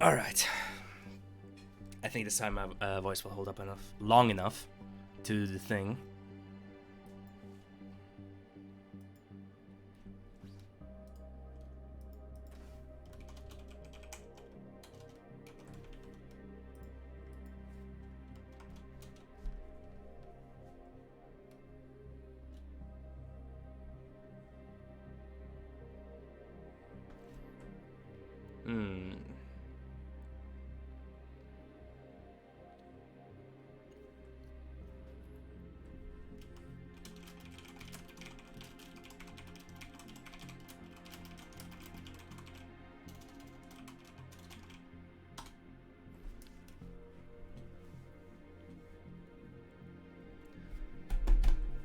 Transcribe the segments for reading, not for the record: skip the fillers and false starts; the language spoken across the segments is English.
Alright. I think this time my voice will hold up long enough to do the thing.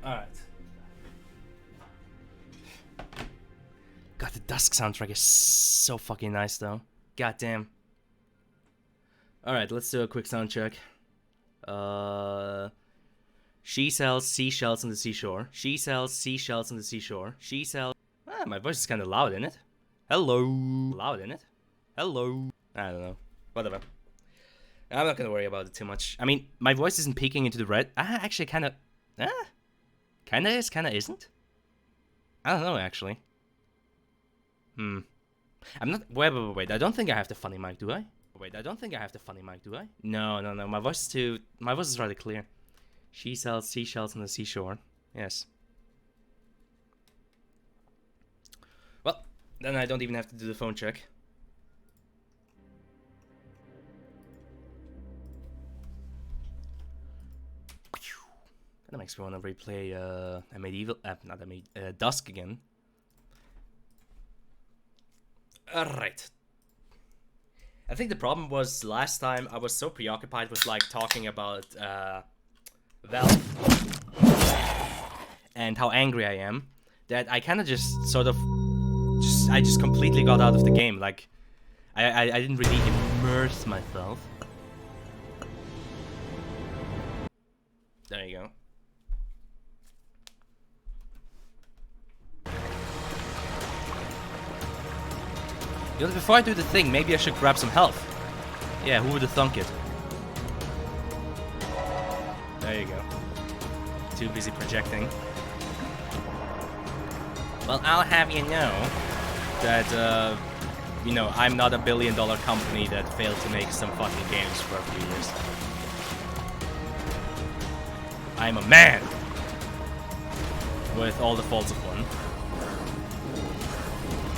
Alright. God, the Dusk soundtrack is so fucking nice though. God damn. Alright, let's do a quick sound check. She sells seashells on the seashore. She sells seashells on the seashore. She sells... Ah, my voice is kind of loud, isn't it? Hello. Loud, isn't it? Hello. I don't know. Whatever. I'm not gonna worry about it too much. I mean, my voice isn't peeking into the red. Actually, kind of... Kinda is, kinda isn't. I don't know, actually. I'm not... Wait. I don't think I have the funny mic, do I? Wait, I don't think I have the funny mic, do I? No. My voice is rather clear. She sells seashells on the seashore. Yes. Well, then I don't even have to do the phone check. That makes me want to replay a medieval... Dusk again. Alright. I think the problem was last time I was so preoccupied with like talking about Valve and how angry I am that I kind of just sort of... I just completely got out of the game. Like, I didn't really immerse myself. There you go. You know, before I do the thing, maybe I should grab some health. Yeah, who would have thunk it? There you go. Too busy projecting. Well, I'll have you know that, you know, I'm not a billion-dollar company that failed to make some fucking games for a few years. I'm a man! With all the faults of one.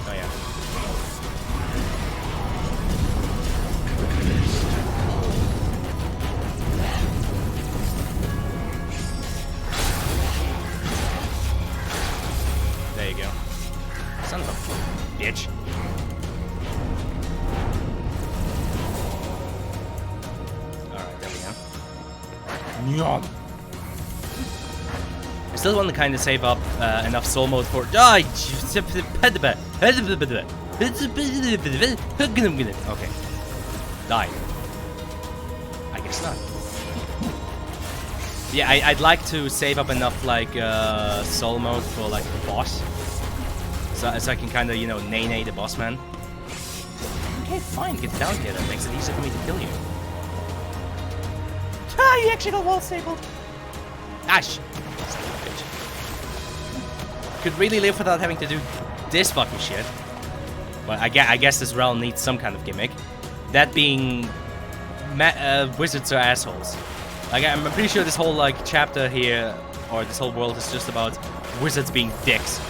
Oh yeah. There you go. Son of a bitch. Alright, there we go. Nyan. I still want to kind of save up enough soul mode for... Okay. Die. I guess not. Yeah, I'd like to save up enough, like, soul mode for, like, the boss. So I can kind of, you know, nay the boss man. Okay, fine, get down here. That makes it easier for me to kill you. Ah, you actually got wall stapled. Ash. Could really live without having to do this fucking shit. But I guess this realm needs some kind of gimmick. That being... wizards are assholes. Like, I'm pretty sure this whole, like, chapter here, or this whole world is just about wizards being dicks.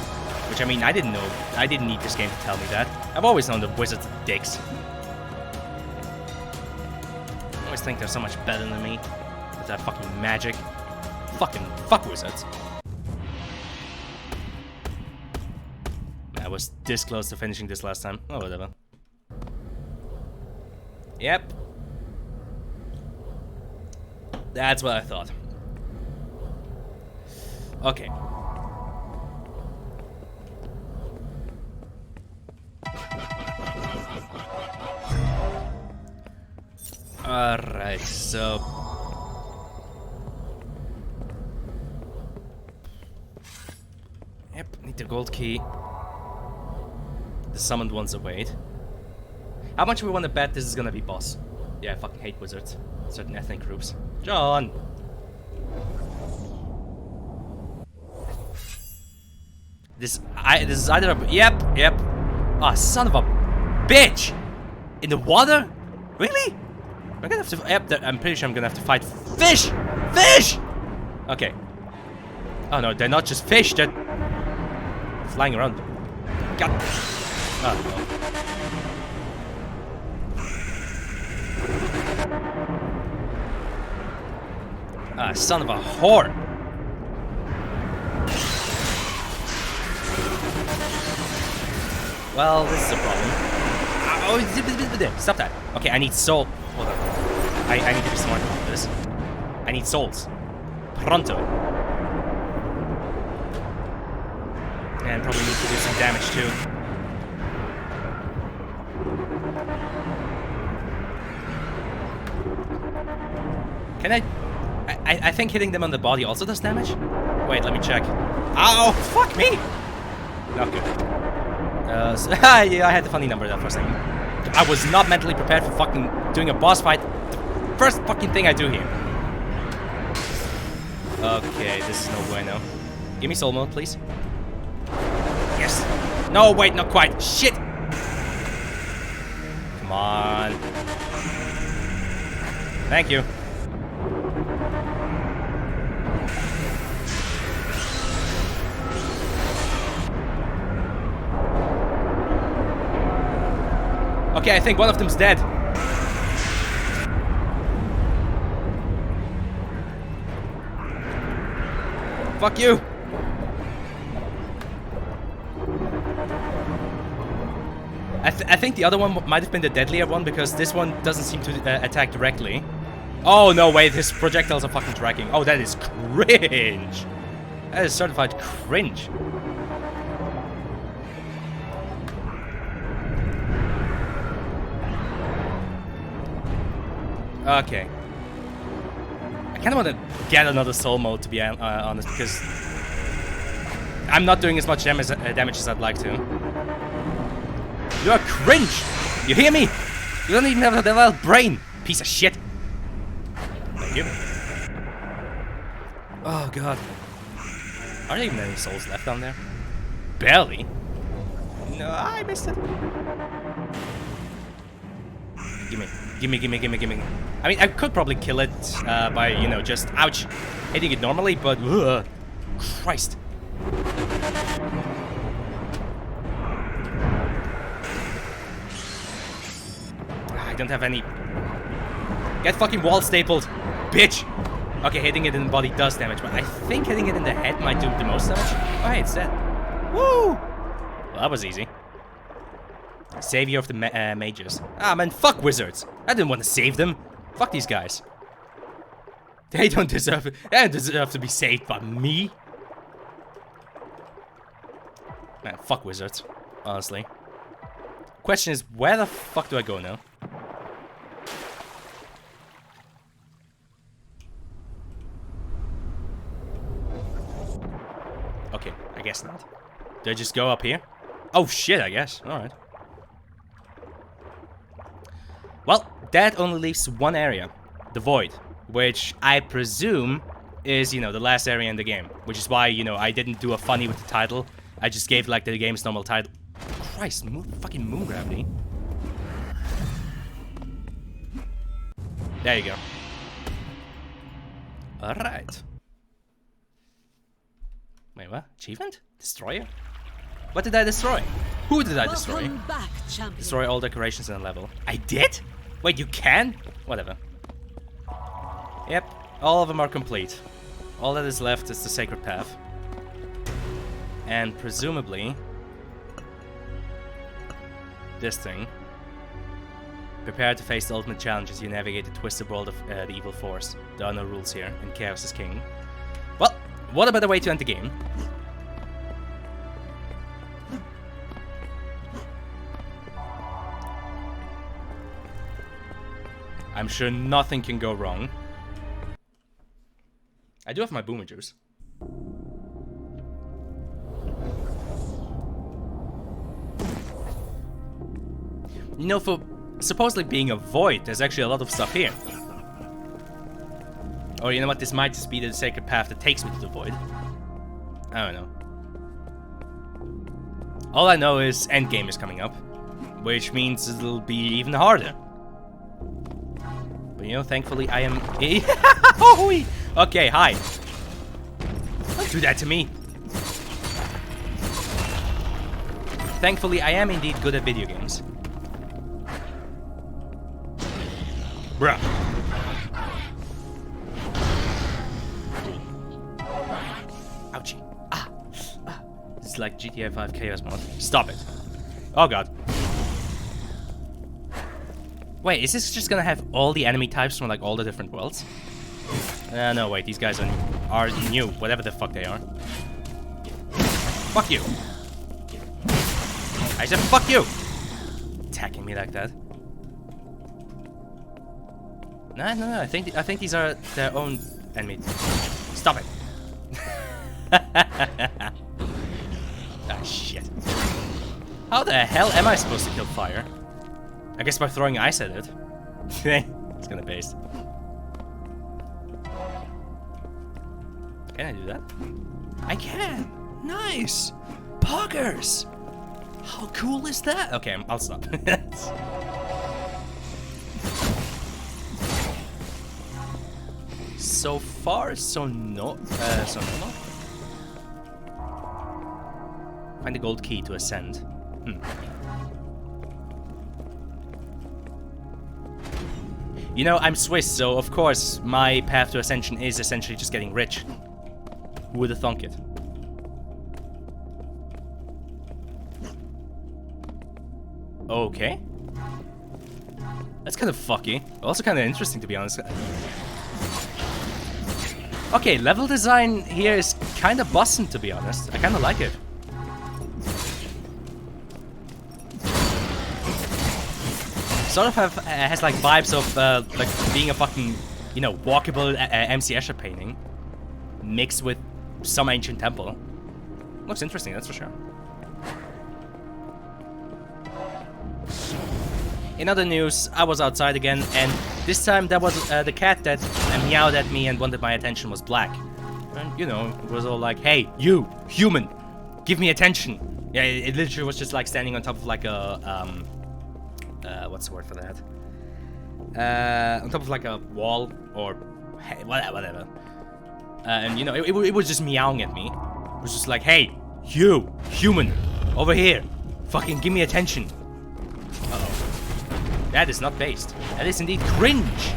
Which, I mean, I didn't know. I didn't need this game to tell me that. I've always known that wizards are dicks. I always think they're so much better than me. With that fucking magic. Fuck wizards. I was this close to finishing this last time. Oh, whatever. Yep. That's what I thought. Okay. Alright, so... Yep, need the gold key. The summoned ones await. How much do we want to bet this is gonna be boss? Yeah, I fucking hate wizards. Certain ethnic groups. John! This is either a... Yep. Ah, son of a bitch! In the water? Really? I'm gonna have to... Yep, I'm pretty sure I'm gonna have to fight fish! Fish! Okay. Oh no, they're not just fish, they're... flying around. God. Oh no. Ah, son of a whore! Well, this is a problem. Oh, stop that. Okay, I need soul. Hold on. I need to be smart about this. I need souls. Pronto. And probably need to do some damage too. Can I think hitting them on the body also does damage? Wait, let me check. Ow! Fuck me! Not good. Yeah, I had the funny number that first second. I was not mentally prepared for fucking doing a boss fight. The first fucking thing I do here. Okay, this is no bueno. Give me soul mode, please. Yes. No, wait, not quite. Shit! Come on. Thank you. Okay, I think one of them's dead. Fuck you. I think the other one might have been the deadlier one because this one doesn't seem to attack directly. Oh, no, wait, his projectiles are fucking tracking. Oh, that is cringe. That is certified cringe. Okay. I kind of want to get another soul mode, to be honest, because I'm not doing as much damage as I'd like to. You're cringe! You hear me? You don't even have a developed brain, piece of shit. Thank you. Oh god. Are there even any souls left down there? Barely. No, I missed it. Gimme. I mean, I could probably kill it by, you know, just, ouch, hitting it normally, but, ugh, Christ. I don't have any. Get fucking wall stapled, bitch. Okay, hitting it in the body does damage, but I think hitting it in the head might do the most damage. Oh, hey, it's dead. Woo! Well, that was easy. Savior of the mages. Ah, man, fuck wizards. I didn't want to save them. Fuck these guys. They don't deserve it. They don't deserve to be saved by me. Man, fuck wizards. Honestly. Question is, where the fuck do I go now? Okay, I guess not. Do I just go up here? Oh shit, I guess. Alright. Well, that only leaves one area. The Void. Which I presume is, you know, the last area in the game. Which is why, you know, I didn't do a funny with the title. I just gave, like, the game's normal title. Christ, fucking moon gravity. There you go. Alright. Wait, what? Achievement? Destroyer? What did I destroy? Who did I destroy? Back, destroy all decorations in a level. I did? Wait, you can? Whatever. Yep, all of them are complete. All that is left is the Sacred Path. And presumably... this thing. Prepare to face the ultimate challenge as you navigate the twisted world of the evil force. There are no rules here, and chaos is king. Well, what a better way to end the game? I'm sure nothing can go wrong. I do have my boomer juice. You know, for supposedly being a void, there's actually a lot of stuff here. Or you know what, this might just be the sacred path that takes me to the void. I don't know. All I know is endgame is coming up, which means it'll be even harder. But you know, thankfully I am... Okay, hi. Don't do that to me. Thankfully, I am indeed good at video games. Bruh. Ouchie. Ah. It's like GTA 5 Chaos Mod. Stop it. Oh god. Wait, is this just gonna have all the enemy types from like all the different worlds? No, wait, these guys are new, whatever the fuck they are. Fuck you. I said fuck you! Attacking me like that. No, I think these are their own enemies. Stop it. Ah, shit. How the hell am I supposed to kill fire? I guess by throwing ice at it. It's gonna paste. Can I do that? I can! Nice! Poggers! How cool is that? Okay, I'll stop. So far, so no. Find the gold key to ascend. You know, I'm Swiss, so of course my path to ascension is essentially just getting rich. Who would have thunk it? Okay. That's kind of fucky. Also kind of interesting, to be honest. Okay, level design here is kind of bussin', to be honest. I kind of like it. Sort of has like vibes of like being a fucking, you know, walkable MC Escher painting mixed with some ancient temple. Looks interesting, that's for sure. In other news, I was outside again, and this time that was the cat that meowed at me and wanted my attention was black. And, you know, it was all like, hey, you, human, give me attention. Yeah, it literally was just like standing on top of like a, what's the word for that? On top of like a wall, or hey, whatever. And, you know, it was just meowing at me. It was just like, hey, you, human, over here, fucking give me attention. Uh-oh. That is not based. That is indeed cringe.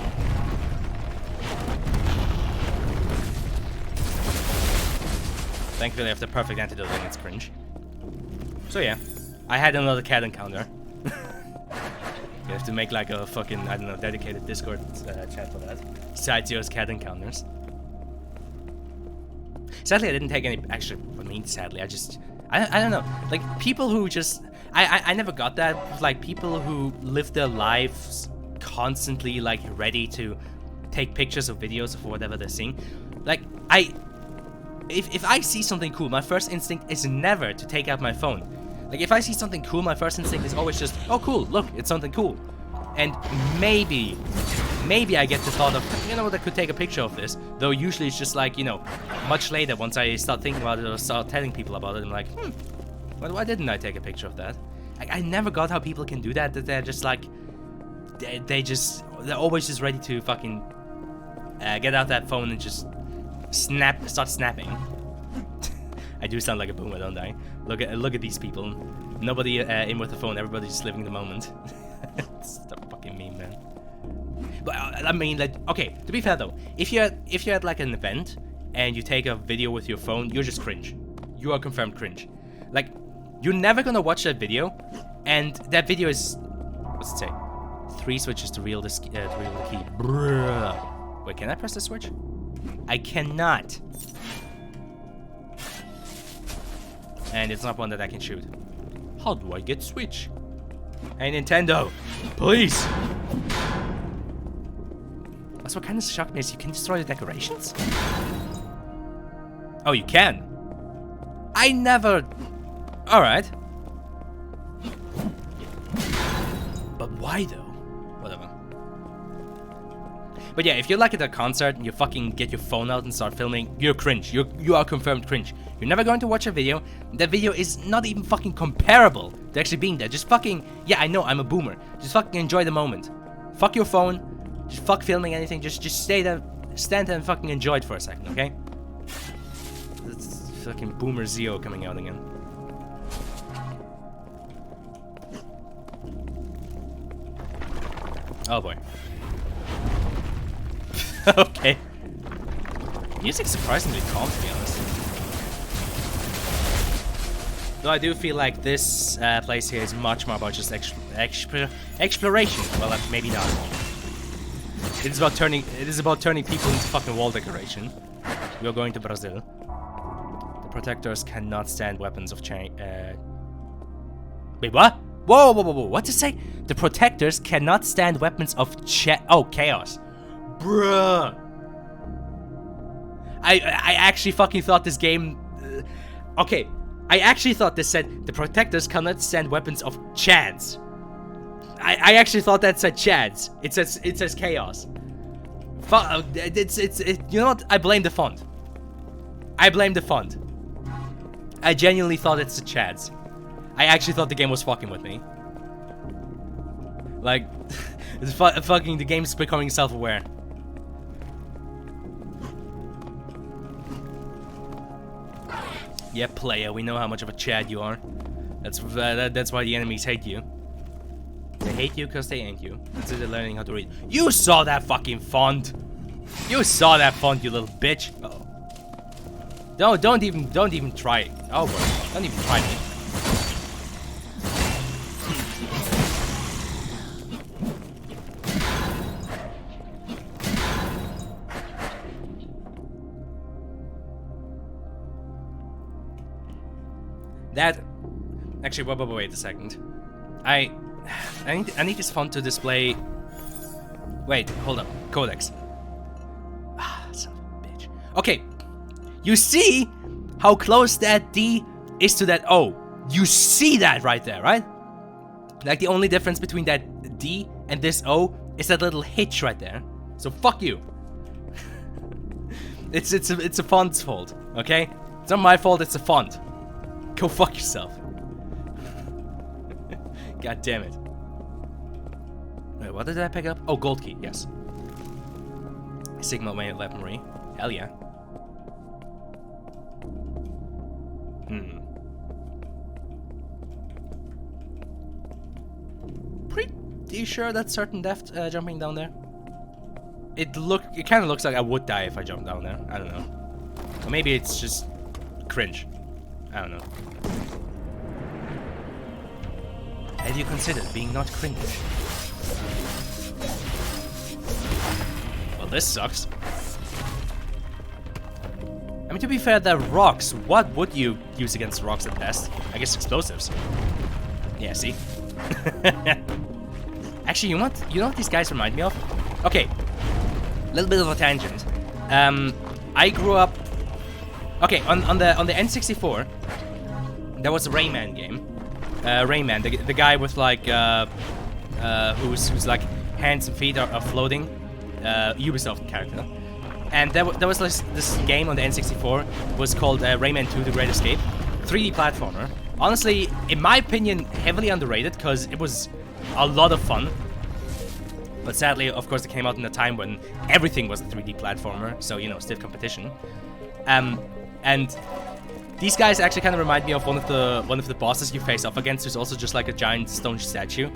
Thankfully I have the perfect antidote against cringe. So yeah, I had another cat encounter. You have to make like a fucking, I don't know, dedicated Discord chat for that. Besides yours cat encounters. Sadly I didn't take any, actually, I mean sadly, I don't know, like people who just, I never got that, like people who live their lives constantly like ready to take pictures or videos of whatever they're seeing. Like, if I see something cool, my first instinct is never to take out my phone. Like if I see something cool, my first instinct is always just, oh cool, look, it's something cool. And maybe I get the thought of, you know what, I could take a picture of this. Though usually it's just like, you know, much later once I start thinking about it or start telling people about it, I'm like, why didn't I take a picture of that? I never got how people can do that they're just like, they're always just ready to fucking get out that phone and just start snapping. I do sound like a boomer, don't I? Look at these people. Nobody in with the phone, everybody's just living the moment. It's a fucking meme, man. But I mean, like, okay, to be fair though, if you're at like an event and you take a video with your phone, you're just cringe. You are confirmed cringe. Like, you're never gonna watch that video, and that video is, what's it say? 3 switches to reel the key. Bruh. Wait, can I press the switch? I cannot. And it's not one that I can shoot. How do I get switch? Hey Nintendo, please. That's what kind of shocked me is you can destroy the decorations? Oh, you can? I never... Alright. But why though? But yeah, if you're like at a concert and you fucking get your phone out and start filming, you're cringe. You are confirmed cringe. You're never going to watch a video. That video is not even fucking comparable to actually being there. Just fucking, yeah, I know, I'm a boomer. Just fucking enjoy the moment. Fuck your phone. Just fuck filming anything. Just stay there, stand there and fucking enjoy it for a second, okay? It's fucking Boomer Zio coming out again. Oh boy. Okay. Music's surprisingly calm, to be honest. Though I do feel like this place here is much more about just exploration. Well, maybe not. It is about turning people into fucking wall decoration. We are going to Brazil. The protectors cannot stand weapons of chain. Wait, what? Whoa, whoa, whoa, whoa! What to say? The protectors cannot stand weapons of chaos. Bruh. I actually fucking thought this game... okay, I actually thought this said the protectors cannot stand weapons of chads. I actually thought that said chads. It says chaos. You know what? I blame the font. I blame the font. I genuinely thought it's the chads. I actually thought the game was fucking with me. Like, it's fucking the game's becoming self-aware. Yeah, player, we know how much of a Chad you are. That's why the enemies hate you. They hate you because they ain't you. That's it, they're learning how to read. You saw that fucking font! You saw that font, you little bitch! Uh-oh. Don't even try it. Oh boy, don't even try me. That... Actually, wait a second. I need this font to display... Wait, hold up. Codex. Ah, son of a bitch. Okay. You see how close that D is to that O. You see that right there, right? Like, the only difference between that D and this O is that little hitch right there. So, fuck you. It's a font's fault, okay? It's not my fault, it's a font. Go fuck yourself. God damn it. Wait, what did I pick up? Oh, gold key, yes. Sigma weaponry. Hell yeah. Pretty sure that's certain death jumping down there. It kind of looks like I would die if I jumped down there. I don't know. Or maybe it's just cringe. I don't know. Have you considered being not cringe? Well, this sucks. I mean, to be fair, they're rocks. What would you use against rocks at best? I guess explosives. Yeah, see? Actually, you know what these guys remind me of? Okay, a little bit of a tangent. I grew up... Okay, on the N64, there was a Rayman game. Rayman, the guy with like who's like hands and feet are floating, Ubisoft character. And there was this game on the N64 was called Rayman 2: The Great Escape, 3D platformer. Honestly, in my opinion, heavily underrated because it was a lot of fun. But sadly, of course, it came out in a time when everything was a 3D platformer, so you know, stiff competition. And these guys actually kind of remind me of one of the bosses you face off against, who's also just like a giant stone statue.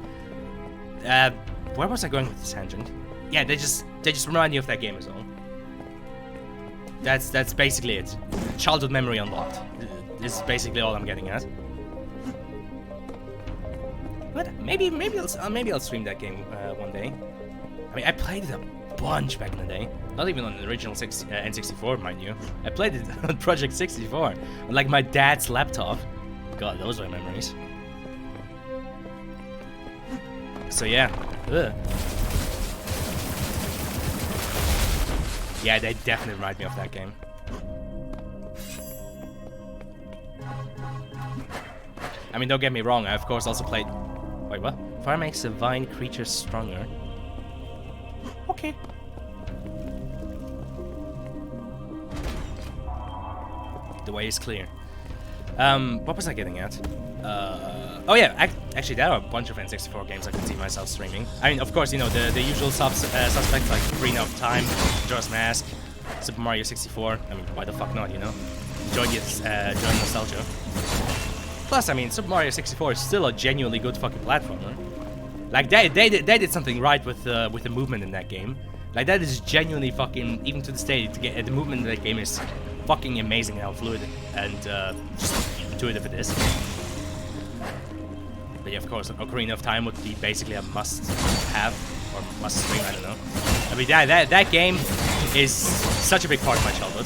Where was I going with this tangent? Yeah, they just remind me of that game as well. That's basically it. Childhood memory unlocked. This is basically all I'm getting at. But maybe I'll stream that game one day. I mean, I played it a bunch back in the day. Not even on the original N64, mind you. I played it on Project 64, on like my dad's laptop. God, those are memories. So yeah. Ugh. Yeah, they definitely remind me of that game. I mean, don't get me wrong, I of course also played... Wait, what? Fire makes divine creatures stronger. Okay. The way is clear. What was I getting at? Oh yeah, actually there are a bunch of N64 games I could see myself streaming. I mean, of course, you know, the usual suspects like Ocarina of Time, Majora's Mask, Super Mario 64. I mean, why the fuck not, you know? Enjoy nostalgia. Plus, I mean, Super Mario 64 is still a genuinely good fucking platformer. Like, they did something right with the movement in that game. Like, that is genuinely fucking, even to this day, the movement in that game is fucking amazing how fluid and just intuitive it is. But yeah, of course, Ocarina of Time would be basically a must-have, or must-stream, I don't know. I mean, that game is such a big part of my childhood.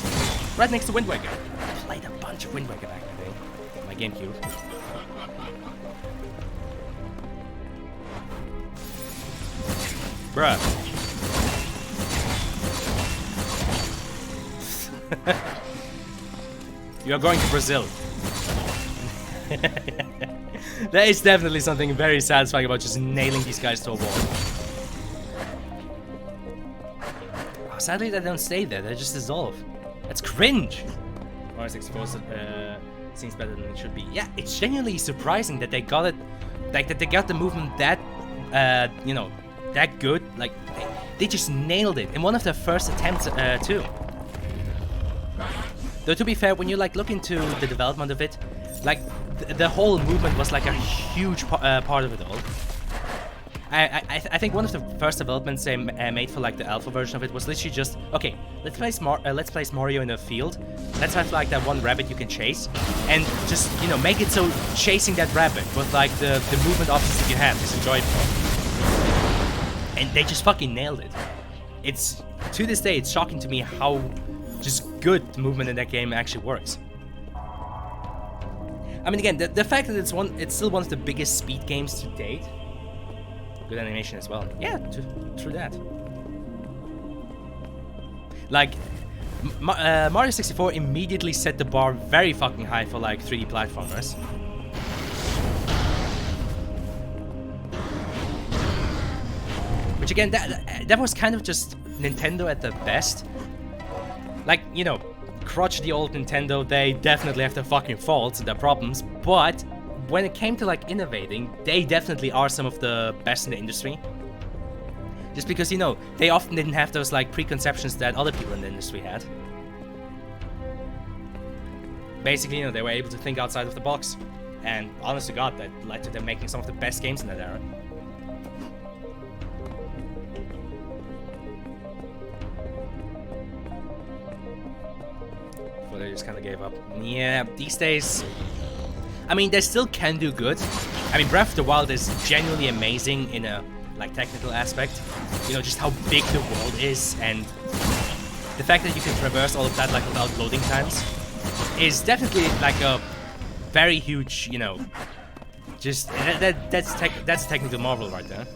Right next to Wind Waker. I played a bunch of Wind Waker back in the day. My GameCube. Bruh. You are going to Brazil. There is definitely something very satisfying about just nailing these guys to a wall. Oh, sadly, they don't stay there. They just dissolve. That's cringe. Mario 64 seems better than it should be. Yeah, it's genuinely surprising that they got it, like that they got the movement that, you know, that good. Like they just nailed it in one of their first attempts too. Though to be fair, when you like look into the development of it, like the whole movement was like a huge part of it all. I think one of the first developments they made for like the alpha version of it was literally just, okay, let's place Mario in a field, let's have like that one rabbit you can chase, and just, you know, make it so chasing that rabbit with like the movement options that you have is enjoyable. And they just fucking nailed it. It's, to this day, it's shocking to me how just good the movement in that game actually works. I mean, again, the fact that it's still one of the biggest speed games to date. Good animation as well. Yeah, true that. Like, Mario 64 immediately set the bar very fucking high for like 3D platformers. Which again, that was kind of just Nintendo at the best. Like, you know, crutch the old Nintendo, they definitely have their fucking faults and their problems, but when it came to like innovating, they definitely are some of the best in the industry. Just because, you know, they often didn't have those like preconceptions that other people in the industry had. Basically, you know, they were able to think outside of the box. And honest to God, that led to them making some of the best games in that era. They just kind of gave up. Yeah, these days, I mean, they still can do good. I mean, Breath of the Wild is genuinely amazing in a like technical aspect. You know, just how big the world is, and the fact that you can traverse all of that like without loading times is definitely like a very huge, you know, just that's a technical marvel right there.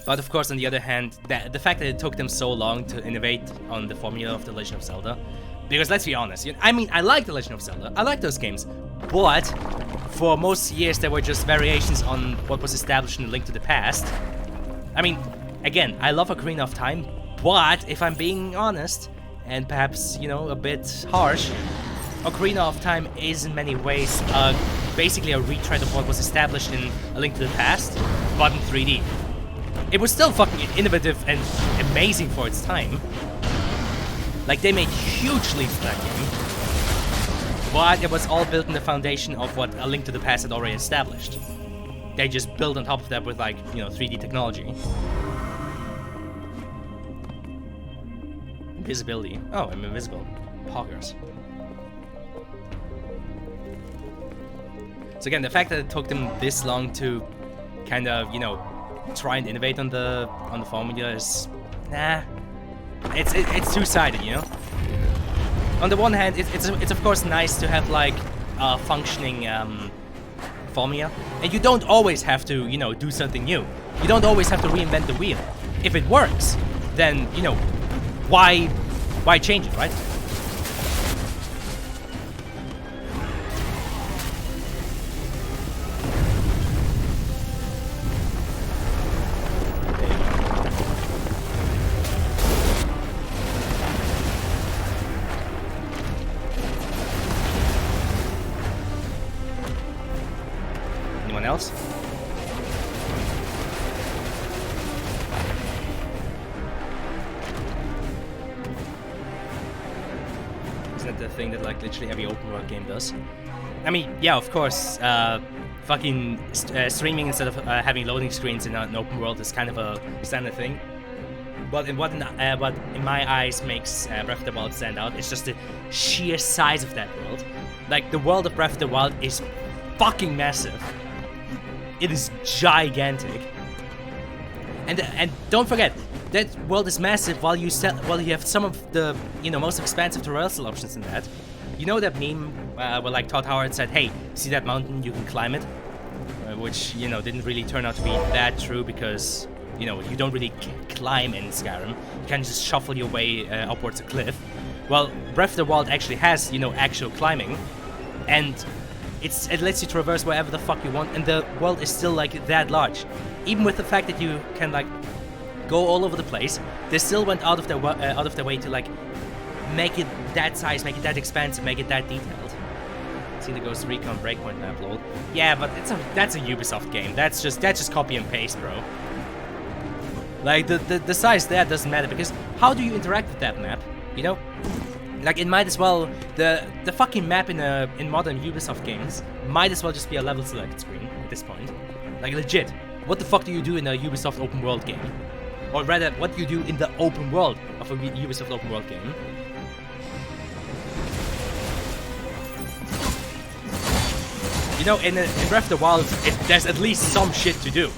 But of course, on the other hand, the fact that it took them so long to innovate on the formula of The Legend of Zelda, because let's be honest, I mean, I like The Legend of Zelda, I like those games, but for most years they were just variations on what was established in A Link to the Past. I mean, again, I love Ocarina of Time, but if I'm being honest, and perhaps, you know, a bit harsh, Ocarina of Time is in many ways basically a retread of what was established in A Link to the Past, but in 3D. It was still fucking innovative and amazing for its time. Like, they made huge leaps in that game. But it was all built in the foundation of what A Link to the Past had already established. They just built on top of that with, like, you know, 3D technology. Invisibility. Oh, I'm invisible. Poggers. So again, the fact that it took them this long to kind of, you know, try and innovate on the formula is, nah, it's two-sided, you know. On the one hand, it's of course nice to have like a functioning formula, and you don't always have to, you know, do something new. You don't always have to reinvent the wheel. If it works, then, you know, why change it, right? anyone else? Isn't that the thing that like literally every open world game does? I mean, yeah, of course, fucking streaming instead of having loading screens in an open world is kind of a standard thing. But what in my eyes makes Breath of the Wild stand out is just the sheer size of that world. Like, the world of Breath of the Wild is fucking massive. It is gigantic. And don't forget, that world is massive while you have some of the, you know, most expansive traversal options in that. You know that meme where like Todd Howard said, hey, see that mountain, you can climb it? Which, you know, didn't really turn out to be that true because, you know, you don't really climb in Skyrim. You can just shuffle your way upwards a cliff. Well, Breath of the Wild actually has, you know, actual climbing. And it lets you traverse wherever the fuck you want, and the world is still like that large. Even with the fact that you can like go all over the place, they still went out of their way to like make it that size, make it that expansive, make it that detailed. See the Ghost Recon Breakpoint map, lol. Yeah, but that's a Ubisoft game. That's just copy and paste, bro. Like the size there doesn't matter because how do you interact with that map? You know, like it might as well the fucking map in modern Ubisoft games might as well just be a level select screen at this point. Like legit, what the fuck do you do in a Ubisoft open world game? Or rather, what do you do in the open world of a Ubisoft open world game? You know, in Breath of the Wild, there's at least some shit to do.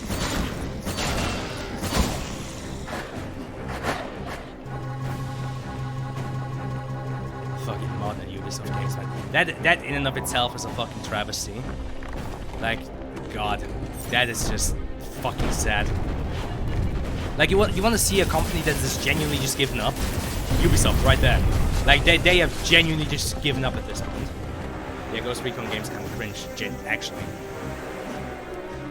Fucking modern Ubisoft games, man. That in and of itself is a fucking travesty. Like, God, that is just fucking sad. Like, you want to see a company that is genuinely just given up? Ubisoft, right there. Like, they have genuinely just given up at this point. Yeah, Ghost Recon games kind of cringe, actually.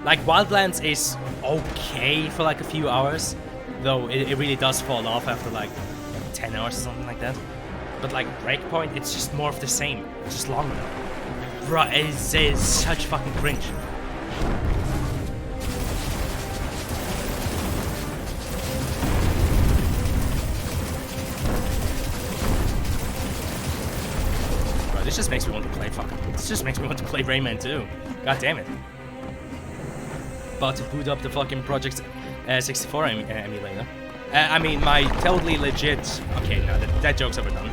Like, Wildlands is okay for like a few hours, though it really does fall off after like 10 hours or something like that. But like Breakpoint, it's just more of the same, it's just longer. Bruh, it's such fucking cringe. This just makes me want to play This just makes me want to play Rayman 2. God damn it. About to boot up the fucking Project 64 emulator. I mean, my totally legit... Okay, no, that joke's overdone.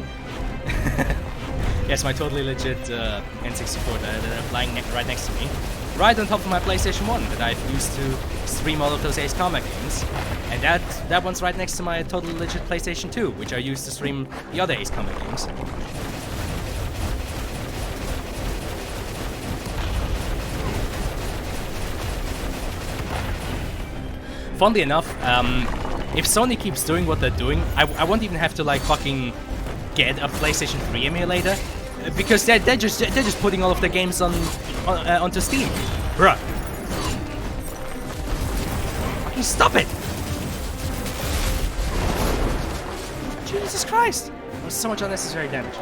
Yes, my totally legit N64 that I'm flying right next to me. Right on top of my PlayStation 1 that I've used to stream all of those Ace Combat games. And that one's right next to my totally legit PlayStation 2, which I used to stream the other Ace Combat games. Funnily enough, if Sony keeps doing what they're doing, I won't even have to like fucking get a PlayStation 3 emulator because they're just putting all of their games onto Steam, bruh. Fucking stop it! Jesus Christ! That was so much unnecessary damage.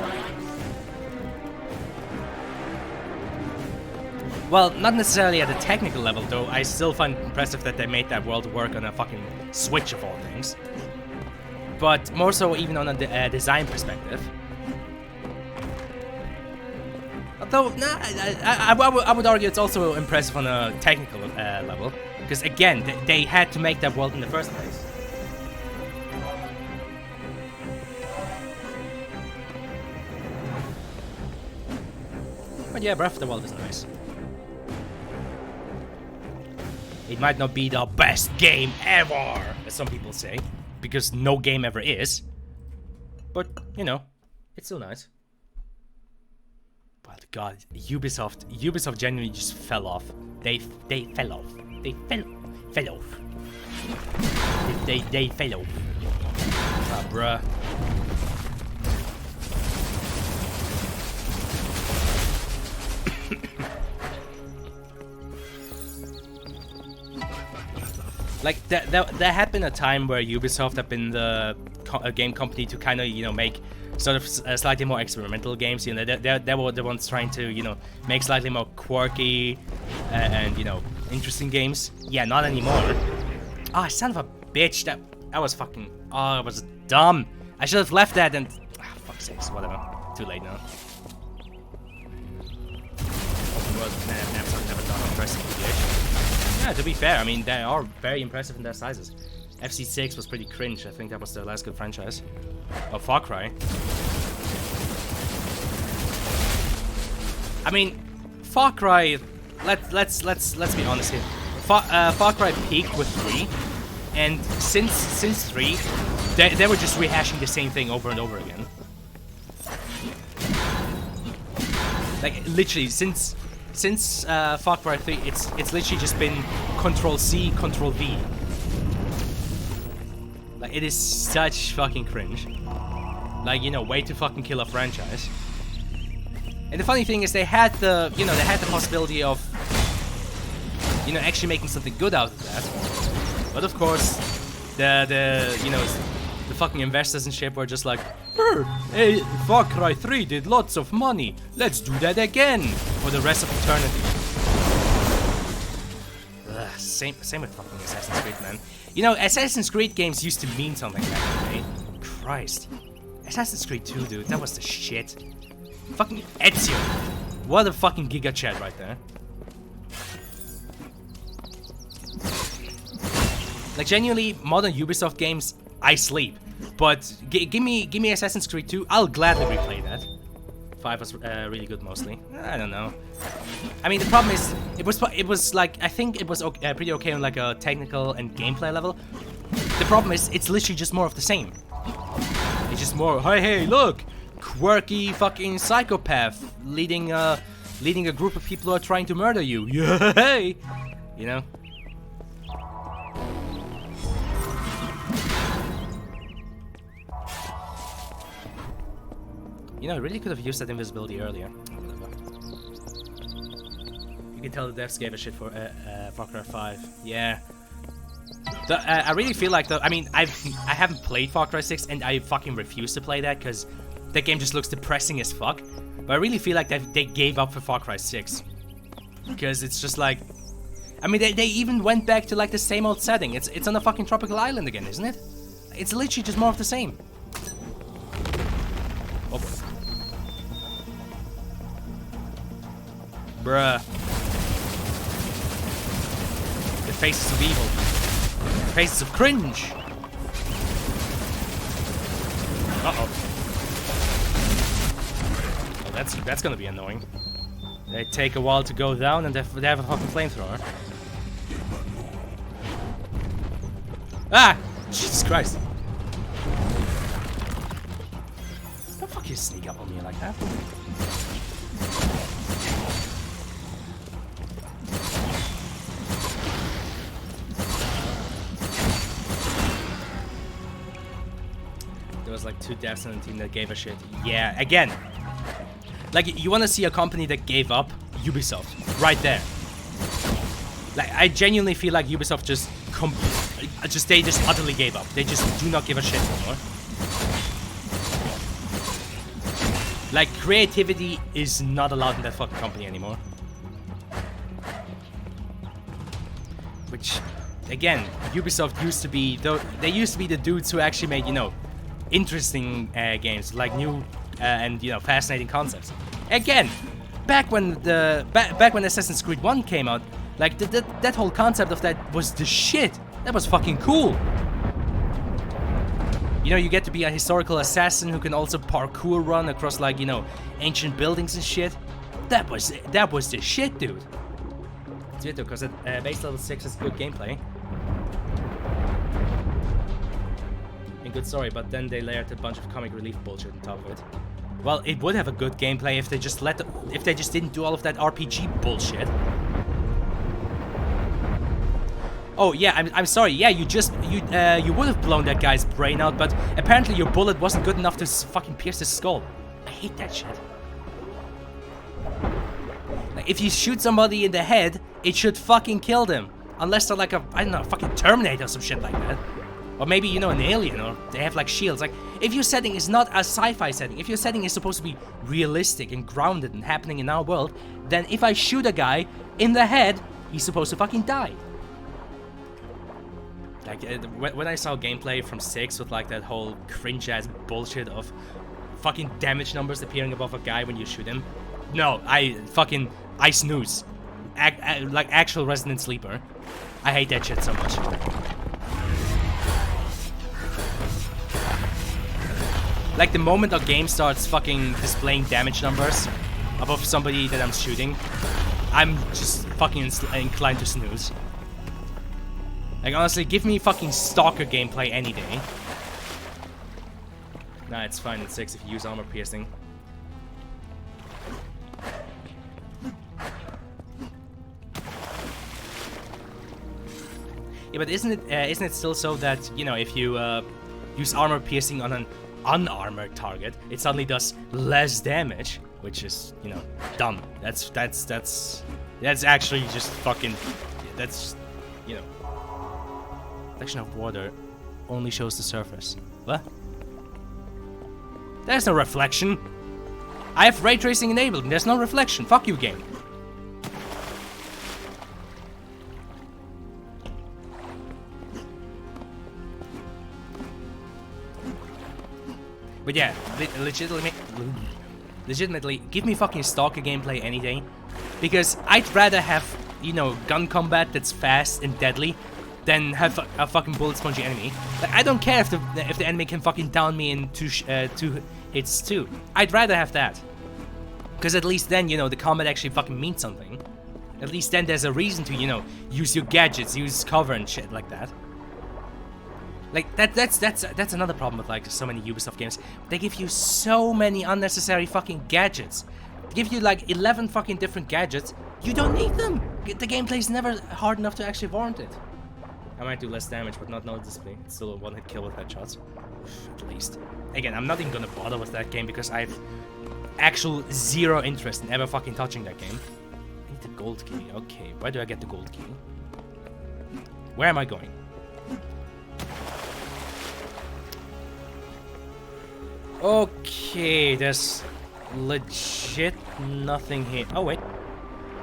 Well, not necessarily at a technical level, though. I still find it impressive that they made that world work on a fucking Switch of all things. But more so even on a design perspective. Although, nah, I would argue it's also impressive on a technical level. Because again, they had to make that world in the first place. But yeah, Breath of the Wild is nice. It might not be the best game ever, as some people say, because no game ever is. But, you know, it's still nice. But God, Ubisoft genuinely just fell off. They fell off. They fell off. They fell off. Ah, bruh. Like, there had been a time where Ubisoft had been the game company to kind of, you know, make sort of slightly more experimental games. You know, they were the ones trying to, you know, make slightly more quirky and, you know, interesting games. Yeah, not anymore. Ah, oh, son of a bitch. That was fucking... Oh, it was dumb. I should have left that and... Ah, fuck's sakes, whatever. Too late now. Open world maps I've never done on Pressing PDH. Yeah, to be fair, I mean, they are very impressive in their sizes. FC6 was pretty cringe. I think that was their last good franchise. Oh, Far Cry. I mean, Far Cry. Let's be honest here. Far Cry peaked with 3, and since 3, they were just rehashing the same thing over and over again. Like literally, since Far Cry 3, it's literally just been Control-C, Control-V. Like, it is such fucking cringe. Like, you know, way to fucking kill a franchise. And the funny thing is, they had the, you know, they had the possibility of, you know, actually making something good out of that. But of course, the you know, the fucking investors and shit were just like, hey, Far Cry 3 did lots of money. Let's do that again for the rest of eternity. Ugh, same with fucking Assassin's Creed, man. You know, Assassin's Creed games used to mean something back in the day. Christ. Assassin's Creed 2, dude, that was the shit. Fucking Ezio. What a fucking giga chat right there. Like, genuinely, modern Ubisoft games, I sleep. But give me Assassin's Creed 2, I'll gladly replay that. 5 was really good mostly. I don't know. I mean, the problem is, it was like, I think it was pretty okay on like a technical and gameplay level. The problem is, it's literally just more of the same. It's just more, hey, look, quirky fucking psychopath leading a group of people who are trying to murder you. Yay! You know. You know, I really could have used that invisibility earlier. You can tell the devs gave a shit for Far Cry 5. Yeah. I really feel like I mean, I haven't played Far Cry 6 and I fucking refuse to play that because that game just looks depressing as fuck. But I really feel like they gave up for Far Cry 6 because it's just like, I mean, they even went back to like the same old setting. It's on a fucking tropical island again, isn't it? It's literally just more of the same. Oh. Bruh. The faces of evil. The faces of cringe. Uh-oh. Oh, that's gonna be annoying. They take a while to go down and they have a fucking flamethrower. Ah! Jesus Christ. Don't fucking sneak up on me like that. There was like 2 devs on the team that gave a shit. Yeah, again. Like, you want to see a company that gave up? Ubisoft. Right there. Like, I genuinely feel like Ubisoft they just utterly gave up. They just do not give a shit anymore. Like, creativity is not allowed in that fucking company anymore. Which, again, Ubisoft used to be... They used to be the dudes who actually made, you know, interesting games, like new and, you know, fascinating concepts. Again, back when Assassin's Creed 1 came out, like, that whole concept of that was the shit. That was fucking cool. You know, you get to be a historical assassin who can also parkour run across, like, you know, ancient buildings and shit. That was the shit, dude. It's weird though, because base level 6 has good gameplay. And good story, but then they layered a bunch of comic relief bullshit on top of it. Well, it would have a good gameplay if they just didn't do all of that RPG bullshit. Oh yeah, I'm sorry. Yeah, you would have blown that guy's brain out, but apparently your bullet wasn't good enough to fucking pierce his skull. I hate that shit. Like, if you shoot somebody in the head, it should fucking kill them, unless they're like I don't know, fucking Terminator or some shit like that. Or maybe, you know, an alien, or they have like shields. Like, if your setting is not a sci-fi setting, if your setting is supposed to be realistic and grounded and happening in our world, then if I shoot a guy in the head, he's supposed to fucking die. Like, when I saw gameplay from 6 with like that whole cringe-ass bullshit of fucking damage numbers appearing above a guy when you shoot him, no, I snooze. Like actual Resident Sleeper. I hate that shit so much. Like, the moment a game starts fucking displaying damage numbers above somebody that I'm shooting, I'm just fucking inclined to snooze. Like, honestly, give me fucking Stalker gameplay any day. Nah, it's fine in 6 if you use armor piercing. Yeah, but isn't it still so that, you know, if you use armor piercing on an unarmored target, it suddenly does less damage, which is, you know, dumb. That's actually just fucking, that's, you know, reflection of water only shows the surface. What? There's no reflection. I have ray tracing enabled and there's no reflection. Fuck you, game. But yeah, legitimately, give me fucking Stalker gameplay any day. Because I'd rather have, you know, gun combat that's fast and deadly than have a fucking bullet spongy enemy. Like, I don't care if the enemy can fucking down me in two hits too. I'd rather have that. Because at least then, you know, the combat actually fucking means something. At least then there's a reason to, you know, use your gadgets, use cover and shit like that. Like, that's another problem with, like, so many Ubisoft games. They give you so many unnecessary fucking gadgets. They give you, like, 11 fucking different gadgets. You don't need them. The gameplay's never hard enough to actually warrant it. I might do less damage, but not noticeably. It's still a one-hit kill with headshots. At least. Again, I'm not even gonna bother with that game because I have actual zero interest in ever fucking touching that game. I need the gold key. Okay, where do I get the gold key? Where am I going? Okay, there's legit nothing here. Oh, wait.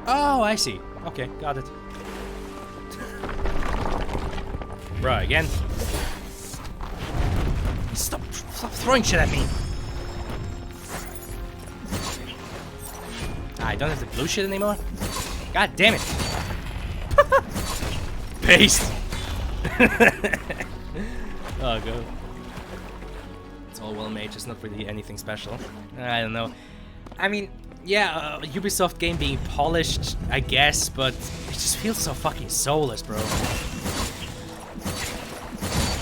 Oh, I see. Okay, got it. Bruh, again. Stop throwing shit at me. I don't have the blue shit anymore? God damn it. Paste. Oh, God. It's all well made, just not really anything special. I don't know. I mean, yeah, Ubisoft game being polished, I guess, but it just feels so fucking soulless, bro.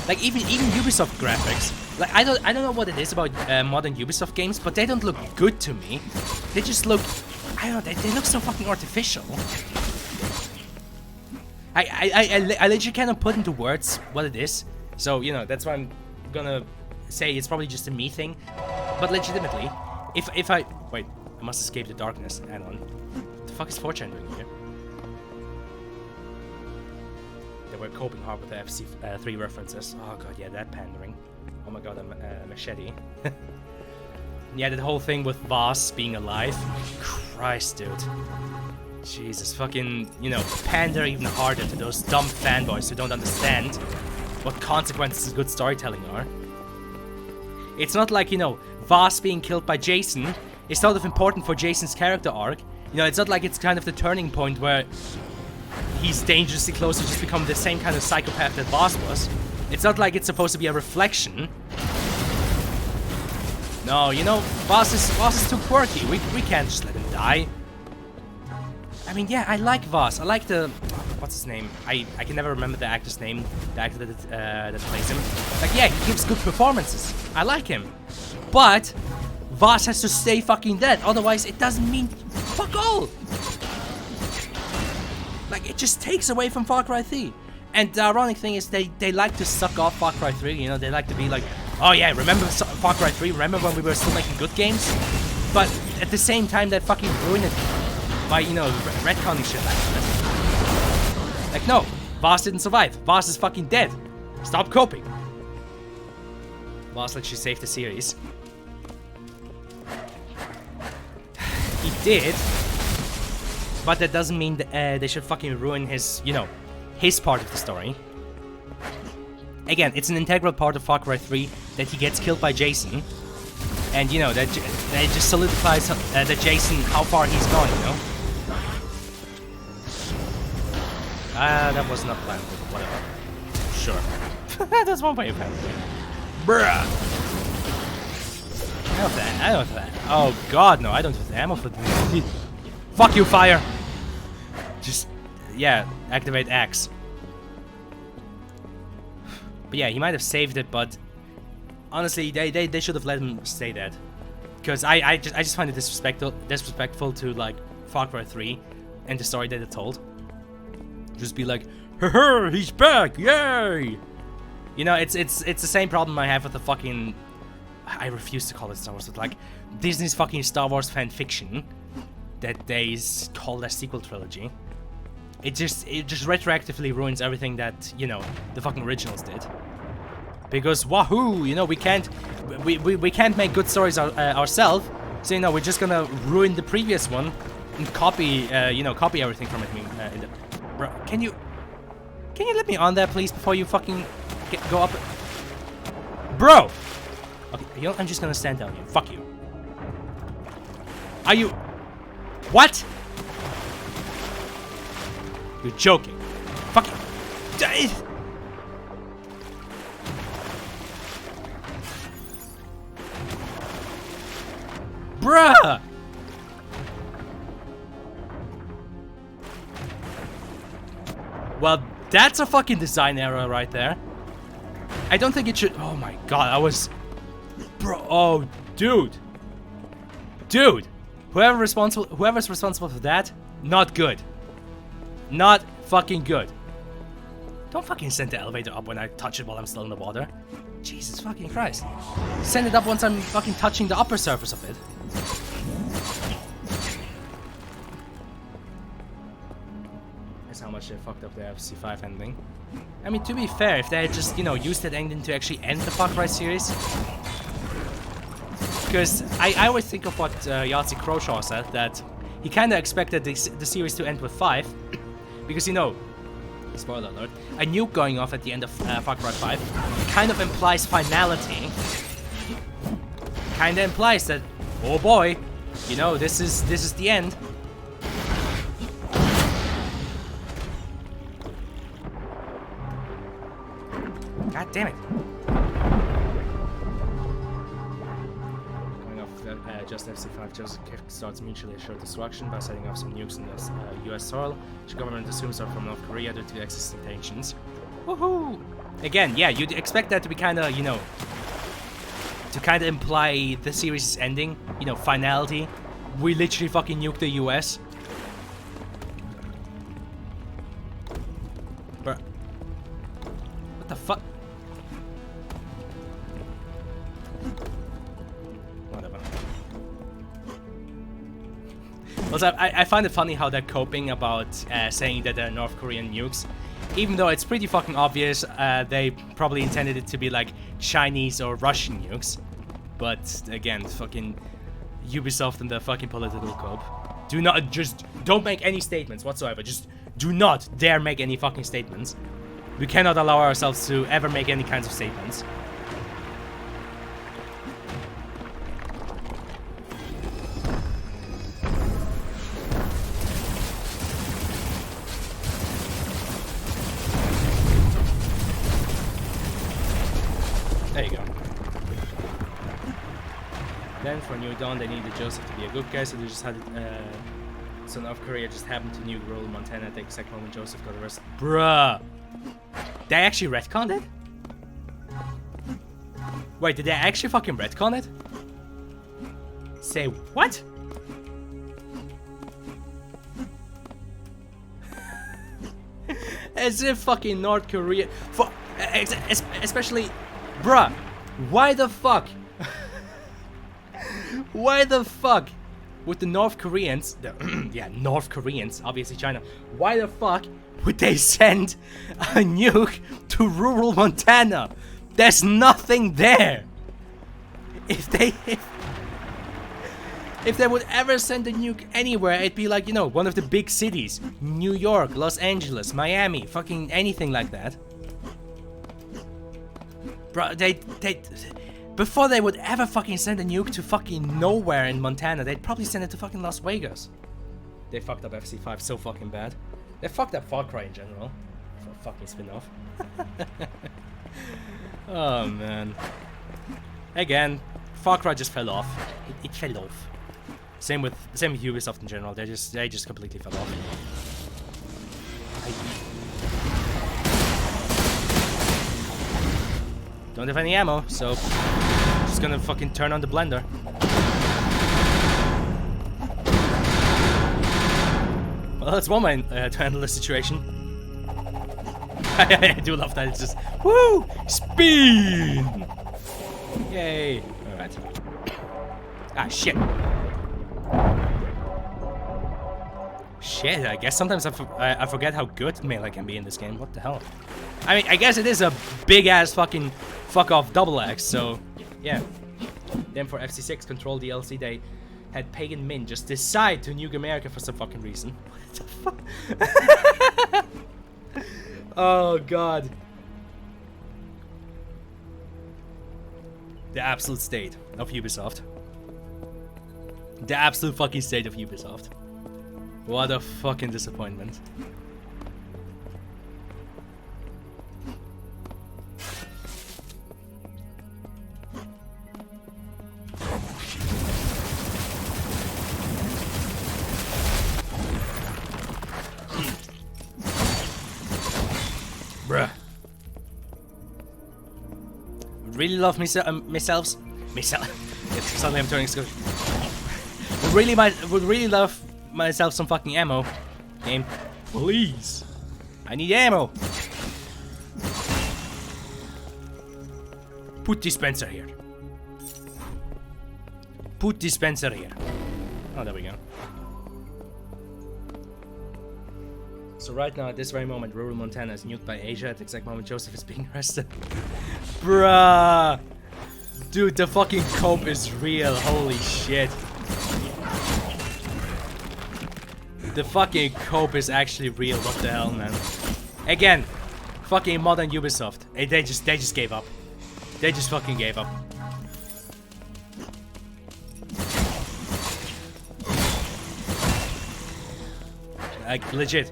Like, even Ubisoft graphics, like, I don't know what it is about modern Ubisoft games, but they don't look good to me. They just look, I don't know, they look so fucking artificial. I literally cannot put into words what it is, so, you know, that's why I'm gonna say it's probably just a me thing. But legitimately, if I, wait, I must escape the darkness. Hang on. What the fuck is 4chan doing here? They were coping hard with the FC3 references. Oh god, yeah, that pandering. Oh my god, a machete. Yeah, that whole thing with Voss being alive. Christ, dude. Jesus, fucking, you know, pander even harder to those dumb fanboys who don't understand what consequences good storytelling are. It's not like, you know, Voss being killed by Jason is sort of important for Jason's character arc. You know, it's not like it's kind of the turning point where he's dangerously close to just become the same kind of psychopath that Voss was. It's not like it's supposed to be a reflection. No, you know, Voss is too quirky. We can't just let him die. I mean, yeah, I like Voss. I like the... What's his name? I can never remember the actor's name. The actor that plays him. Like, yeah, he gives good performances. I like him. But Voss has to stay fucking dead. Otherwise, it doesn't mean fuck all. Like, it just takes away from Far Cry 3. And the ironic thing is they like to suck off Far Cry 3. You know, they like to be like, oh yeah, remember Far Cry 3? Remember when we were still making good games? But at the same time, they fucking ruin it by, you know, retconning shit like that. Like, no, Voss didn't survive. Voss is fucking dead. Stop coping. Boss literally saved the series. He did, but that doesn't mean that, they should fucking ruin his, you know, his part of the story. Again, it's an integral part of Far Cry 3 that he gets killed by Jason, and you know that just solidifies that Jason how far he's gone. You know. That was not planned, but whatever. Sure. That's one way of handling it. Bruh. I don't have that. Oh god, no, I don't have the ammo for this. Fuck you, fire! Just, yeah, activate Axe. But yeah, he might have saved it, but honestly, they should have let him stay dead. Because I just find it disrespectful to like Far Cry 3 and the story that it told. Just be like, "Haha, he's back! Yay!" You know, it's the same problem I have with the fucking. I refuse to call it Star Wars, but like Disney's fucking Star Wars fan fiction that they call their sequel trilogy. It just retroactively ruins everything that, you know, the fucking originals did. Because wahoo, you know, we can't make good stories ourselves. So you know, we're just gonna ruin the previous one and copy everything from it. Bro, can you let me on there, please, before you fucking go up? Bro! Okay, you know, I'm just gonna stand down here. Fuck you. Are you... What? You're joking. Fuck you. Bruh! Well, that's a fucking design error right there. I don't think it should... Oh my god, I was... Bro, oh, dude. Dude. Whoever's responsible for that, not good. Not fucking good. Don't fucking send the elevator up when I touch it while I'm still in the water. Jesus fucking Christ. Send it up once I'm fucking touching the upper surface of it. That's how much they fucked up the FC5 ending. I mean, to be fair, if they had just, you know, used that ending to actually end the Far Cry series. Because I always think of what Yahtzee Croshaw said, that he kind of expected the series to end with 5. Because, you know, spoiler alert, a nuke going off at the end of Far Cry 5 kind of implies finality. Kind of implies that, oh boy, you know, this is the end. God damn it. Going off just FC5, Joseph starts mutually assured destruction by setting off some nukes in the US soil, which the government assumes are from North Korea due to the existing tensions. Woohoo! Again, yeah, you'd expect that to be kind of, you know, to kind of imply the series' ending, you know, finality. We literally fucking nuked the US. Bruh. What the fuck? Whatever. Also, I find it funny how they're coping about saying that they're North Korean nukes. Even though it's pretty fucking obvious, they probably intended it to be like Chinese or Russian nukes. But again, fucking Ubisoft and the fucking political cope. Don't make any statements whatsoever. Just do not dare make any fucking statements. We cannot allow ourselves to ever make any kinds of statements. There you go. Then for New Dawn, they needed Joseph to be a good guy, so they just had so North Korea just happened to nuke rural Montana at the exact moment Joseph got arrested. Bruh! They actually retconned it? Wait, did they actually fucking retcon it? Say what? As if fucking North Korea... especially... Bruh, why the fuck? Why the fuck would the North Koreans... yeah, North Koreans, obviously China. Why the fuck would they send a nuke to rural Montana? There's nothing there. If they would ever send a nuke anywhere, it'd be like, you know, one of the big cities. New York, Los Angeles, Miami, fucking anything like that. Bro, before they would ever fucking send a nuke to fucking nowhere in Montana, they'd probably send it to fucking Las Vegas. They fucked up FC5 so fucking bad. They fucked up Far Cry in general. For a fucking spin-off. Oh, man. Again, Far Cry just fell off. It fell off. Same with Ubisoft in general. They just completely fell off. Don't have any ammo, so just gonna fucking turn on the blender. Well, that's one way to handle the situation. I do love that. It's just woo, spin. Yay! All right. Ah, shit. Shit, I guess sometimes I forget how good melee can be in this game. What the hell? I mean, I guess it is a big-ass fucking fuck-off double axe, so... Yeah. Then for FC6 Control DLC, they had Pagan Min just decide to nuke America for some fucking reason. What the fuck? Oh, God. The absolute state of Ubisoft. The absolute fucking state of Ubisoft. What a fucking disappointment. Bruh. Really love myself. Suddenly I'm turning Scottish. Would really love myself some fucking ammo. Game, please. I need ammo. Put dispenser here. Put dispenser here. Oh, there we go. So right now, at this very moment, rural Montana is nuked by Asia. At the exact moment Joseph is being arrested. Bruh. Dude, the fucking cope is real. Holy shit. The fucking cope is actually real. What the hell, man? Again, fucking modern Ubisoft. They just gave up. They just fucking gave up. Like, legit.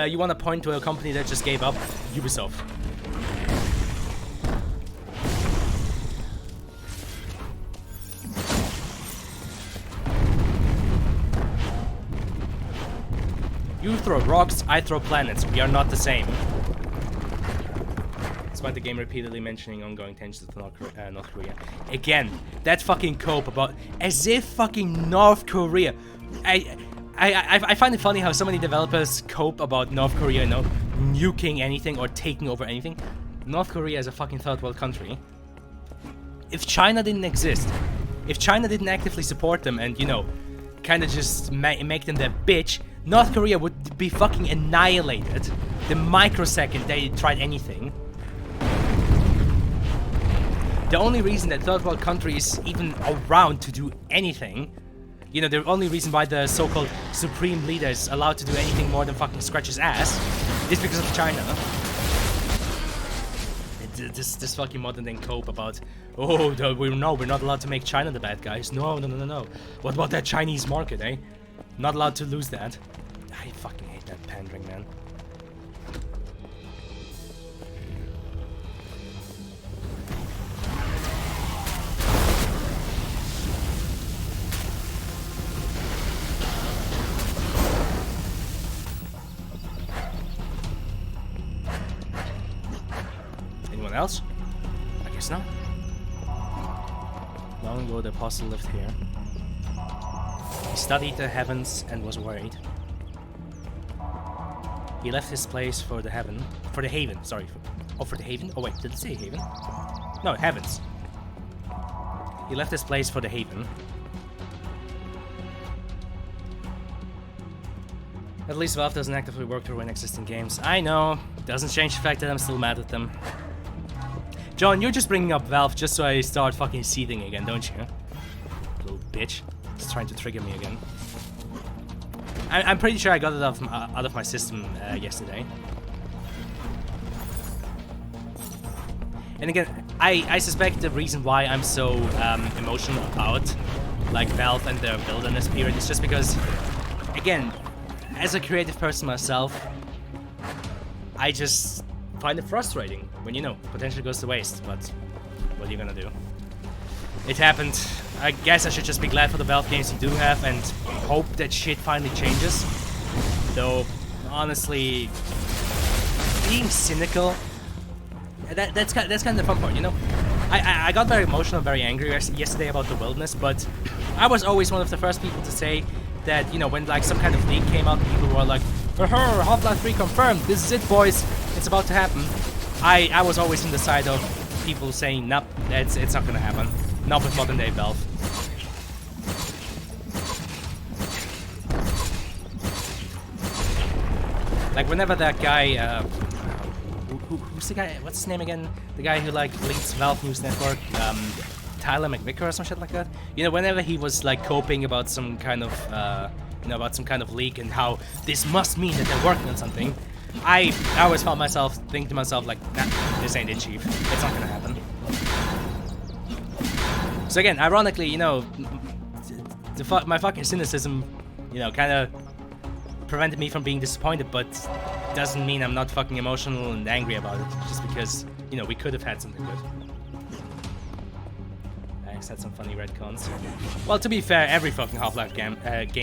You want to point to a company that just gave up? Ubisoft. You throw rocks, I throw planets. We are not the same. Despite the game repeatedly mentioning ongoing tensions with North Korea. Again, that fucking cope about as if fucking North Korea. I find it funny how so many developers cope about North Korea, you know, nuking anything or taking over anything. North Korea is a fucking third world country. If China didn't exist, if China didn't actively support them and, you know, kind of just make them their bitch, North Korea would be fucking annihilated the microsecond they tried anything. The only reason that third world country is even around to do anything, you know, the only reason why the so-called supreme leader is allowed to do anything more than fucking scratch his ass is because of China. This fucking modern day cope about, oh, we're not allowed to make China the bad guys. No. What about that Chinese market, eh? Not allowed to lose that. I fucking hate that pandering, man. Anyone else? I guess not. Long ago the apostle lived here. He studied the heavens and was worried. He left his place for the haven. For the haven, sorry. For the haven? Oh wait, did it say haven? No, heavens. He left his place for the haven. At least Valve doesn't actively work to ruin existing games. I know. Doesn't change the fact that I'm still mad at them. John, you're just bringing up Valve just so I start fucking seething again, don't you? Little bitch. Just trying to trigger me again. I'm pretty sure I got it out of my system yesterday. And again, I suspect the reason why I'm so emotional about like Valve and their build in this period is just because, again, as a creative person myself, I just find it frustrating when, you know, potential goes to waste, but what are you gonna do? It happened. I guess I should just be glad for the Valve games you do have and hope that shit finally changes. Though, honestly, being cynical, that's kind of the fun part, you know? I got very emotional and very angry yesterday about the wilderness, but I was always one of the first people to say that, you know, when like some kind of leak came out, people were like, Half-Life 3 confirmed, this is it boys, it's about to happen. I was always on the side of people saying, nope, it's not gonna happen. Not with modern day Valve. Like whenever that guy, who's the guy, what's his name again? The guy who like leads Valve News Network, Tyler McVicker or some shit like that. You know, whenever he was like coping about some kind of, you know, about some kind of leak and how this must mean that they're working on something, I always found myself thinking to myself like, nah, this ain't it, chief. It's not gonna happen. So again, ironically, you know, my fucking cynicism, you know, kind of prevented me from being disappointed, but doesn't mean I'm not fucking emotional and angry about it, just because, you know, we could have had something good. I had some funny retcons. Well, to be fair, every fucking Half-Life game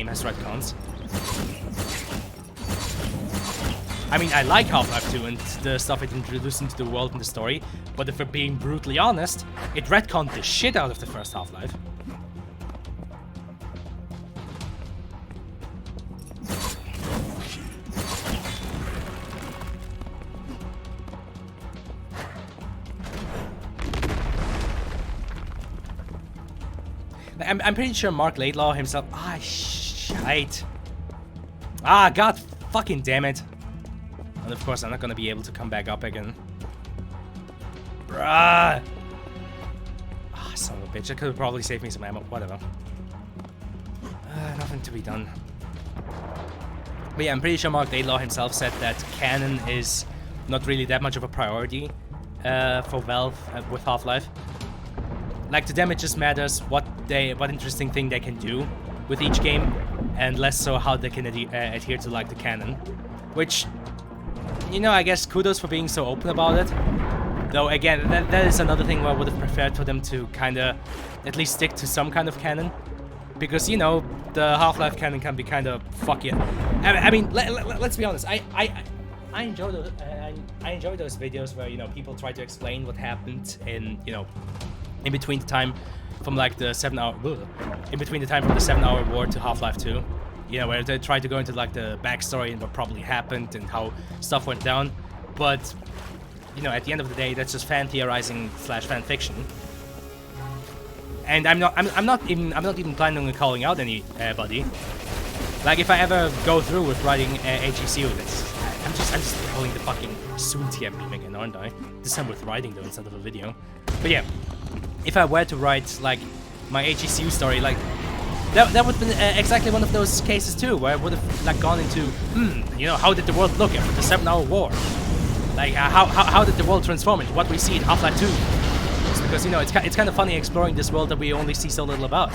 has retcons. I mean, I like Half-Life 2 and the stuff it introduced into the world and the story, but if we're being brutally honest, it retconned the shit out of the first Half-Life. I'm pretty sure Mark Laidlaw himself... Ah, shite. Ah, god fucking damn it. And of course, I'm not gonna be able to come back up again. Bruh! Ah, son of a bitch. I could have probably saved me some ammo. Whatever. Nothing to be done. But yeah, I'm pretty sure Mark Laidlaw himself said that canon is not really that much of a priority for Valve with Half-Life. Like, to them it just matters what interesting thing they can do with each game, and less so how they can adhere to, like, the canon. Which, you know, I guess kudos for being so open about it. Though, again, that is another thing where I would have preferred for them to kinda at least stick to some kind of canon. Because, you know, the Half-Life canon can be kinda fuck it. I mean, let's be honest, I enjoy those, I enjoy those videos where, you know, people try to explain what happened in, you know, in between the time from like the 7-hour war to Half-Life 2, you know, where they try to go into like the backstory and what probably happened and how stuff went down. But, you know, at the end of the day, that's just fan theorizing / fan fiction. And I'm not even planning on calling out anybody. Like, if I ever go through with writing HECU, I'm just pulling the fucking soon TM meme again, aren't I? This time with writing though instead of a video. But yeah. If I were to write, like, my HECU story, like, that would have been exactly one of those cases too, where I would have, like, gone into, you know, how did the world look after the 7-hour war? Like, how did the world transform into what we see in Half-Life 2? It's because, you know, it's kind of funny exploring this world that we only see so little about.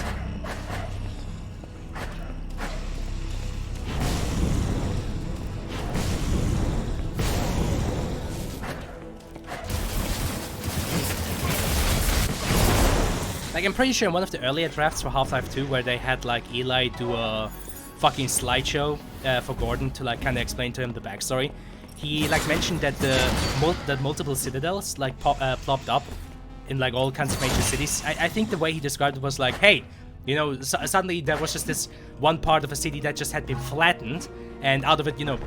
Like, I'm pretty sure in one of the earlier drafts for Half-Life 2 where they had, like, Eli do a fucking slideshow for Gordon to, like, kind of explain to him the backstory, he, like, mentioned that that multiple citadels, like, plopped up in, like, all kinds of major cities. I think the way he described it was like, hey, you know, suddenly there was just this one part of a city that just had been flattened, and out of it, you know,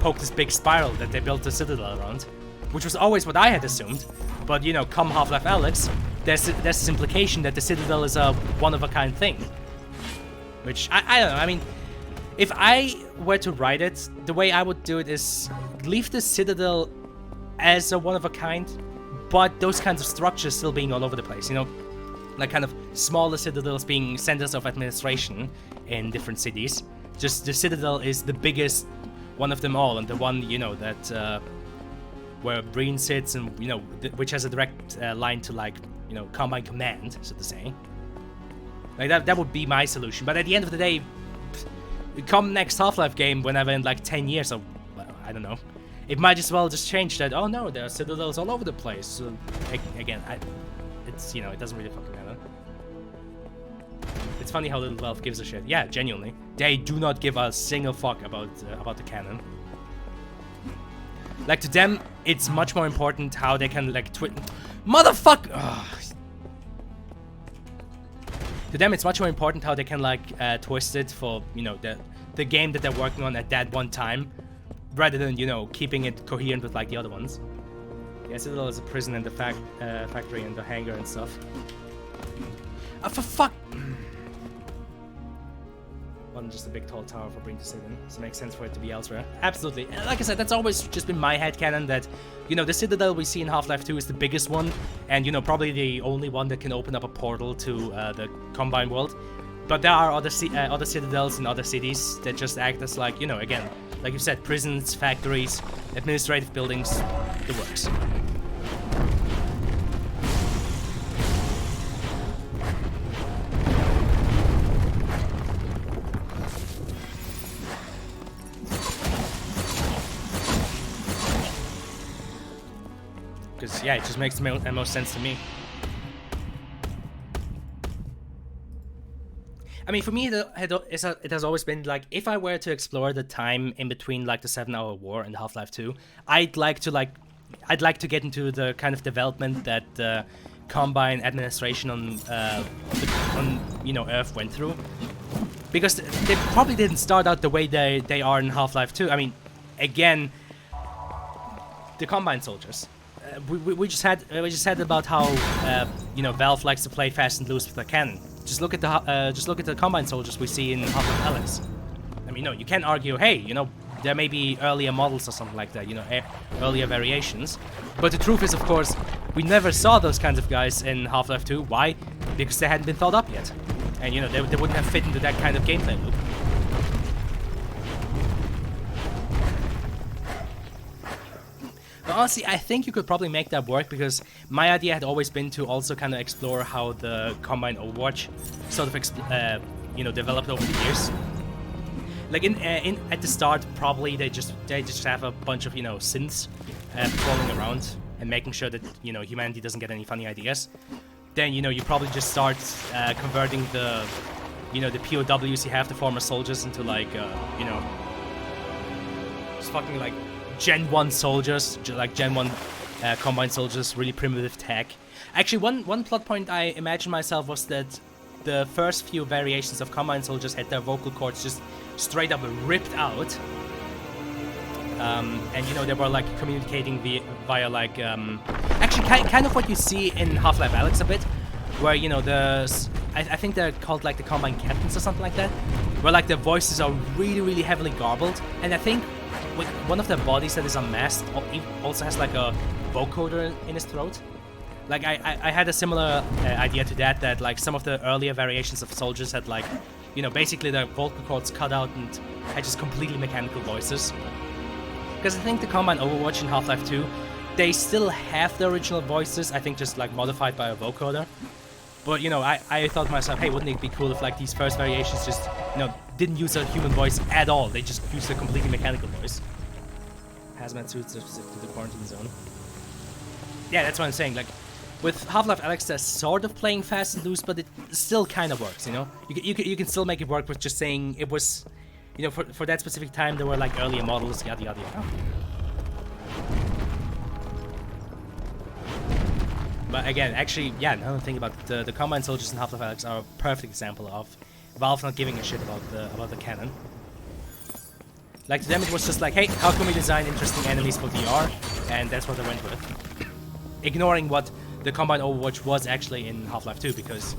poked this big spiral that they built the citadel around. Which was always what I had assumed, but, you know, come Half-Life Alyx, there's this implication that the Citadel is a one-of-a-kind thing. Which, I don't know, I mean, if I were to write it, the way I would do it is leave the Citadel as a one-of-a-kind, but those kinds of structures still being all over the place, you know? Like kind of smaller citadels being centers of administration in different cities. Just the Citadel is the biggest one of them all, and the one, you know, that where Breen sits, and, you know, which has a direct line to, like, you know, Combine Command, so to say. Like, that would be my solution. But at the end of the day, come next Half-Life game, whenever in, like, 10 years, or, well, I don't know, it might as well just change that, oh no, there are Citadels all over the place. So, again, it's, you know, it doesn't really fucking matter. It's funny how Little Valve gives a shit. Yeah, genuinely. They do not give a single fuck about the canon. Like, to them, it's much more important how they can, like, Motherfucker! To them, it's much more important how they can, like, twist it for, you know, the game that they're working on at that one time, rather than, you know, keeping it coherent with, like, the other ones. Yeah, Citadel is a prison and the factory and the hangar and stuff. For fuck... Wasn't just a big tall tower for Breen to sit in, so it makes sense for it to be elsewhere. Absolutely. And like I said, that's always just been my headcanon, that, you know, the Citadel we see in Half-Life 2 is the biggest one, and, you know, probably the only one that can open up a portal to the Combine world. But there are other Citadels in other cities that just act as, like, you know, again, like you said, prisons, factories, administrative buildings, the works. Because, yeah, it just makes the most sense to me. I mean, for me, it has always been, like, if I were to explore the time in between, like, the 7-hour war and Half-Life 2, I'd like to get into the kind of development that Combine administration on you know, Earth went through. Because they probably didn't start out the way they are in Half-Life 2. I mean, again, the Combine soldiers. We just had about how you know, Valve likes to play fast and loose with the cannon. Just look at the Combine soldiers we see in Half-Life Alyx. I mean, no, you can argue, hey, you know, there may be earlier models or something like that, you know, earlier variations. But the truth is, of course, we never saw those kinds of guys in Half-Life 2. Why? Because they hadn't been thought up yet, and, you know, they wouldn't have fit into that kind of gameplay loop. But honestly, I think you could probably make that work, because my idea had always been to also kind of explore how the Combine Overwatch sort of, you know, developed over the years. Like at the start, probably they just have a bunch of, you know, synths crawling around and making sure that, you know, humanity doesn't get any funny ideas. Then, you know, you probably just start converting the, you know, the POWs you have, the former soldiers, into, like, you know, just fucking, like, Gen 1 soldiers, like Gen 1 Combine soldiers, really primitive tech. Actually, one plot point I imagined myself was that the first few variations of Combine soldiers had their vocal cords just straight up ripped out. And, you know, they were, like, communicating via like, actually, kind of what you see in Half-Life Alyx a bit, where, you know, I think they're called, like, the Combine Captains or something like that, where, like, their voices are really, really heavily garbled, and I think one of their bodies that is unmasked also has, like, a vocoder in his throat. Like, I had a similar idea to that, like, some of the earlier variations of soldiers had, like, you know, basically their vocal cords cut out and had just completely mechanical voices. Because I think the Combine Overwatch in Half-Life 2, they still have the original voices, I think just, like, modified by a vocoder. But, you know, I thought to myself, hey, wouldn't it be cool if, like, these first variations just, you know, didn't use a human voice at all. They just used a completely mechanical voice. Hazmat suits to the quarantine zone. Yeah, that's what I'm saying. Like, with Half-Life Alyx, they're sort of playing fast and loose, but it still kind of works, you know? You can still make it work with just saying it was, you know, for that specific time, there were, like, earlier models, yada yada yada. But again, actually, yeah, another thing about the Combine soldiers in Half-Life Alyx are a perfect example of Valve not giving a shit about the canon. Like, to them it was just like, hey, how can we design interesting enemies for VR? And that's what they went with. Ignoring what the Combine Overwatch was actually in Half-Life 2, because,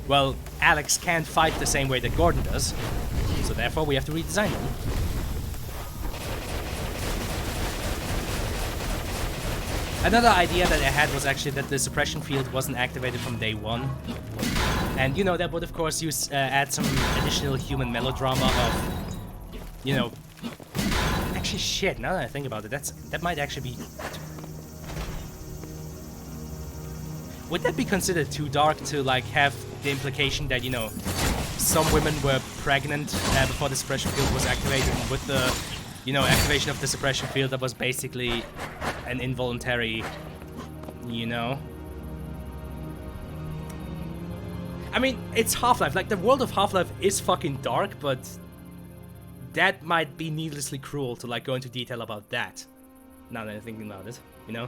well, Alyx can't fight the same way that Gordon does, so therefore we have to redesign them. Another idea that I had was actually that the suppression field wasn't activated from day one. And, you know, that would, of course, add some additional human melodrama of, you know... Actually, shit, now that I think about it, that might actually be... Would that be considered too dark to, like, have the implication that, you know, some women were pregnant before the suppression field was activated, and with the, you know, activation of the suppression field, that was basically an involuntary, you know? I mean, it's Half-Life. Like, the world of Half-Life is fucking dark, but that might be needlessly cruel to, like, go into detail about that. Now that I'm thinking about it, you know?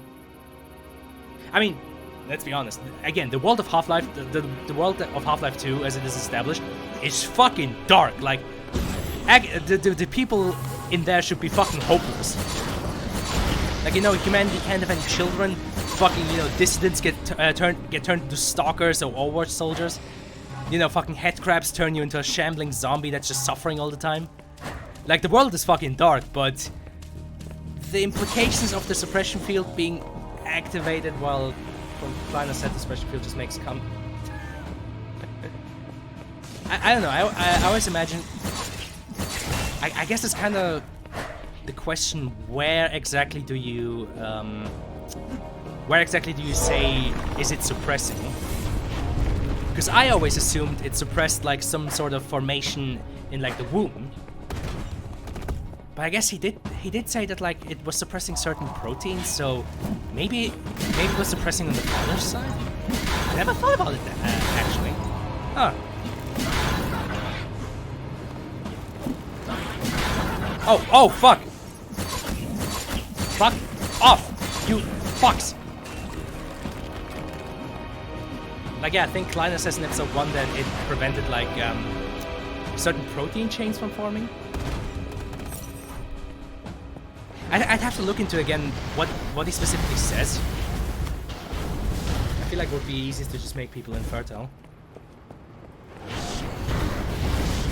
I mean, let's be honest. Again, the world of Half-Life, the world of Half-Life 2, as it is established, is fucking dark. Like, the people in there should be fucking hopeless. Like, you know, humanity can't have any children. Fucking, you know, dissidents get turned into stalkers or Overwatch soldiers. You know, fucking headcrabs turn you into a shambling zombie that's just suffering all the time. Like, the world is fucking dark, but the implications of the suppression field being activated while Kleiner said the suppression field just makes come. I don't know. I always imagine. I guess it's kind of the question: where exactly do you say is it suppressing? Because I always assumed it suppressed like some sort of formation in like the womb. But I guess he did say that like it was suppressing certain proteins, so maybe it was suppressing on the father's side. I never thought about it actually. Huh. Oh fuck! Fuck off, you fucks! Like, yeah, I think Kleiner says in episode 1 that it prevented like certain protein chains from forming. I'd have to look into again what he specifically says. I feel like it would be easiest to just make people infertile.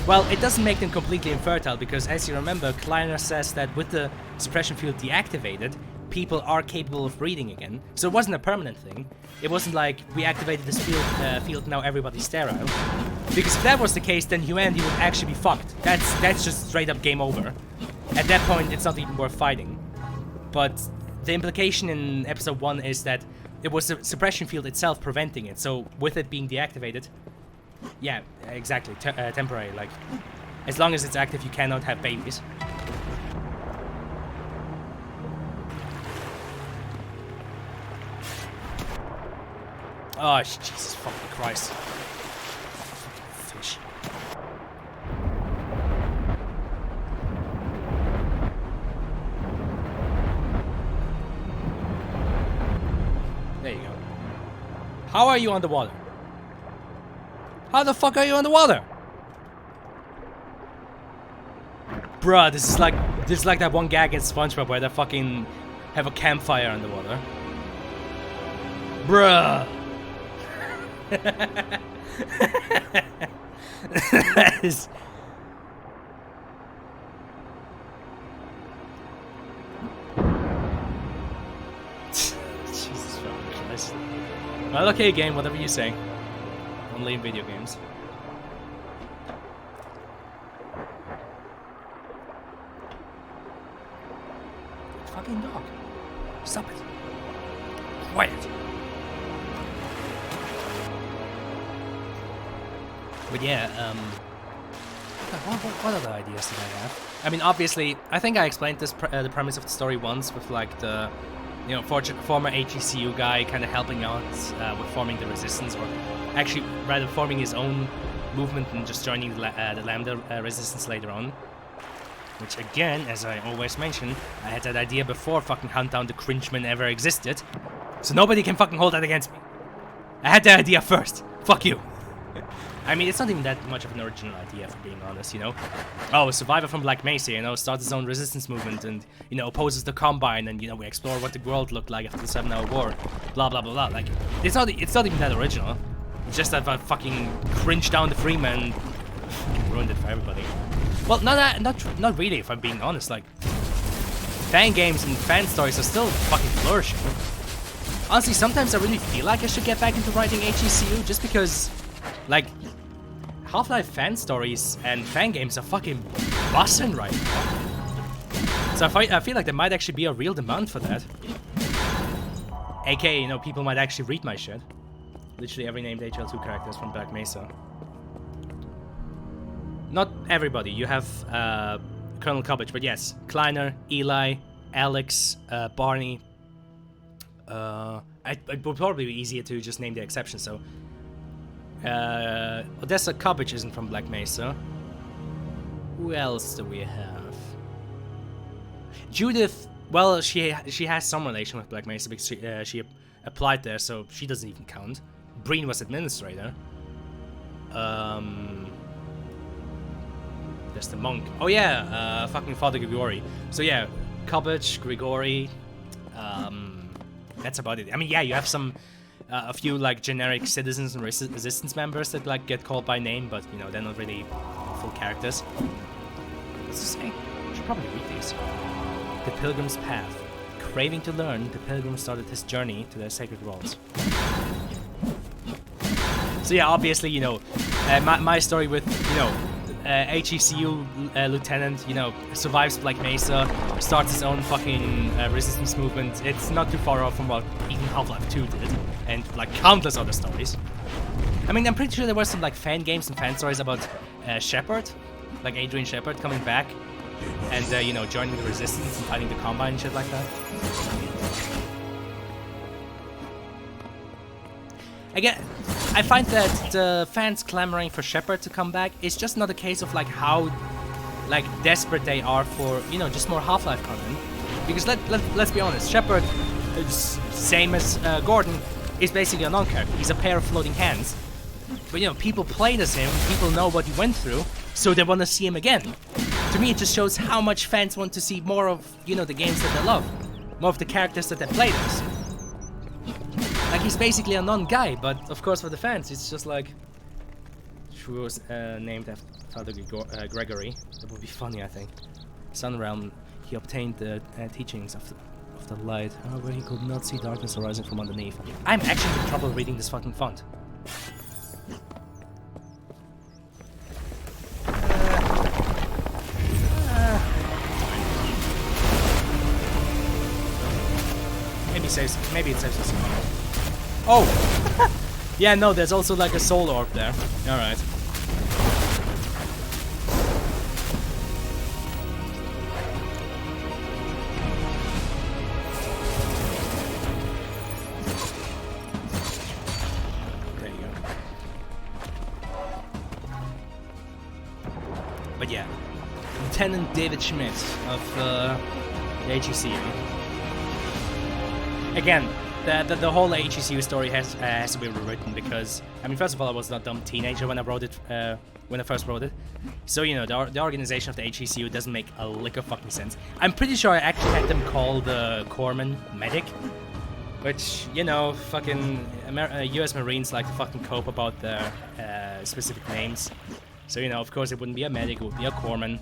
Well, it doesn't make them completely infertile because, as you remember, Kleiner says that with the suppression field deactivated, people are capable of breeding again. So it wasn't a permanent thing. It wasn't like we activated this field now everybody's sterile. Because if that was the case, then humanity would actually be fucked. That's just straight up game over. At that point, it's not even worth fighting. But the implication in episode 1 is that it was the suppression field itself preventing it. So with it being deactivated, yeah, exactly, temporary. Like, as long as it's active, you cannot have babies. Oh, Jesus fucking Christ. Fish. There you go. How are you underwater? How the fuck are you underwater? Bruh, this is like that one gag in SpongeBob where they fucking have a campfire underwater. Bruh. That is... Jesus fucking Christ. Well, okay, game, whatever you say. Only in video games. Fucking dog. Stop it. Quiet. But yeah, what other ideas did I have? I mean, obviously, I think I explained this the premise of the story once with like the, you know, former HECU guy kind of helping out with forming the resistance, or actually rather forming his own movement and just joining the Lambda resistance later on. Which again, as I always mention, I had that idea before fucking Hunt Down the Cringeman ever existed. So nobody can fucking hold that against me. I had that idea first. Fuck you. I mean, it's not even that much of an original idea, for being honest, you know? Oh, a survivor from Black Mesa, you know, starts his own resistance movement and, you know, opposes the Combine and, you know, we explore what the world looked like after the 7-hour war. Blah, blah, blah, blah. Like, it's not even that original. It's just that I fucking cringed down the Freeman and ruined it for everybody. Well, not really, if I'm being honest. Like, fan games and fan stories are still fucking flourishing. Honestly, sometimes I really feel like I should get back into writing HECU just because, like, Half-Life fan stories and fan games are fucking bussin' right now. So I feel like there might actually be a real demand for that. AKA, you know, people might actually read my shit. Literally every named HL2 character is from Black Mesa. Not everybody. You have Colonel Cobbage, but yes, Kleiner, Eli, Alex, Barney. It would probably be easier to just name the exception. So, Odessa Cobbage isn't from Black Mesa. Who else do we have? Judith. Well, she has some relation with Black Mesa because she applied there, so she doesn't even count. Breen was administrator. There's the monk. Oh yeah, fucking Father Grigori. So yeah, Cobbage, Grigori. That's about it. I mean, yeah, you have some, a few like generic citizens and resistance members that like get called by name, but you know they're not really full characters. What's this say? I should probably read these. The Pilgrim's Path. Craving to learn, the pilgrim started his journey to the sacred walls. So yeah, obviously, you know, my story with, you know, HECU lieutenant, you know, survives Black Mesa, starts his own fucking resistance movement. It's not too far off from what even Half-Life 2 did, and like countless other stories. I mean, I'm pretty sure there were some like fan games and fan stories about Shepard, like Adrian Shepard coming back and, you know, joining the resistance and fighting the Combine and shit like that. Again, I find that the fans clamoring for Shepard to come back is just not a case of like how like desperate they are for, you know, just more Half-Life content. Because let's be honest, Shepard, same as Gordon, is basically a non-character. He's a pair of floating hands. But you know, people played as him, people know what he went through, so they want to see him again. To me, it just shows how much fans want to see more of, you know, the games that they love. More of the characters that they played as. Like, he's basically a non-guy, but of course for the fans, it's just like... She was named after Father Gregory. That would be funny, I think. Sunrealm, he obtained the teachings of the light, where he could not see darkness arising from underneath. I'm actually having trouble reading this fucking font. Maybe it saves us. Oh! Yeah, no, there's also like a soul orb there. Alright. There you go. But yeah, Lieutenant David Schmidt of the HECU. Again, the whole HECU story has to be rewritten because, I mean, first of all, I was not a dumb teenager when I wrote it, when I first wrote it. So, you know, the organization of the HECU doesn't make a lick of fucking sense. I'm pretty sure I actually had them call the corpsman medic, which, you know, fucking US Marines like to fucking cope about their specific names. So, you know, of course it wouldn't be a medic, it would be a corpsman.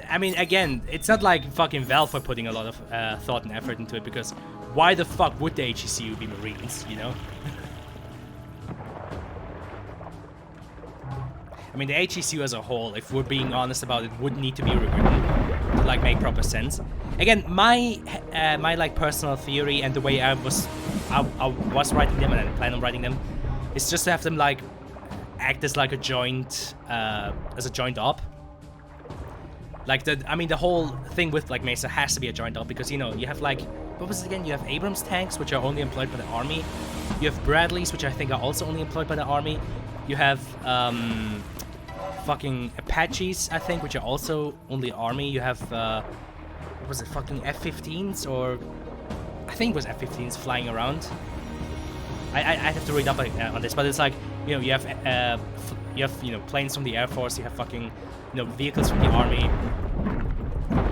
I mean, again, it's not like fucking Valve were putting a lot of thought and effort into it, because why the fuck would the HECU be Marines, you know? I mean, the HECU as a whole, if we're being honest about it, would need to be rewritten to, like, make proper sense. Again, my like, personal theory and the way I was writing them and I plan on writing them is just to have them, like, act as, like, a joint, op. Like, the whole thing with, like, Mesa has to be a joint op because, you know, you have, like, what was it again? You have Abrams tanks, which are only employed by the army. You have Bradleys, which I think are also only employed by the army. You have, fucking Apaches, I think, which are also only army. You have, what was it, fucking F-15s, or... I think it was F-15s flying around. I have to read up on this, but it's like, you know, you have, you know, planes from the Air Force, you have fucking... you know, vehicles from the army,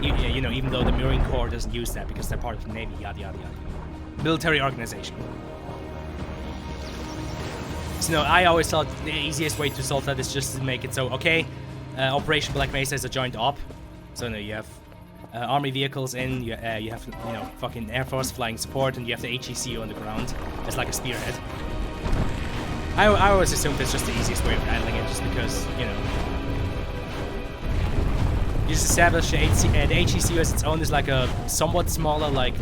you know, even though the Marine Corps doesn't use that because they're part of the Navy, yada yada yada. Military organization. So, no, I always thought the easiest way to solve that is just to make it so, okay, Operation Black Mesa is a joint op. So, no, you have army vehicles in. You have, you know, fucking Air Force flying support, and you have the HECU on the ground. It's like a spearhead. I always assumed it's just the easiest way of handling it, just because, you know, you just establish the HECU as its own, is like a somewhat smaller, like,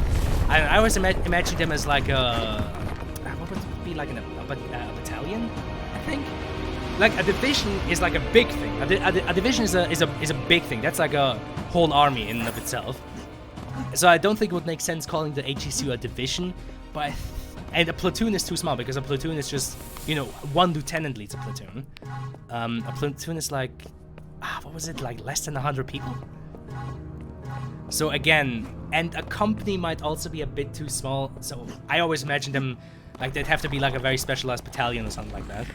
I always imagine them as like a, what would it be, like a battalion, I think? Like a division is like a big thing. A division is a big thing. That's like a whole army in and of itself. So I don't think it would make sense calling the HECU a division, but and a platoon is too small, because a platoon is just, you know, one lieutenant leads a platoon. A platoon is like, what was it, like less than 100 people? So again, and a company might also be a bit too small. So I always imagine them like they'd have to be like a very specialized battalion or something like that.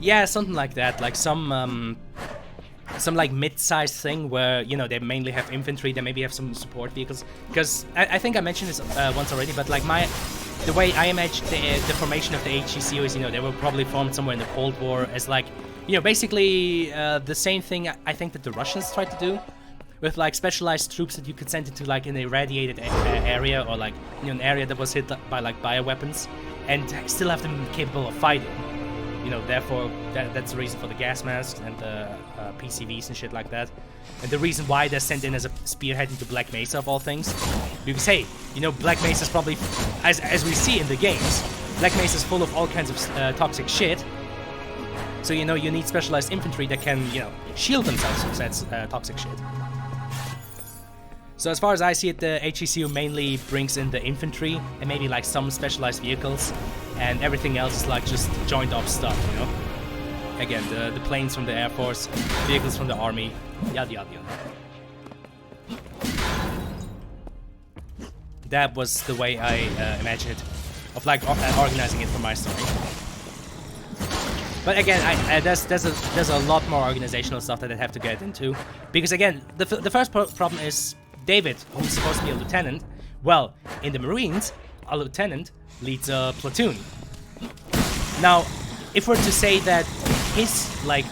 Yeah, something like that, like some like mid-sized thing where, you know, they mainly have infantry, they maybe have some support vehicles, because I think I mentioned this once already, but like the way I imagine the formation of the HECU is, you know, they were probably formed somewhere in the Cold War as like, you know, basically the same thing I think that the Russians tried to do, with like specialized troops that you could send into like an irradiated area, or like, you know, an area that was hit by like bioweapons, and still have them capable of fighting. You know, therefore, that's the reason for the gas masks and the PCVs and shit like that. And the reason why they're sent in as a spearhead into Black Mesa, of all things. Because, hey, you know, Black Mesa's probably, as we see in the games, Black Mesa's full of all kinds of toxic shit. So, you know, you need specialized infantry that can, you know, shield themselves from that toxic shit. So as far as I see it, the HECU mainly brings in the infantry and maybe like some specialized vehicles, and everything else is like just joint ops stuff, you know? Again, the planes from the Air Force, vehicles from the Army, yada yada yada. That was the way I imagined it, of like organizing it for my story. But again, there's a lot more organizational stuff that I have to get into, because again, the first problem is David, who's supposed to be a lieutenant. Well, in the Marines, a lieutenant leads a platoon. Now, if we're to say that his like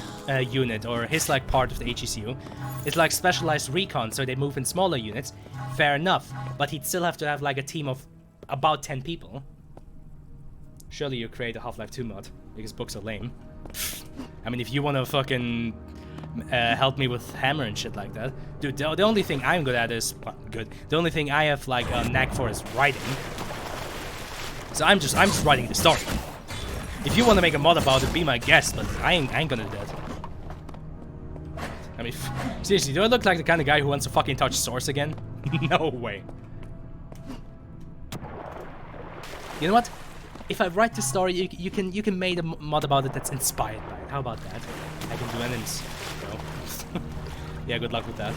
unit, or his like part of the HECU is like specialized recon, so they move in smaller units, fair enough. But he'd still have to have like a team of about 10 people. Surely you create a Half-Life 2 mod, because books are lame. I mean, if you want to fucking help me with hammer and shit like that, dude, the only thing I'm good at is, well, the only thing I have like a knack for is writing. So I'm just writing the story. If you want to make a mod about it, be my guest, but I ain't gonna do that. I mean, seriously, do I look like the kind of guy who wants to fucking touch Source again? No way. You know what? If I write the story, you can make a mod about it that's inspired by it. How about that? I can do enemies. No. Yeah, good luck with that.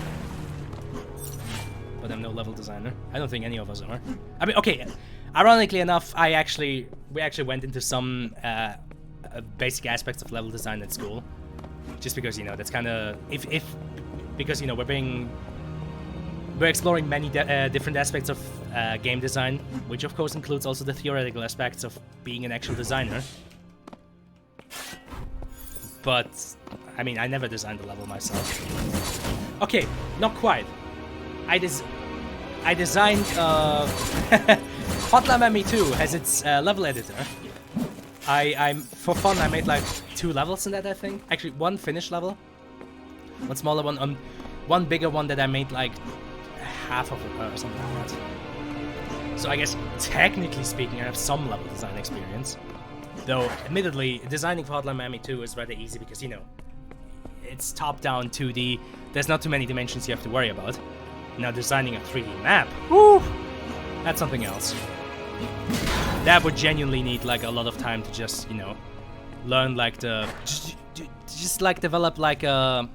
But I'm no level designer. I don't think any of us are. I mean, okay. Ironically enough, we actually went into some basic aspects of level design at school, just because, you know, that's kind of because, you know, we're exploring many different aspects of game design, which of course includes also the theoretical aspects of being an actual designer. But I mean, I never designed a level myself. Okay, not quite. I designed Hotline Miami 2 has its level editor. For fun, I made like 2 levels in that, I think. Actually, 1 finished level, 1 smaller one, 1 bigger one that I made like half of it or something like that. So I guess, technically speaking, I have some level design experience. Though, admittedly, designing for Hotline Miami 2 is rather easy because, you know, it's top-down 2D. There's not too many dimensions you have to worry about. Now, designing a 3D map, woo, that's something else. That would genuinely need like a lot of time to just, you know, learn like just like develop like a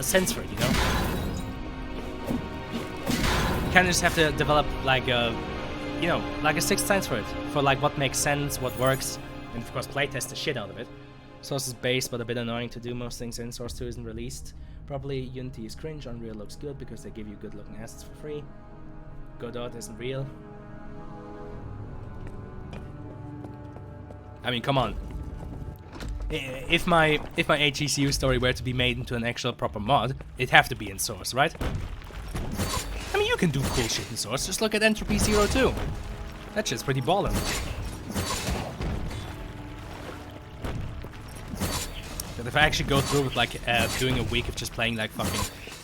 sense for it, you know. You kind of just have to develop like a, you know, like a sixth sense for it, for like what makes sense, what works, and of course playtest the shit out of it. Source is base, but a bit annoying to do most things in. Source 2 isn't released properly. Unity is cringe. Unreal looks good because they give you good looking assets for free. Godot isn't real. I mean, come on. If my HECU story were to be made into an actual proper mod, it'd have to be in Source, right? I mean, you can do cool shit in Source. Just look at Entropy 02. That shit's pretty ballin'. But if I actually go through with like doing a week of just playing like fucking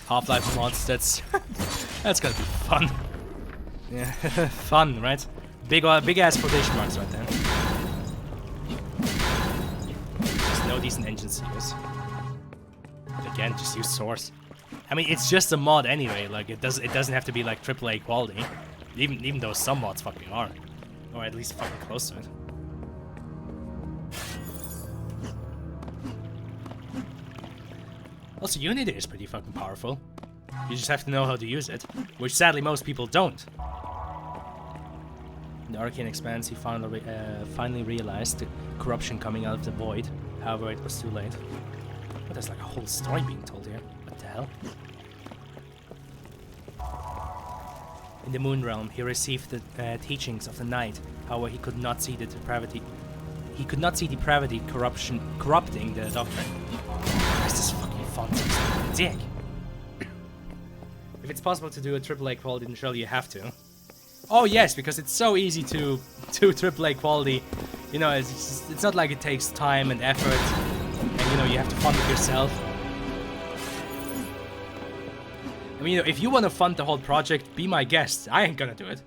Half-Life mods, that's gonna be fun. Yeah, fun, right? Big ass quotation marks right there. There's no decent engine to use. Again, just use Source. I mean, it's just a mod anyway. Like it doesn't have to be like AAA quality. Even though some mods fucking are, or at least fucking close to it. Also, Unity is pretty fucking powerful. You just have to know how to use it, which sadly most people don't. In the Arcane Expanse, he finally realized the corruption coming out of the void. However, it was too late. But there's like a whole story being told here. What the hell? In the Moon Realm, he received the teachings of the night. However, he could not see the depravity. He could not see depravity corrupting the doctrine. Where's this fucking font? Dick. If it's possible to do a AAA quality, then surely you have to. Oh yes, because it's so easy to do AAA quality. You know, it's not like it takes time and effort, and you know you have to fund it yourself. I mean, you know, if you want to fund the whole project, be my guest. I ain't gonna do it.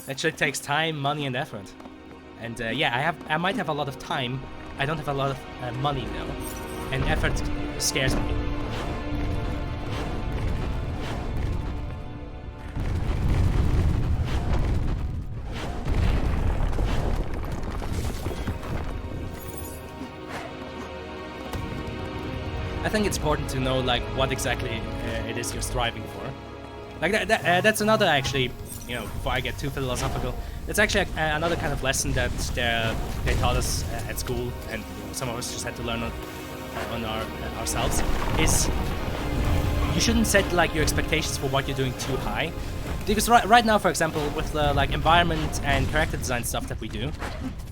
That shit takes time, money, and effort. And yeah, I might have a lot of time. I don't have a lot of money though, and effort scares me. I think it's important to know like what exactly it is you're striving for. Like that's another actually, you know, before I get too philosophical, it's actually another kind of lesson that they taught us at school, and you know, some of us just had to learn on ourselves. Is you shouldn't set like your expectations for what you're doing too high, because right now, for example, with the like environment and character design stuff that we do,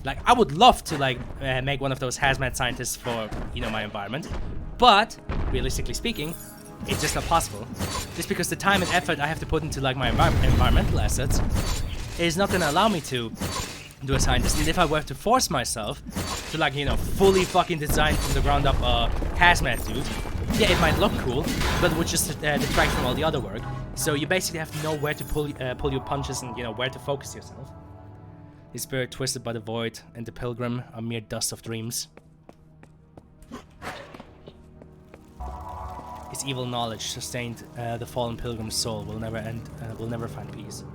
like I would love to like make one of those hazmat scientists for, you know, my environment. But, realistically speaking, it's just not possible. Just because the time and effort I have to put into like my environmental assets is not gonna allow me to do a scientist. And if I were to force myself to like, you know, fully fucking design from the ground up a hazmat dude, yeah, it might look cool, but it would just detract from all the other work. So you basically have to know where to pull your punches and, you know, where to focus yourself. His spirit twisted by the void and the pilgrim are mere dust of dreams. His evil knowledge sustained the fallen pilgrim's soul will never end, will never find peace.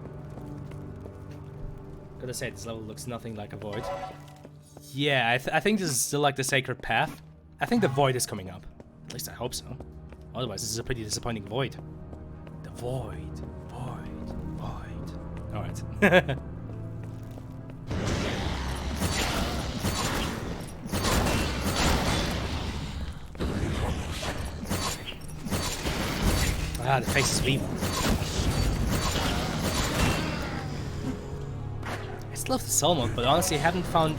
Gotta say, this level looks nothing like a void. Yeah, I think this is still like the sacred path. I think the void is coming up. At least I hope so. Otherwise, this is a pretty disappointing void. The void, void, void. Alright. Ah, the face is evil. I still love the soul mode, but honestly I haven't found...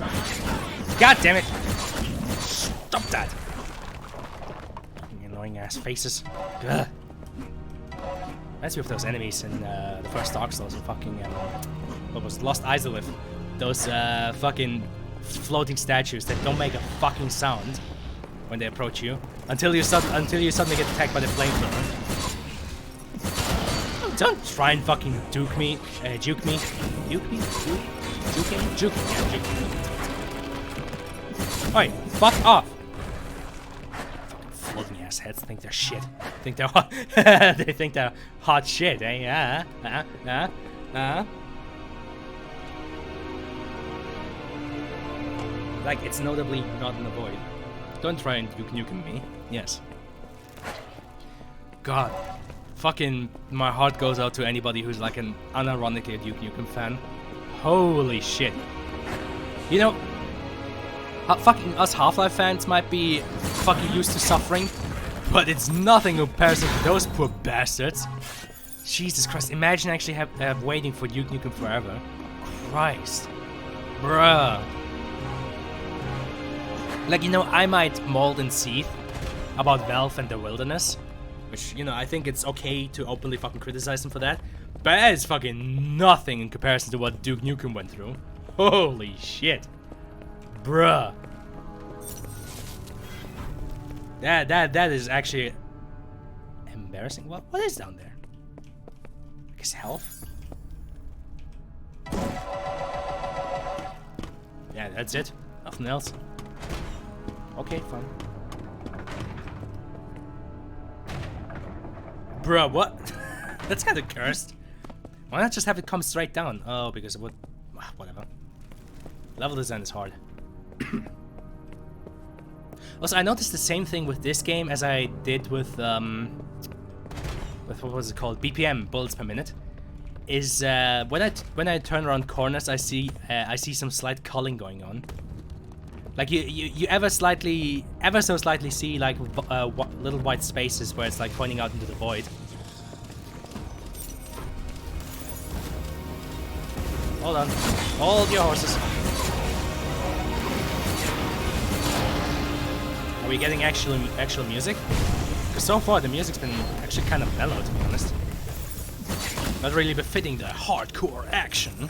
God damn it! Stop that! Fucking annoying ass faces. Ugh. Reminds me of those enemies in the first Dark Souls and fucking... what was it? Lost Izalith. Those fucking floating statues that don't make a fucking sound when they approach you. Until you suddenly get attacked by the flamethrower. Don't try and fucking juke me. Juke me? Juke me? Juke me? Juke me. Yeah, juke me. Oi, fuck off! Fucking floating ass heads think they're shit. Think they're hot. They think they're hot shit, eh? Like, it's notably not in the void. Don't try and juke me. Yes. God. Fucking, my heart goes out to anybody who's like an unironically Duke Nukem fan. Holy shit. You know, fucking us Half-Life fans might be fucking used to suffering, but it's nothing in comparison to those poor bastards. Jesus Christ, imagine actually waiting for Duke Nukem Forever. Christ. Bruh. Like, you know, I might mold and seethe about Valve and the Wilderness, which, you know, I think it's okay to openly fucking criticize them for that, but that is fucking nothing in comparison to what Duke Nukem went through. Holy shit. Bruh. That is actually embarrassing. What is down there? I guess health? Yeah, that's it. Nothing else. Okay, fine. Bruh, what? That's kind of cursed. Why not just have it come straight down? Oh, because it would... whatever. Level design is hard. Also, I noticed the same thing with this game as I did with what was it called? BPM, bullets per minute. Is when I turn around corners, I see some slight culling going on. Like you ever so slightly see like little white spaces where it's like pointing out into the void. Hold on, hold your horses. Are we getting actual music? Because so far the music's been actually kind of mellow, to be honest. Not really befitting the hardcore action.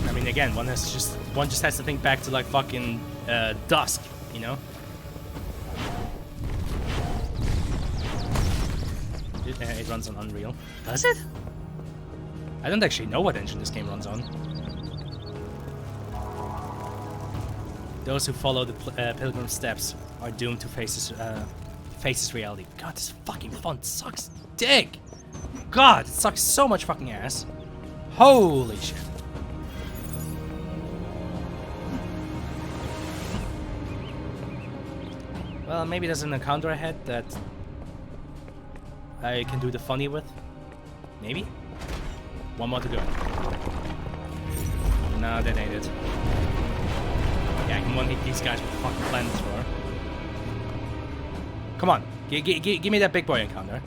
I mean, again, one just has to think back to like fucking Dusk, you know? It runs on Unreal. Does it? I don't actually know what engine this game runs on. Those who follow the Pilgrim's steps are doomed to face this reality. God, this fucking font sucks dick! God, it sucks so much fucking ass. Holy shit. Well, maybe there's an encounter ahead that I can do the funny with. Maybe? One more to go. No, that ain't it. Yeah, I can one-hit these guys with fucking flamethrower. Come on, give me that big boy encounter.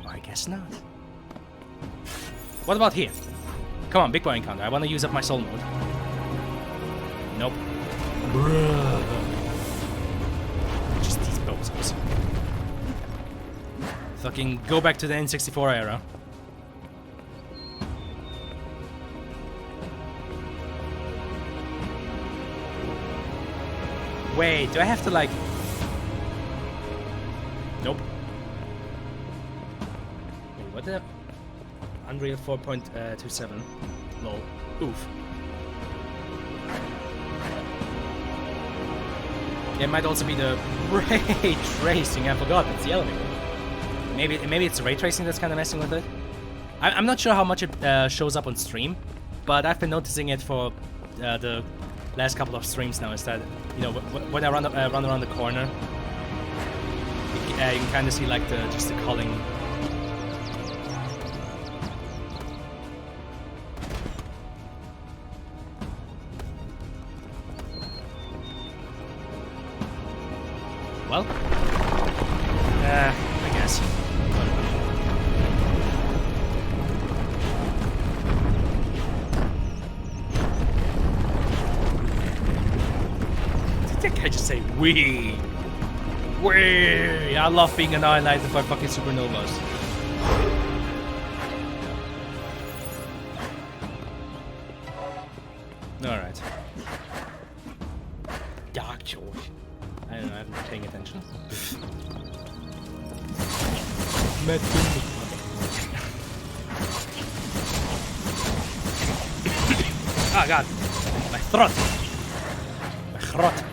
Oh, I guess not. What about here? Come on, big boy encounter. I want to use up my soul mode. Nope. Bruh. Just these bozos. Fucking go back to the N64 era. Wait, do I have to like... Nope. Wait, what the... Unreal 4.27. Lol. Oof. It might also be the ray tracing. I forgot, it's the elevator. Maybe it's the ray tracing that's kind of messing with it. I'm not sure how much it shows up on stream, but I've been noticing it for the last couple of streams now. Is that, you know, when I run around the corner, you can kind of see like just the culling. Well, I guess. Did that guy just say wee? Wee! I love being annihilated by fucking supernovas. Alright. Dark George. I don't know, I haven't been paying attention. Oh god, my throat! My throat!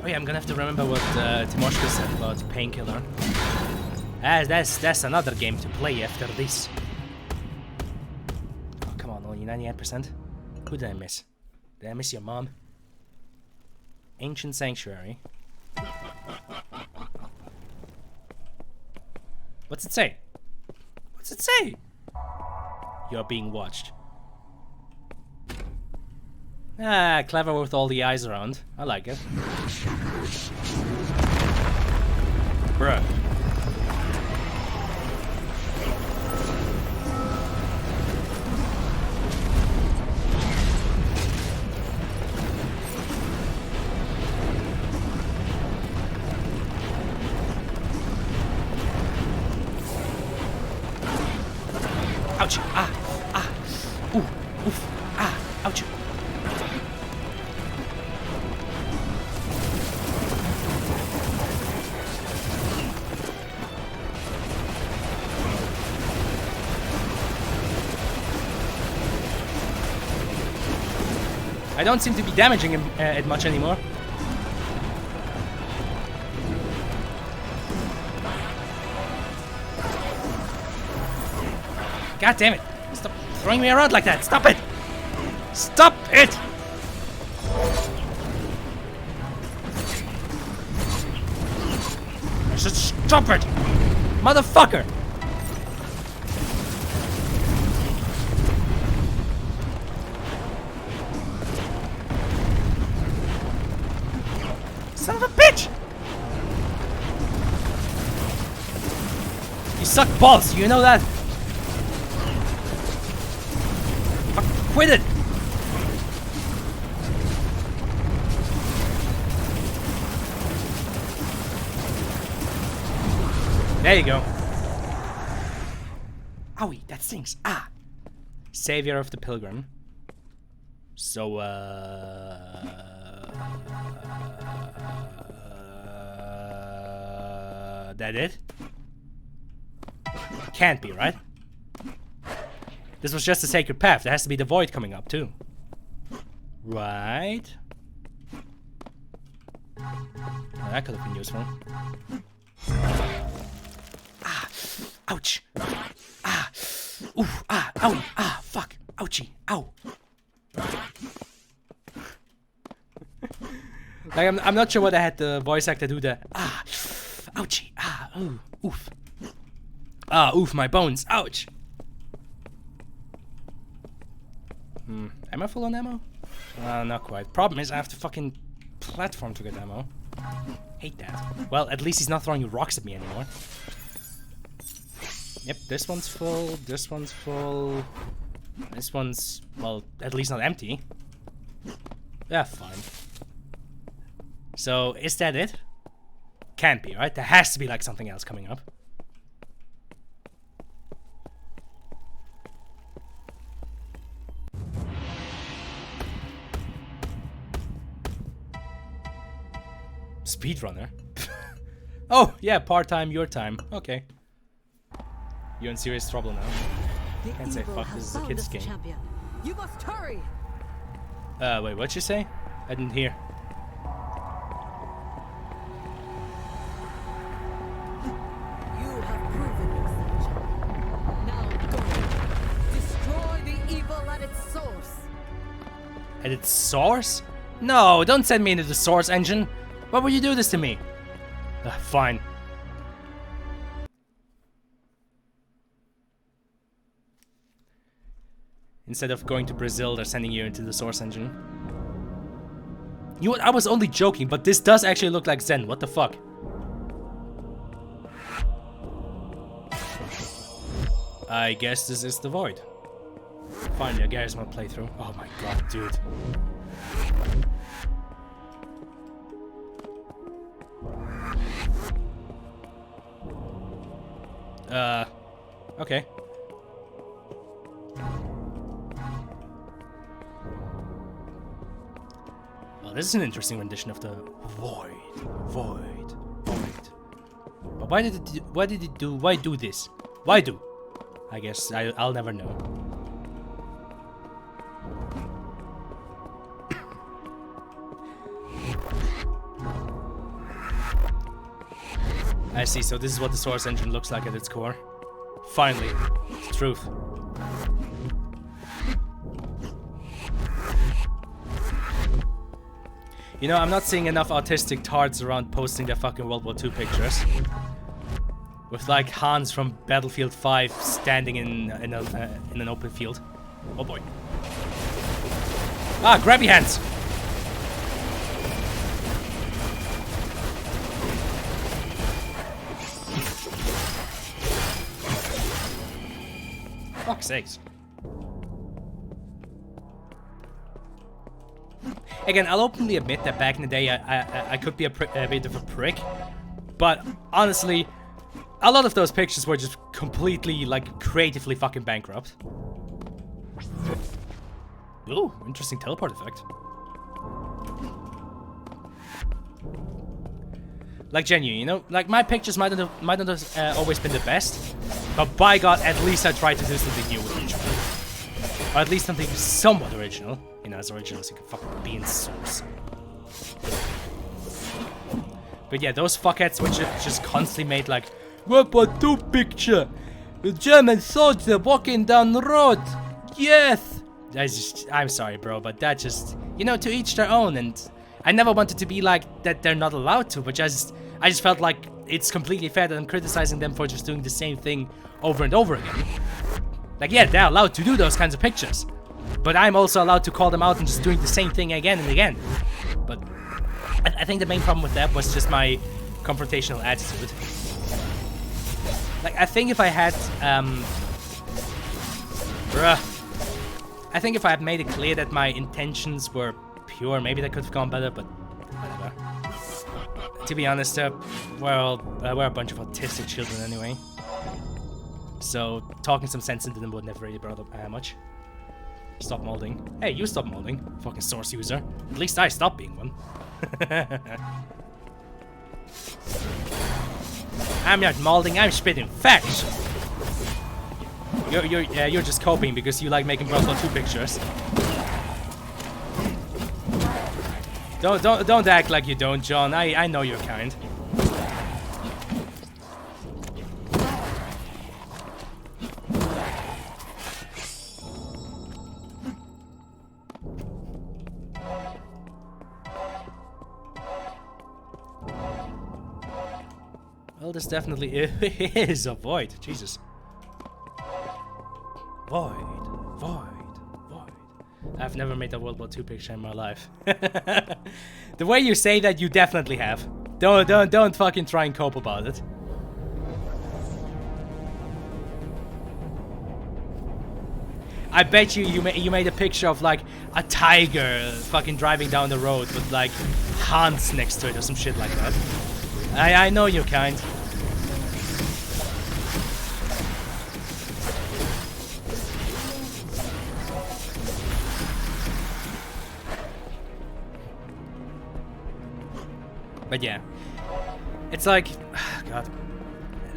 Oh yeah, I'm gonna have to remember what Timoshka said about Painkiller. That's another game to play after this. Oh come on, only 98%? Who did I miss? Did I miss your mom? Ancient Sanctuary. What's it say? What's it say? You're being watched. Ah, clever with all the eyes around. I like it. Bruh. Ouch! Ah! Ah! Ooh! Oof! Ah! Ouch! I don't seem to be damaging him it much anymore. God damn it! Stop throwing me around like that! Stop it! Stop it! Just stop it! Motherfucker! Son of a bitch! You suck balls, you know that? Quit it! There you go. Owie, that stings. Ah! Savior of the Pilgrim. So, that it? Can't be, right? This was just a sacred path. There has to be the void coming up, too. Right? Well, that could have been useful. Ah! Ouch! Ah! Ooh! Ah! Owie! Ah! Fuck! Ouchie! Ow! Like, I'm not sure what I had the voice actor do there. Ah! Ouchie! Ah! Ooh! Oof! Ah! Oof! My bones! Ouch! Am I full on ammo? Not quite. Problem is, I have to fucking platform to get ammo. Hate that. Well, at least he's not throwing rocks at me anymore. Yep, this one's full, this one's full. This one's, well, at least not empty. Yeah, fine. So, is that it? Can't be, right? There has to be, like, something else coming up. Speedrunner? Oh, yeah, part-time, your time. Okay. You're in serious trouble now. Can't say fuck, this is a kid's game. Champion. You must hurry! Wait, what'd you say? I didn't hear. You have proven yourself. Now go. Destroy the evil at its source. At its source? No, don't send me into the source engine. Why would you do this to me? Fine. Instead of going to Brazil, they're sending you into the source engine. You know what? I was only joking, but this does actually look like Zen. What the fuck? I guess this is the void. Finally, a Garry's Mod playthrough. Oh my god, dude. Okay. Well, this is an interesting rendition of the void. But why do this? Why do? I guess I'll never know. I see, so this is what the source engine looks like at its core. Finally, truth. You know, I'm not seeing enough autistic tards around posting their fucking World War II pictures. With like Hans from Battlefield 5 standing in an open field. Oh boy. Ah, grabby hands! Fuck's sakes. Again, I'll openly admit that back in the day I could be a bit of a prick. But honestly, a lot of those pictures were just completely, like, creatively fucking bankrupt. Ooh, interesting teleport effect. Like, genuine, you know? Like, my pictures might not have always been the best. But by God, at least I tried to do something new with each one. Or at least something somewhat original. You know, as original as you can fucking be in Source. But yeah, those fuckheads which just constantly made like, World War II picture! A German soldier walking down the road! Yes! I'm sorry, bro, but that just, you know, to each their own, and I never wanted to be like that they're not allowed to, but I just felt like it's completely fair that I'm criticizing them for just doing the same thing over and over again. Like, yeah, they're allowed to do those kinds of pictures, but I'm also allowed to call them out and just doing the same thing again and again. But I think the main problem with that was just my confrontational attitude. Like, I think if I had, I think if I had made it clear that my intentions were pure, maybe that could have gone better, but whatever. To be honest, we're a bunch of autistic children anyway. So, talking some sense into them would never really brought up much. Stop molding. Hey, you stop molding, fucking Source user. At least I stopped being one. I'm not molding, I'm spitting facts. You're just coping because you like making World War II pictures. Don't act like you don't, John. I know you're kind. Well, this definitely is a void. Jesus. Void. I've never made a World War II picture in my life. The way you say that, you definitely have. Don't fucking try and cope about it. I bet you made a picture of like a tiger fucking driving down the road with like Hans next to it or some shit like that. I know you're kind. But yeah, it's like, God,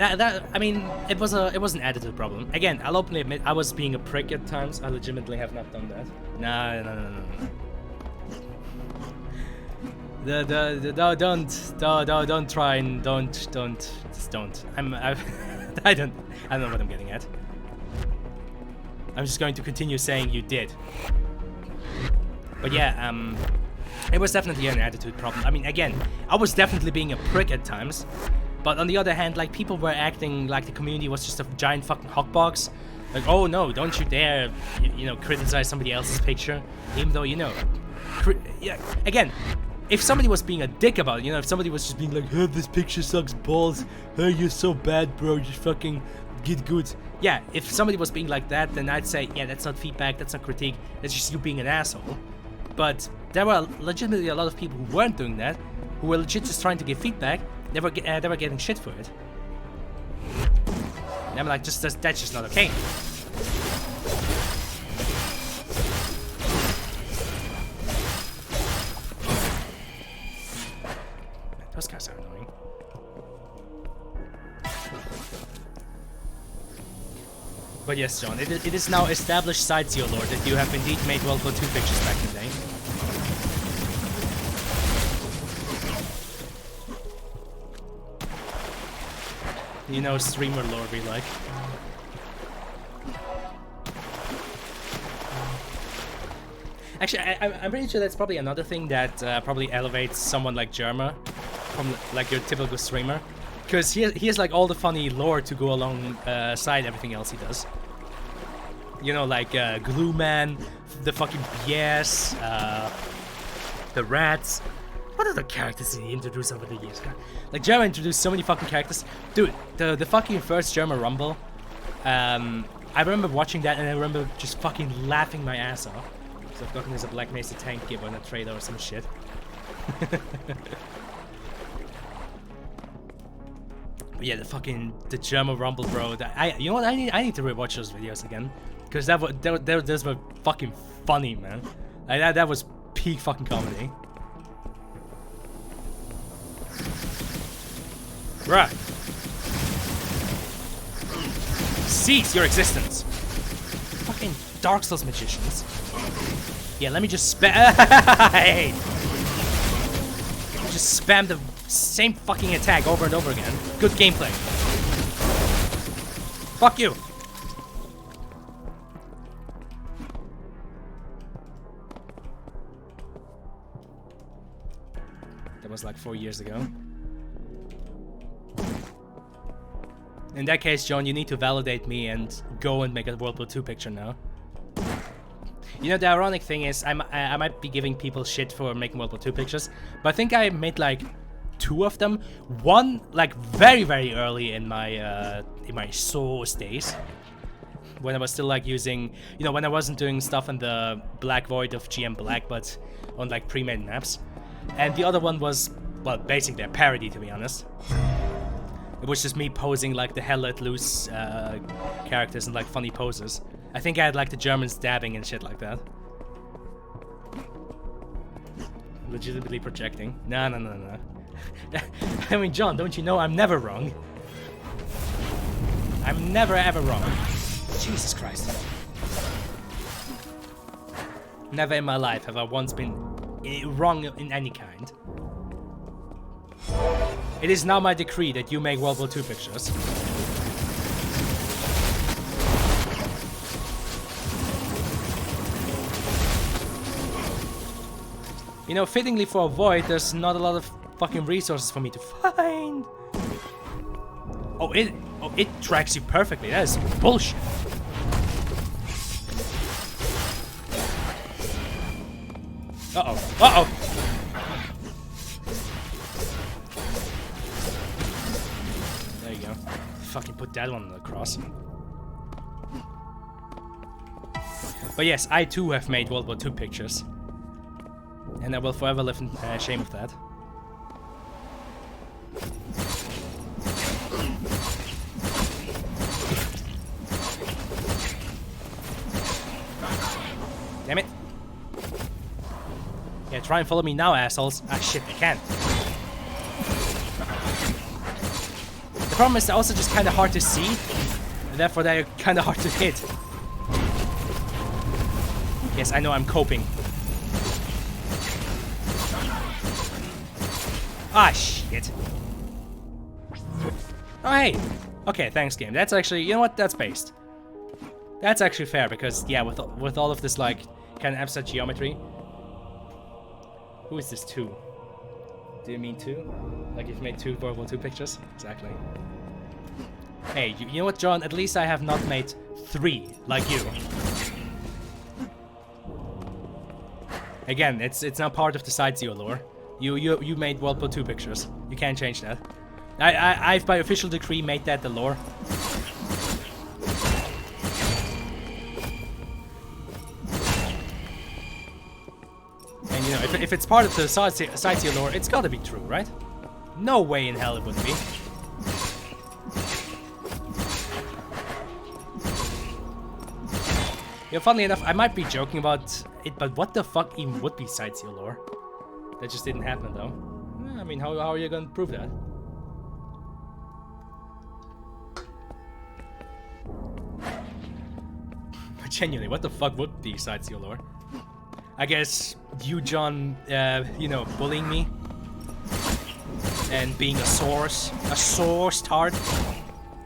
I mean, it was an attitude problem. Again, I'll openly admit I was being a prick at times. I legitimately have not done that. No. Don't try and don't. I don't know what I'm getting at. I'm just going to continue saying you did. But yeah, it was definitely an attitude problem. I mean, again, I was definitely being a prick at times. But on the other hand, like, people were acting like the community was just a giant fucking hotbox. Like, oh no, don't you dare, you know, criticize somebody else's picture. Even though, you know, yeah, again, if somebody was being a dick about it, you know, if somebody was just being like, hey, this picture sucks balls. Hey, you're so bad, bro, just fucking get good. Yeah, if somebody was being like that, then I'd say, yeah, that's not feedback, that's not critique, that's just you being an asshole. But there were legitimately a lot of people who weren't doing that, who were legit just trying to give feedback. They were getting shit for it. And I'm like, that's just not okay. Those guys are annoying. But yes, John, it is now established Sightseer lore that you have indeed made World War II pictures back in the day. You know, streamer lore be like. Actually, I'm pretty sure that's probably another thing that probably elevates someone like Jerma from like your typical streamer, because he has like all the funny lore to go alongside everything else he does. You know, like Glue Man, the fucking BS, the rats. What other characters did he introduce over the years? Like Jerma introduced so many fucking characters, dude. The fucking first Jerma Rumble. I remember watching that and I remember just fucking laughing my ass off. So I've gotten as a Black Mesa tank giver and a trailer or some shit. But yeah, the Jerma Rumble, bro. You know what? I need to rewatch those videos again, because those were fucking funny, man. Like that was peak fucking comedy. Right. Cease your existence. Fucking Dark Souls magicians. Yeah, let me just spam. Hey! Let me just spam the same fucking attack over and over again. Good gameplay. Fuck you. That was like 4 years ago. In that case, John, you need to validate me and go and make a World War II picture now. You know, the ironic thing is, I might be giving people shit for making World War II pictures, but I think I made like 2 of them. One like very, very early in my Source days, when I was still like using, you know, when I wasn't doing stuff in the Black Void of GM Black, but on like pre-made maps. And the other one was, well, basically a parody, to be honest. It was just me posing like the Hell Let Loose characters and like funny poses. I think I had like the Germans dabbing and shit like that. Legitimately projecting. No. I mean, John, don't you know I'm never wrong? I'm never ever wrong. Jesus Christ. Never in my life have I once been wrong in any kind. It is now my decree that you make World War II pictures. You know, fittingly for a Void, there's not a lot of fucking resources for me to find. Oh, it tracks you perfectly. That is bullshit. Uh-oh. There you go. Fucking put that one across. But yes, I too have made World War II pictures. And I will forever live in shame of that. Damn it. Yeah, try and follow me now, assholes. Ah, shit, they can't. The problem is they're also just kind of hard to see, and therefore they're kind of hard to hit. Yes, I know I'm coping. Ah, shit. Oh, hey. Okay, thanks, game. That's actually, you know what? That's based. That's actually fair, because, yeah, with all of this, like, kind of abstract geometry. Who is this 2? Do you mean 2? Like, you've made 2 World War II pictures? Exactly. Hey, you know what, John? At least I have not made 3, like you. Again, it's now part of the Sightseer lore. You made World War II pictures. You can't change that. I've by official decree made that the lore. And you know, if it's part of the Sightseer lore, it's gotta be true, right? No way in hell it wouldn't be. Yeah, funnily enough, I might be joking about it, but what the fuck even would be Sightseer lore? That just didn't happen, though. I mean, how are you gonna prove that? But genuinely, what the fuck would be Sightseer lore? I guess you, John, you know, bullying me and being a source tart.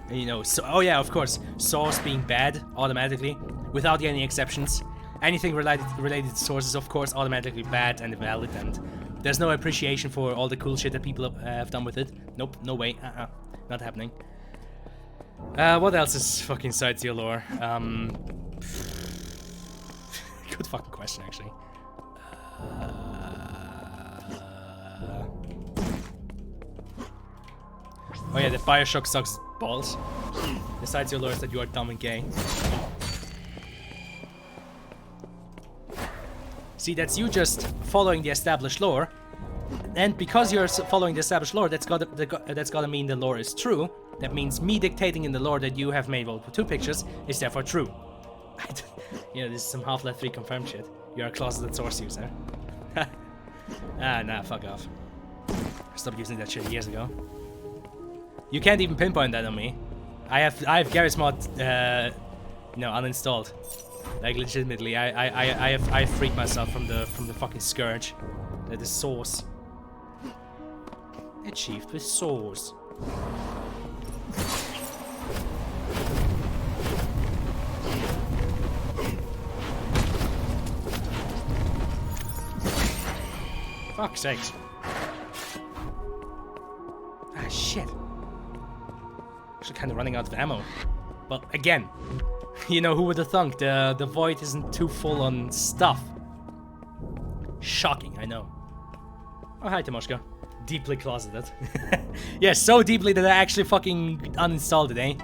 And, you know, so, oh yeah, of course, source being bad automatically without any exceptions. Anything related to source is of course automatically bad and invalid, and there's no appreciation for all the cool shit that people have done with it. Nope, no way, not happening. What else is fucking Sightseer lore? Good fucking question, actually. Oh yeah, the Bioshock sucks balls. The Sightseer lore is that you are dumb and gay. See, that's you just following the established lore, and because you're following the established lore, that's gotta mean the lore is true. That means me dictating in the lore that you have made World War II pictures is therefore true. You know, this is some Half-Life 3 confirmed shit. You're a closeted source user. Nah, fuck off. I stopped using that shit years ago. You can't even pinpoint that on me. I have Garry's Mod, uninstalled. Like legitimately, I freaked myself from the fucking scourge. The source. Achieved with source. Fuck's sakes. Ah shit. Actually kinda running out of ammo. But again, you know, who would have thunk the void isn't too full on stuff. Shocking, I know. Oh, hi, Timoshka. Deeply closeted. Yeah, so deeply that I actually fucking uninstalled it, eh?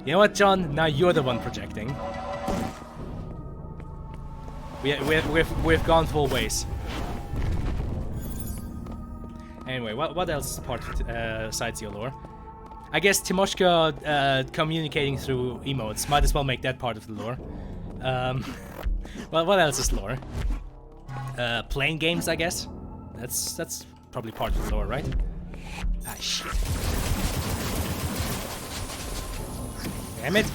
You know what, John? Now you're the one projecting. We've gone full ways. Anyway, what else is part of Sightseer lore? I guess Timoshka communicating through emotes. Might as well make that part of the lore. Well, what else is lore? Playing games, I guess. That's probably part of the lore, right? Ah, shit. Damn it.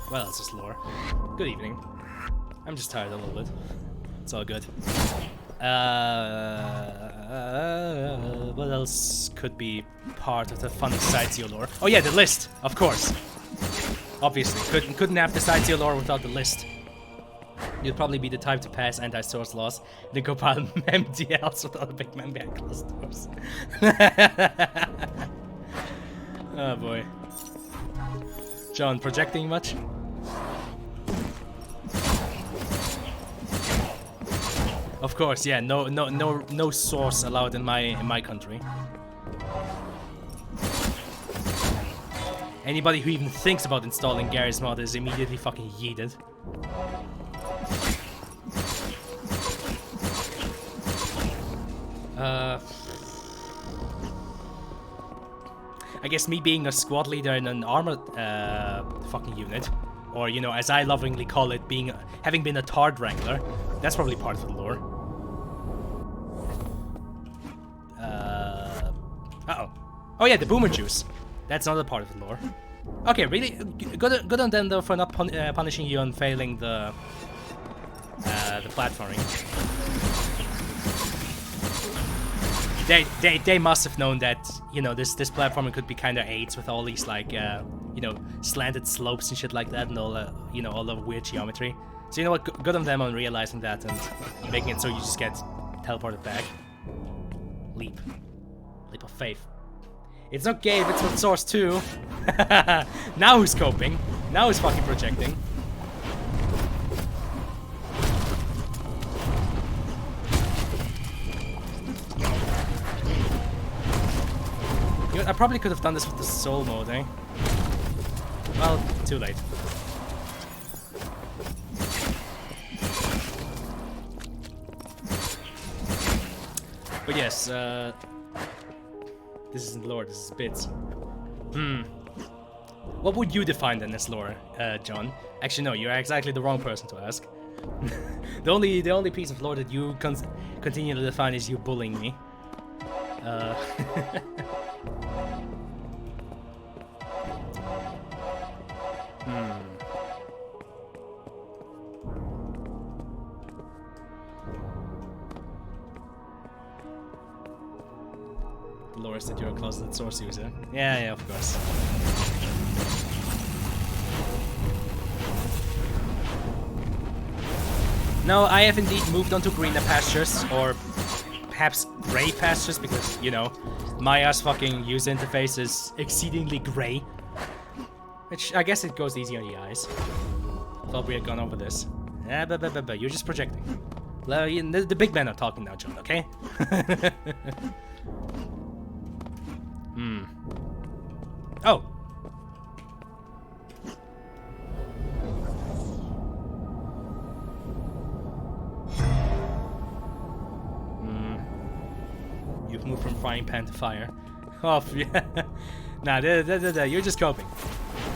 What else is lore? Good evening. I'm just tired a little bit. It's all good. What else could be part of the funny Sightseer lore? Oh yeah, the list, of course. Obviously, couldn't have the Sightseer lore without the list. You'd probably be the type to pass anti-source laws, then compile MDLs with other big man behind closed doors. Oh boy. John, projecting much? Of course, yeah. No source allowed in my country. Anybody who even thinks about installing Garry's Mod is immediately fucking yeeted. I guess me being a squad leader in an armored fucking unit, or you know, as I lovingly call it, having been a Tard Wrangler, that's probably part of the lore. Uh-oh. Oh yeah, the Boomer Juice. That's another part of the lore. Okay, really good on them though for not punishing you on failing the platforming. They must have known that, you know, this platforming could be kind of AIDS with all these like you know, slanted slopes and shit like that, and all you know, all the weird geometry. So you know what, good on them on realizing that and making it so you just get teleported back. Leap of faith. It's not gay if it's with Source 2. Now who's coping? Now who's fucking projecting? You know, I probably could have done this with the soul mode, eh? Well, too late. But yes, this isn't lore, this is bits. What would you define then as lore, John? Actually, no, you're exactly the wrong person to ask. the only piece of lore that you continue to define is you bullying me. The lore course, that you're a closeted Source user. Yeah, yeah, of course. No, I have indeed moved on to greener pastures, or perhaps grey pastures, because, you know, Maya's fucking user interface is exceedingly grey. Which, I guess it goes easy on the eyes. Thought we had gone over this. Yeah, but you're just projecting. The big men are talking now, John, okay? Oh! You've moved from frying pan to fire. Oh, yeah. Nah, you're just coping.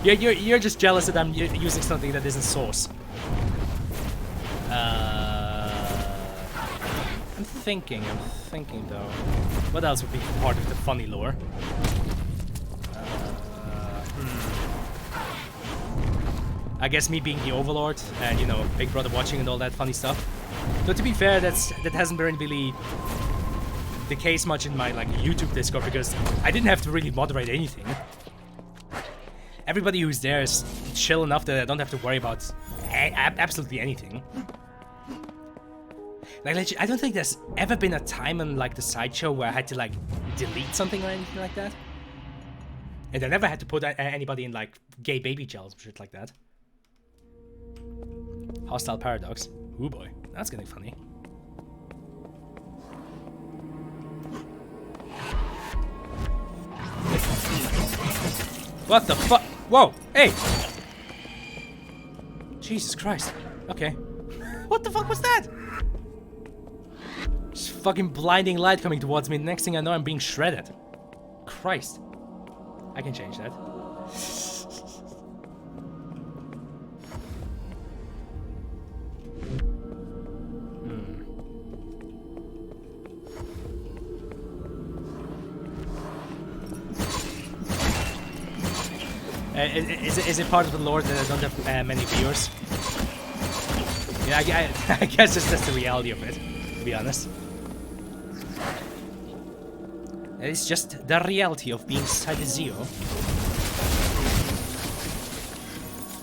You're just jealous that I'm using something that isn't Source. I'm thinking though. What else would be part of the funny lore? I guess me being the Overlord and, you know, Big Brother watching and all that funny stuff. Though to be fair, that hasn't been really the case much in my like YouTube Discord, because I didn't have to really moderate anything. Everybody who's there is chill enough that I don't have to worry about absolutely anything. Like, legit, I don't think there's ever been a time in like the sideshow where I had to like delete something or anything like that. And I never had to put anybody in like gay baby gels or shit like that. Hostile Paradox. Ooh boy, that's getting funny. What the fuck? Whoa! Hey! Jesus Christ. Okay. What the fuck was that? Just fucking blinding light coming towards me. Next thing I know, I'm being shredded. Christ. I can change that. Is it part of the lore that I don't have many viewers? Yeah, I guess it's just the reality of it, to be honest. It's just the reality of being Sidesio.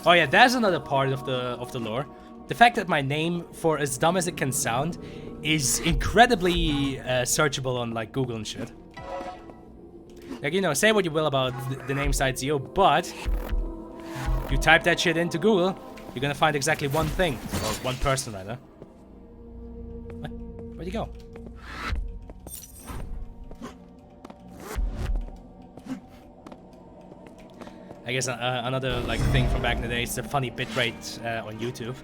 Oh yeah, that's another part of the lore. The fact that my name, for as dumb as it can sound, is incredibly searchable on like Google and shit. Like, you know, say what you will about the name Sidesio, but you type that shit into Google, you're gonna find exactly one thing, or one person rather. What? Where'd you go? I guess another like thing from back in the day is the funny bitrate on YouTube.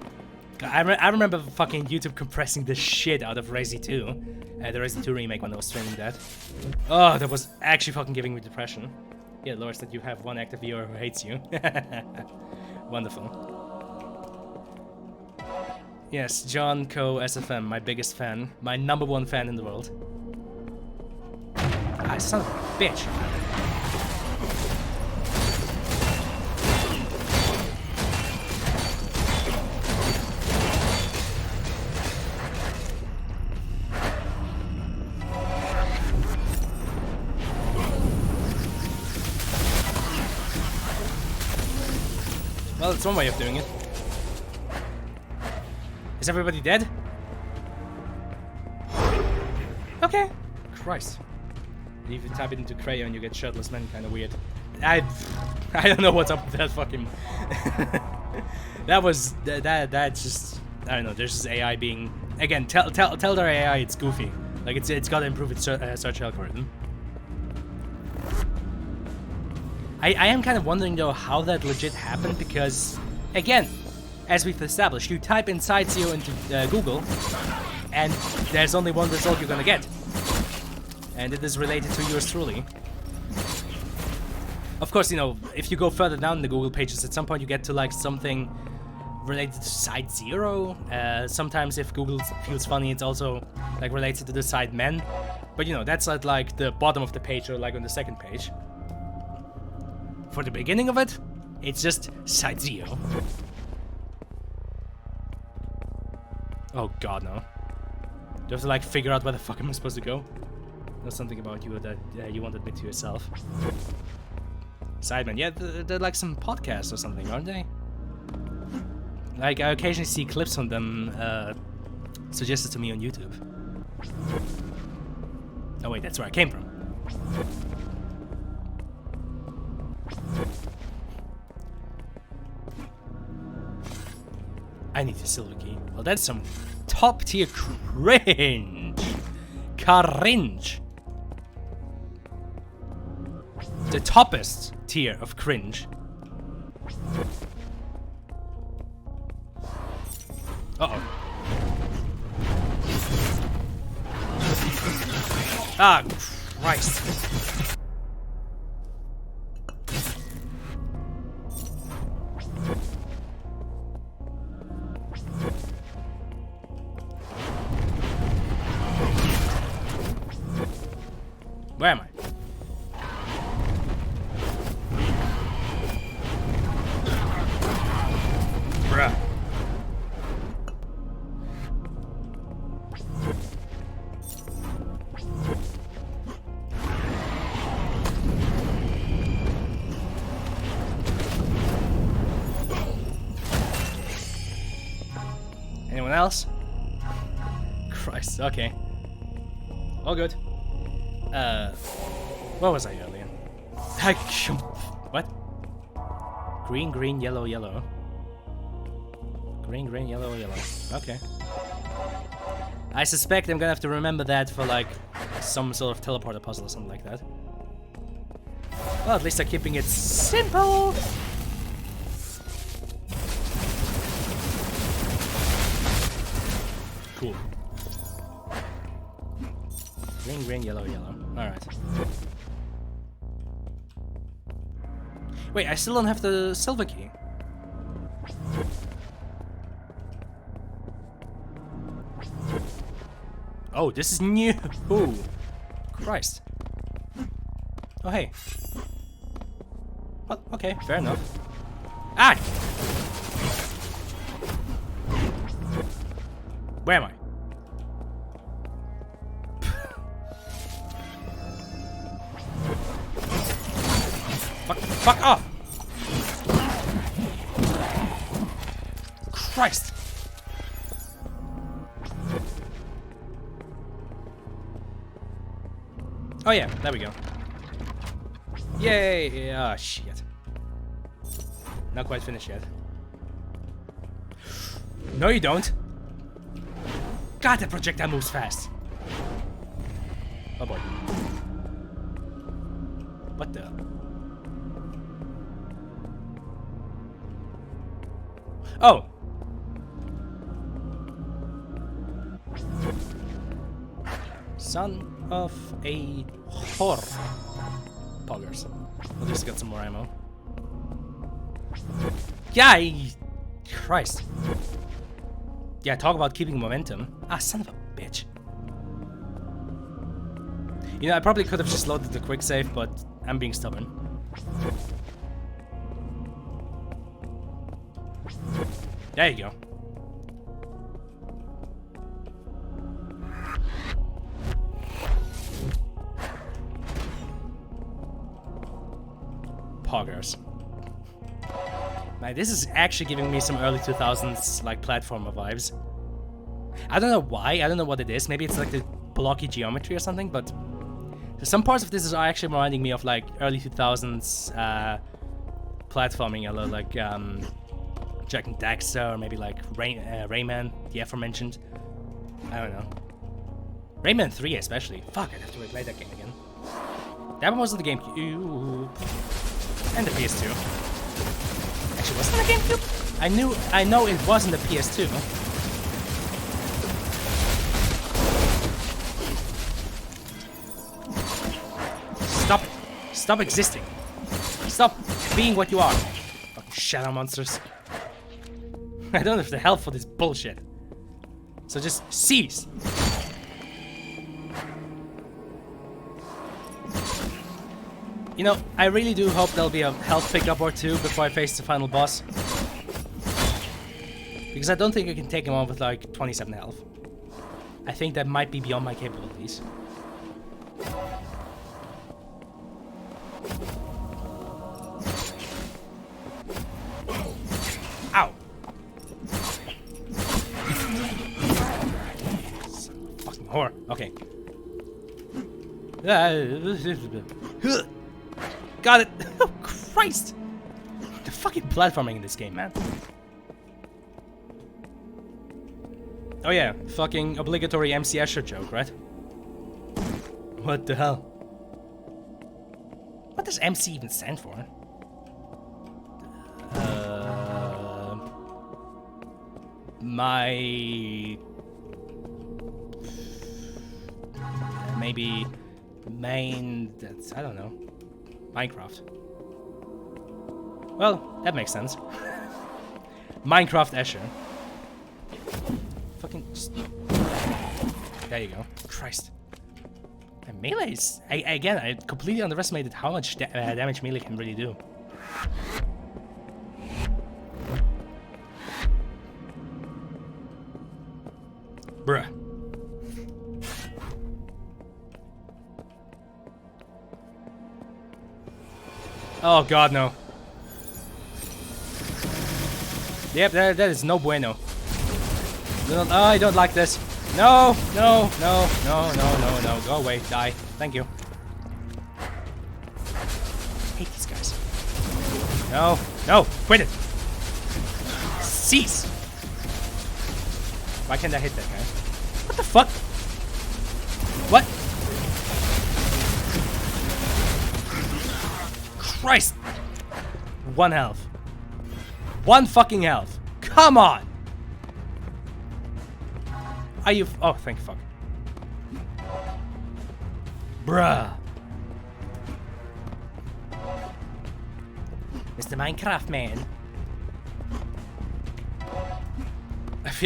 I remember fucking YouTube compressing the shit out of Resi 2, the Resi 2 remake when I was streaming that. Oh, that was actually fucking giving me depression. Yeah, Lord, that you have one active viewer who hates you. Wonderful. Yes, John Co SFM, my biggest fan, my #1 fan in the world. Ah, son of a bitch. Well, it's one way of doing it. Is everybody dead? Okay. Christ. If you type it into Crayon, you get shirtless men, kind of weird. I don't know what's up with that fucking. That's just, I don't know. There's just AI being, again. Tell their AI it's goofy. Like it's got to improve its search algorithm. I am kind of wondering though how that legit happened, because again, as we've established, you type in Sidesio into Google, and there's only one result you're gonna get, and it is related to yours truly. Of course, you know, if you go further down the Google pages, at some point you get to like something related to Side Zero. Sometimes if Google feels funny, it's also like related to the Side Men. But you know, that's at like the bottom of the page or like on the second page. For the beginning of it, it's just Sidesio. Oh god, no. Do I have to like figure out where the fuck am I supposed to go? There's something about you that you won't admit to yourself. Sidemen, yeah, they're like some podcasts or something, aren't they? Like, I occasionally see clips from them suggested to me on YouTube. Oh wait, that's where I came from. I need the silver key. Well, that's some top tier cringe. Cringe. The toppest tier of cringe. Uh-oh. Ah, Christ. Where am I? Bruh. Anyone else? Christ, okay. All good. What was I earlier? What? Green, green, yellow, yellow. Green, green, yellow, yellow. Okay. I suspect I'm gonna have to remember that for like some sort of teleporter puzzle or something like that. Well, at least they're keeping it simple. Cool. Green, green, yellow, yellow. Alright. Wait, I still don't have the silver key. Oh, this is new. Ooh. Christ. Oh, hey. Well, okay, fair enough. Ah! Where am I? Fuck off! Christ! Oh yeah, there we go. Yay! Ah, shit. Not quite finished yet. No, you don't. God, that projectile moves fast. Oh boy. What the? Oh! Son of a whore. Poggers. We'll just get some more ammo. Yeah, Christ. Yeah, talk about keeping momentum. Ah, son of a bitch. You know, I probably could have just loaded the quick save, but I'm being stubborn. There you go. Poggers. Like, this is actually giving me some early 2000s like platformer vibes. I don't know why, I don't know what it is. Maybe it's like the blocky geometry or something, but some parts of this are actually reminding me of like early 2000s platforming, a lot like Jak and Daxter, or maybe like Rayman, the aforementioned. I don't know. Rayman 3 especially. Fuck, I'd have to replay that game again. That one was on the GameCube. And the PS2. Actually, was it on the GameCube? I know it was on the PS2. Stop it. Stop existing. Stop being what you are. Fucking shadow monsters. I don't have the health for this bullshit. So just cease. You know, I really do hope there'll be a health pickup or two before I face the final boss. Because I don't think I can take him on with like 27 health. I think that might be beyond my capabilities. Ow! Fucking whore. Okay. Got it! Oh, Christ! The fucking platforming in this game, man. Oh yeah, fucking obligatory MC Escher joke, right? What the hell? What does MC even stand for? Maybe main. That's, I don't know. Minecraft. Well, that makes sense. Minecraft Escher. Fucking. Just... There you go. Christ. And melee is. Again, I completely underestimated how much damage melee can really do. Bruh. Oh god, no. Yep, that is no bueno. Oh, I don't like this. No, no, no, no, no, no, no. Go away, die. Thank you. I hate these guys. No, no, quit it. Cease. Why can't I hit that guy? What the fuck? What? Christ! 1 health. 1 fucking health. Come on! Are you... Oh, thank fuck. Bruh. Mr. Minecraft Man.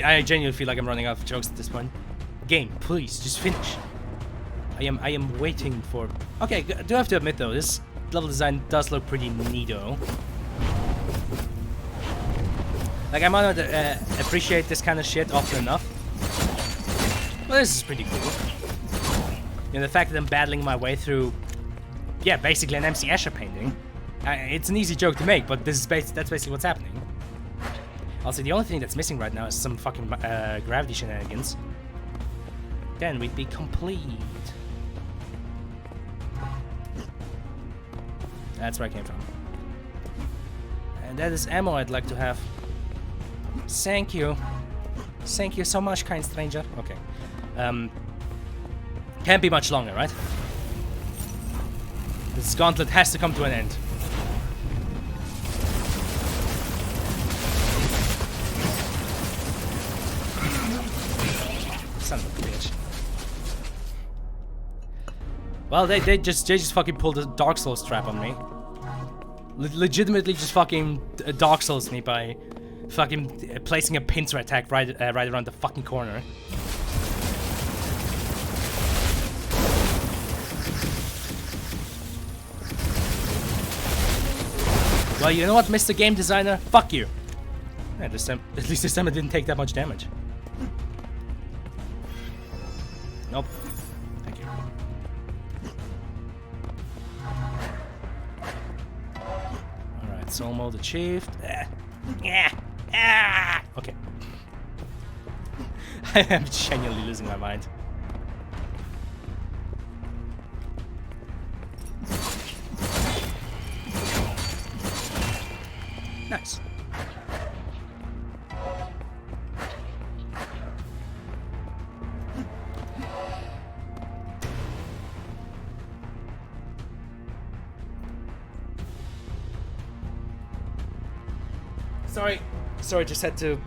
I genuinely feel like I'm running out of jokes at this point. Game, please, just finish. I am waiting for... Okay, I do have to admit though, this level design does look pretty neato. Like, I might not appreciate this kind of shit often enough. Well, this is pretty cool. You know, the fact that I'm battling my way through... Yeah, basically an MC Escher painting. It's an easy joke to make, but this is that's basically what's happening. Also, the only thing that's missing right now is some fucking gravity shenanigans. Then we'd be complete. That's where I came from. And that is ammo I'd like to have. Thank you. Thank you so much, kind stranger. Okay. Can't be much longer, right? This gauntlet has to come to an end. Son of a bitch. Well, they just fucking pulled a Dark Souls trap on me. Legitimately just fucking Dark Souls me by fucking placing a pincer attack right around the fucking corner. Well, you know what, Mr. Game Designer? Fuck you. Yeah, at least this time I didn't take that much damage. Nope. Thank you. Alright, soul mode achieved. Okay. I am genuinely losing my mind. Nice. Sorry, just had to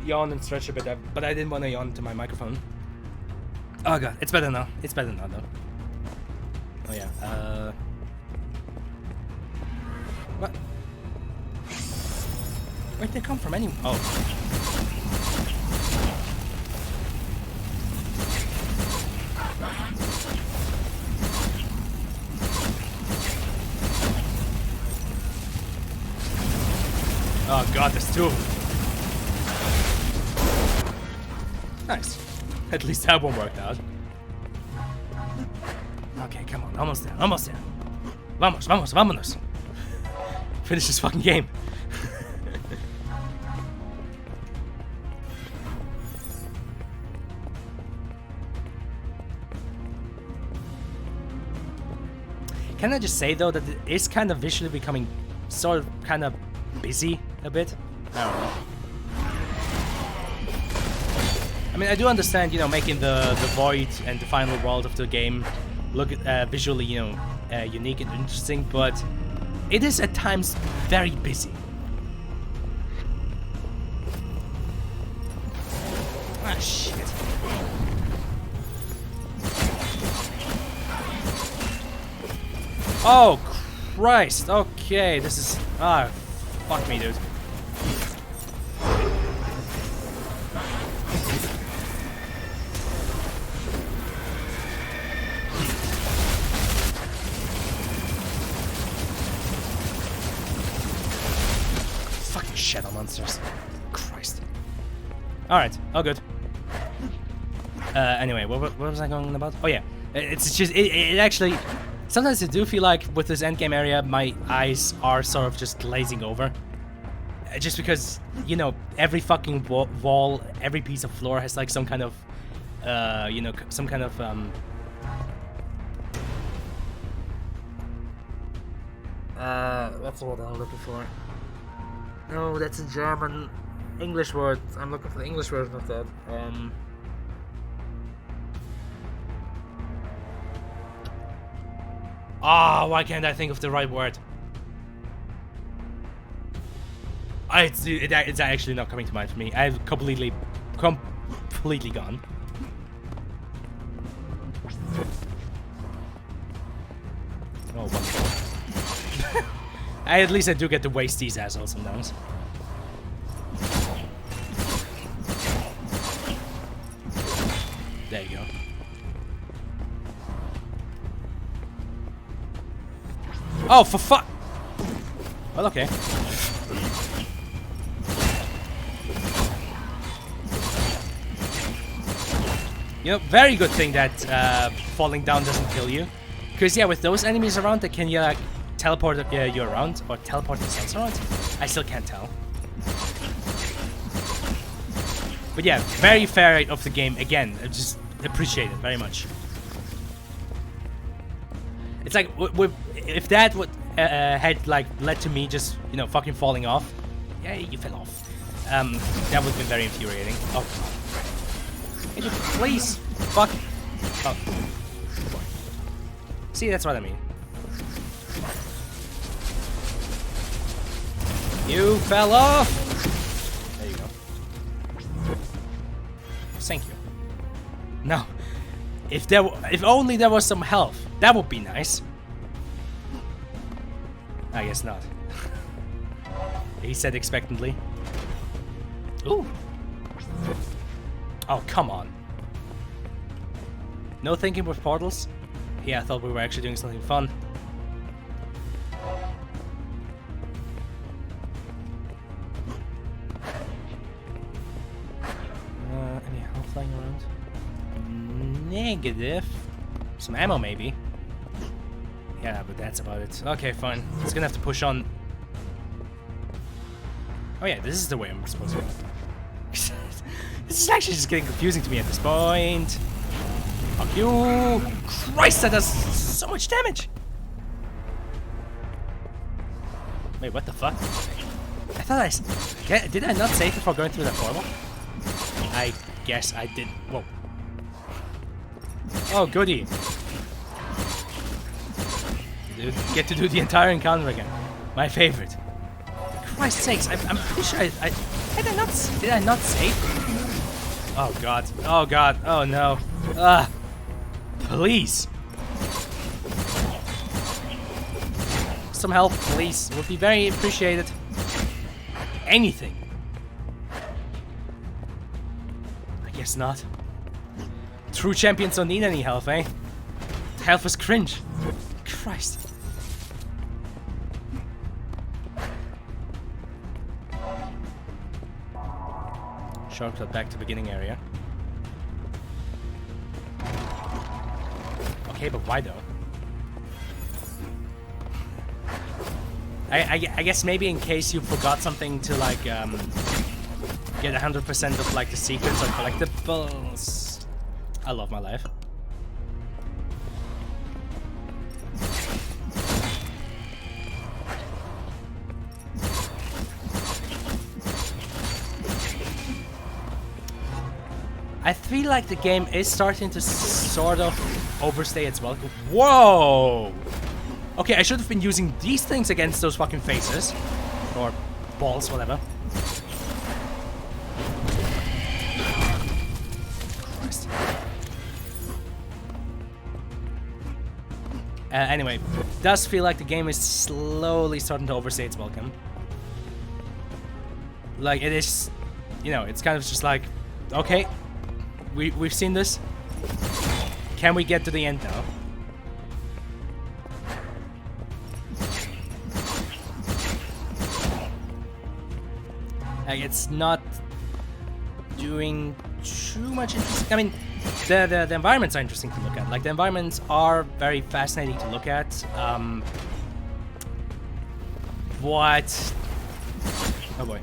yawn and stretch a bit, but I didn't want to yawn to my microphone. Oh god, it's better now. It's better now, though. Oh yeah, what? Where'd they come from anyway? Oh. Oh god, there's 2 of them. Nice. At least that one worked out. Okay, come on. Almost there. Almost there. Vamos, vamos, vámonos. Finish this fucking game. can I just say though that it is kind of visually becoming sort of kind of busy a bit? I don't know. I mean, I do understand, you know, making the void and the final world of the game look visually, you know, unique and interesting, but it is at times very busy. Ah, shit. Oh, Christ. Okay, this is... Ah, fuck me, dude. Fucking shadow monsters. Christ. Alright, all good. Anyway, what was I going about? Oh yeah, it's just, it actually... Sometimes I do feel like with this endgame area, my eyes are sort of just glazing over. Just because, you know, every fucking wall, every piece of floor has like some kind of, you know, some kind of, what's the word I'm looking for? No, that's a German English word. I'm looking for the English version of that. Ah, why can't I think of the right word? It's actually not coming to mind for me. I've completely gone. Oh, wonderful. At least I do get to waste these assholes sometimes. There you go. Oh, for fuck! Well, okay. You know, very good thing that falling down doesn't kill you. Because, yeah, with those enemies around, they can, like, teleport you around, or teleport themselves around. I still can't tell. But yeah, very fair of the game. Again, I just appreciate it very much. It's like, if that would had like led to me just, you know, fucking falling off. Yeah, you fell off. That would have been very infuriating. Oh, God. Can you please? Fuck. Oh. See, that's what I mean. You fell off! There you go. Thank you. No. If only there was some health. That would be nice. I guess not. He said expectantly. Ooh. Oh, come on. No thinking with portals? Yeah, I thought we were actually doing something fun. Any health flying around? Negative. Some ammo, maybe. Yeah, but that's about it. Okay, fine. It's gonna have to push on. Oh yeah, this is the way I'm supposed to go. This is actually just getting confusing to me at this point. Fuck you! Christ, that does so much damage! Wait, what the fuck? I thought did I not save before going through that portal? I guess I did. Whoa. Oh, goody. Dude, get to do the entire encounter again. My favorite. For Christ's sakes, I'm pretty sure did I not save? Oh god. Oh god. Oh no. Please. Some help, please. Would be very appreciated. Anything. I guess not. True champions don't need any health, eh? Health was cringe. Christ. Shortcut back to beginning area. Okay, but why though? I guess maybe in case you forgot something to like get 100% of like the secrets or collectibles. I love my life. I feel like the game is starting to sort of overstay its welcome. Whoa! Okay, I should have been using these things against those fucking faces. Or balls, whatever. Christ. Anyway, it does feel like the game is slowly starting to overstay its welcome. Like, it is, you know, it's kind of just like, okay, we've seen this. Can we get to the end now? Like, it's not doing too much interesting. I mean, the environments are interesting to look at. Like, the environments are very fascinating to look at. What? Oh boy.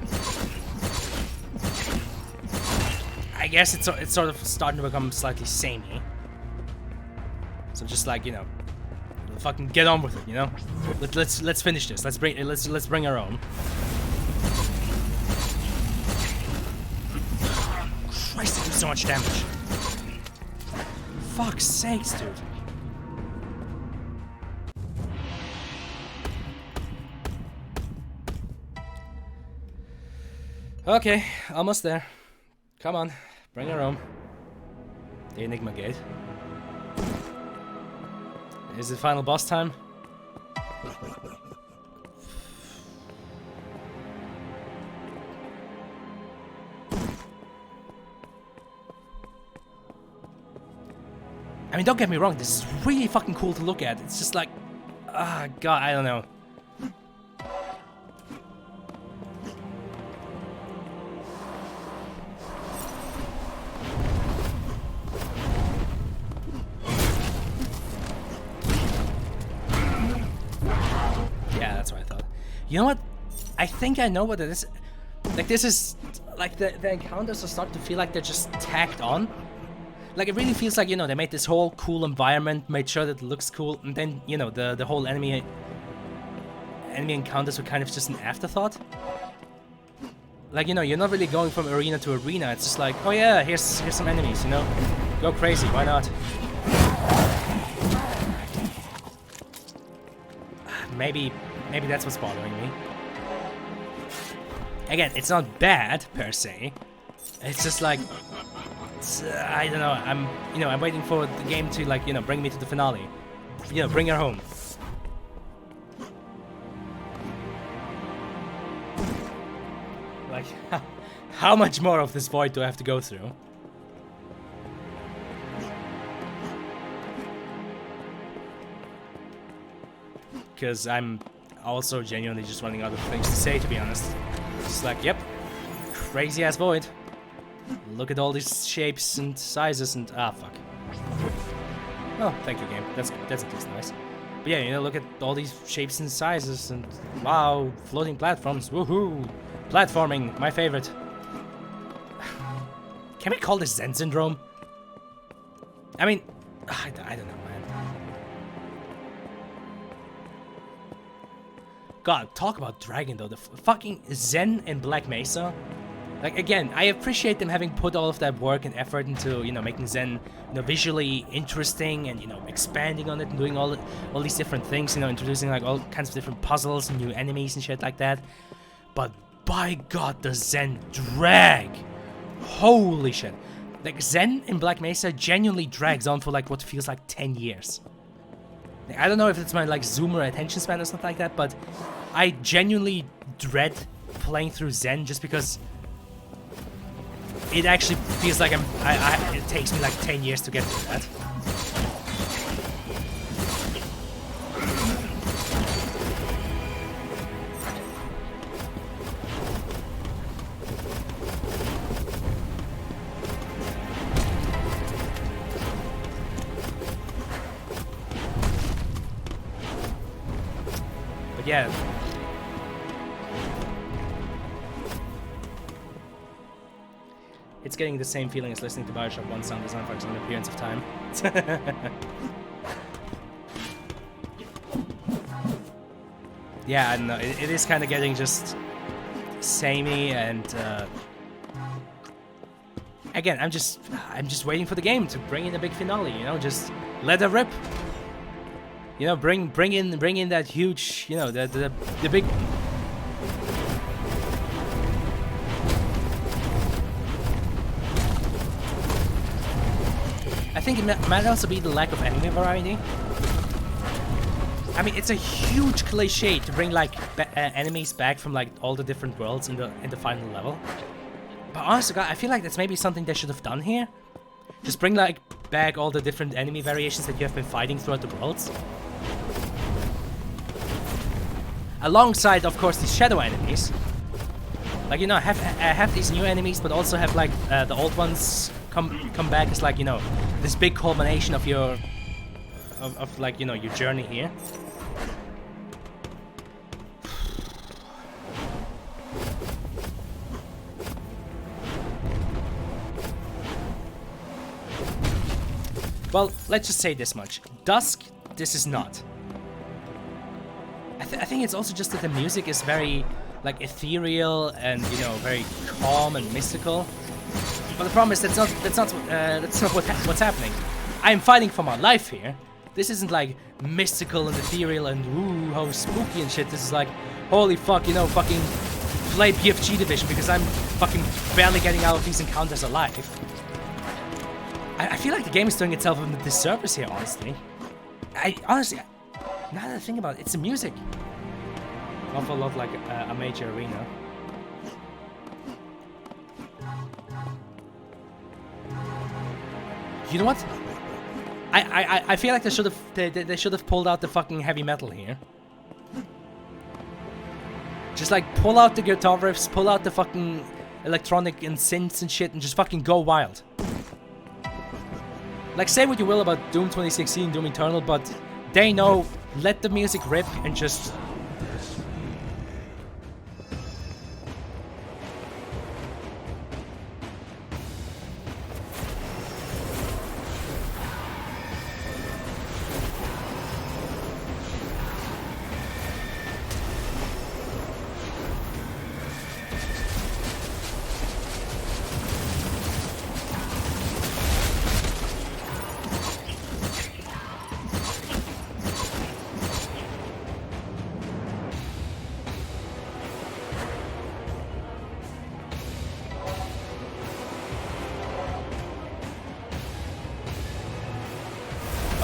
I guess it's sort of starting to become slightly samey. So just like, you know, fucking get on with it, you know. Let's finish this. Let's bring our own. Christ, they do so much damage. Fuck's sakes, dude. Okay, almost there. Come on, bring her home. The Enigma Gate. Is it final boss time? I mean, don't get me wrong, this is really fucking cool to look at. It's just like, ah, God, I don't know. Yeah, that's what I thought. You know what? I think I know what it is. Like, this is, like, the encounters are starting to feel like they're just tacked on. Like, it really feels like, you know, they made this whole cool environment, made sure that it looks cool, and then, you know, the whole enemy encounters were kind of just an afterthought. Like, you know, you're not really going from arena to arena, it's just like, oh yeah, here's some enemies, you know? Go crazy, why not? Maybe that's what's bothering me. Again, it's not bad, per se. It's just like... I don't know, I'm waiting for the game to, like, you know, bring me to the finale. You know, bring her home. Like, how much more of this void do I have to go through? Because I'm also genuinely just running out of things to say, to be honest. It's like, yep, crazy ass void. Look at all these shapes and sizes and fuck. Oh, thank you, game. That's at least nice. But yeah, you know, look at all these shapes and sizes and wow, floating platforms. Woohoo! Platforming, my favorite. Can we call this Zen syndrome? I mean, I don't know, man. God, talk about dragging though. The fucking Zen and Black Mesa. Like, again, I appreciate them having put all of that work and effort into, you know, making Zen, you know, visually interesting and, you know, expanding on it and doing all these different things, you know, introducing, like, all kinds of different puzzles and new enemies and shit like that. But, by God, the Zen drag! Holy shit. Like, Zen in Black Mesa genuinely drags on for, like, what feels like 10 years. Like, I don't know if it's my, like, zoomer attention span or something like that, but I genuinely dread playing through Zen just because... it actually feels like it takes me like 10 years to get through that. But yeah. It's getting the same feeling as listening to Bioshock 1 sound design for an appearance of time. Yeah, I don't know. It is kind of getting just samey and again, I'm just waiting for the game to bring in a big finale. You know, just let it rip. You know, bring in that huge, you know, the big one. I think it might also be the lack of enemy variety. I mean, it's a huge cliche to bring like enemies back from like all the different worlds in the final level. But honestly, God, I feel like that's maybe something they should have done here. Just bring like back all the different enemy variations that you have been fighting throughout the worlds. Alongside, of course, these shadow enemies. Like, you know, have these new enemies, but also have like the old ones come back as like, you know, this big culmination of your of like, you know, your journey here. Well, let's just say this much. Dusk, this is not. I think it's also just that the music is very, like, ethereal and, you know, very calm and mystical. But the problem is that's not what's happening. I am fighting for my life here. This isn't like mystical and ethereal and ooh, how spooky and shit. This is like, holy fuck, you know, fucking play PFG Division because I'm fucking barely getting out of these encounters alive. I feel like the game is doing itself a disservice here, honestly. Honestly, now that I think about it, it's the music. An awful lot like a major arena. You know what? I feel like they should have pulled out the fucking heavy metal here. Just like pull out the guitar riffs, pull out the fucking electronic and synths and shit, and just fucking go wild. Like, say what you will about Doom 2016, Doom Eternal, but they know, let the music rip and just...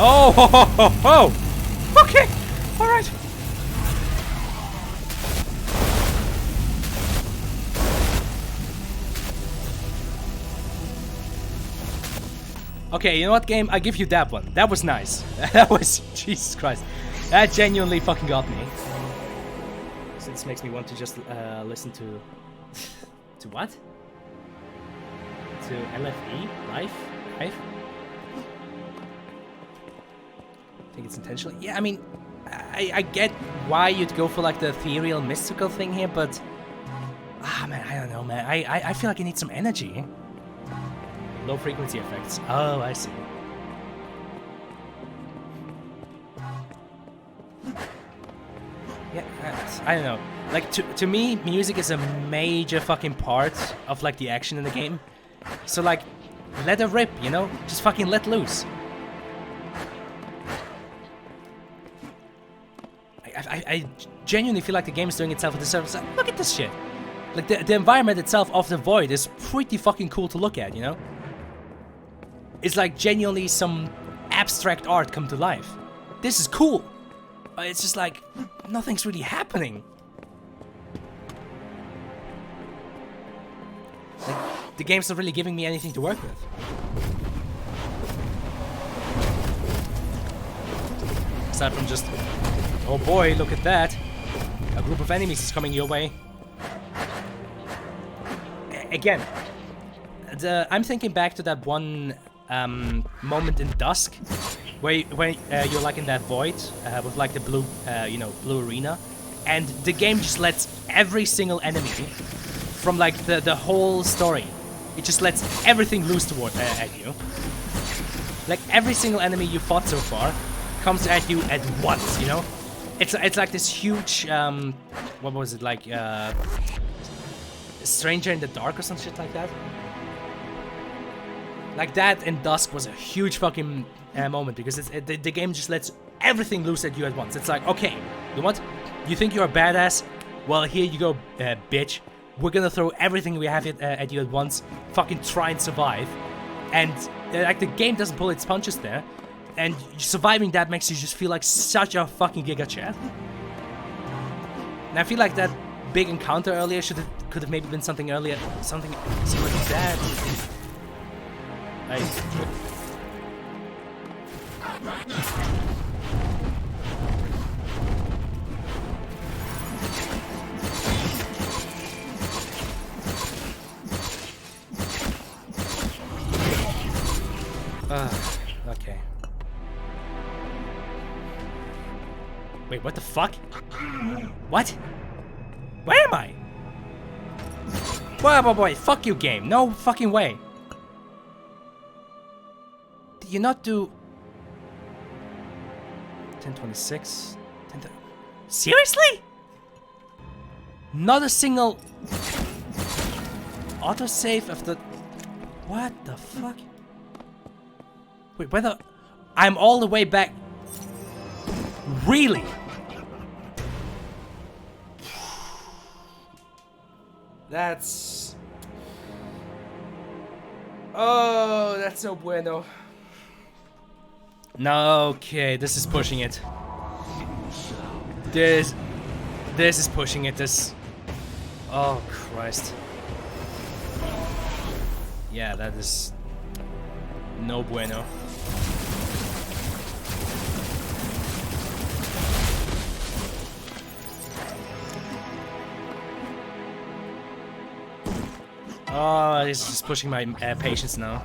Oh, ho, ho, ho, ho. Okay, all right. Okay, you know what, game? I give you that one. That was nice. That was, Jesus Christ. That genuinely fucking got me. So this makes me want to just listen to... to what? To LFE? Life? I think it's intentional. Yeah, I mean, I get why you'd go for like the ethereal, mystical thing here, but... Ah, man, I don't know, man. I feel like I need some energy. Low frequency effects. Oh, I see. Yeah, I don't know. Like, to me, music is a major fucking part of, like, the action in the game. So, like, let it rip, you know? Just fucking let loose. I genuinely feel like the game is doing itself a disservice. Look at this shit. Like, the environment itself of the void is pretty fucking cool to look at, you know? It's like genuinely some abstract art come to life. This is cool. It's just like, nothing's really happening. Like, the game's not really giving me anything to work with. Aside from just, oh boy, look at that. A group of enemies is coming your way. Again, I'm thinking back to that one moment in Dusk, where you're like in that void with like the blue, blue arena, and the game just lets every single enemy from like the whole story, it just lets everything loose toward at you. Like every single enemy you fought so far comes at you at once, you know. It's like this huge what was it, like Stranger in the Dark or some shit like that. Like that in Dusk was a huge fucking moment because the game just lets everything loose at you at once. It's like, okay, you know what? You think you're a badass? Well, here you go, bitch. We're gonna throw everything we have at you at once. Fucking try and survive. And like the game doesn't pull its punches there. And surviving that makes you just feel like such a fucking Giga Chad. And I feel like that big encounter earlier could have maybe been something earlier, something similar to that. Okay. Wait, what the fuck? What? Where am I? Boy, fuck you, game. No fucking way. Did you not do 1026? Seriously? Not a single autosave of the... What the fuck? Wait, whether... I'm all the way back... Really? That's... Oh, that's no bueno. No, okay, this is pushing it. This is pushing it, this... Oh, Christ. Yeah, that is... No bueno. Oh, it's just pushing my patience now.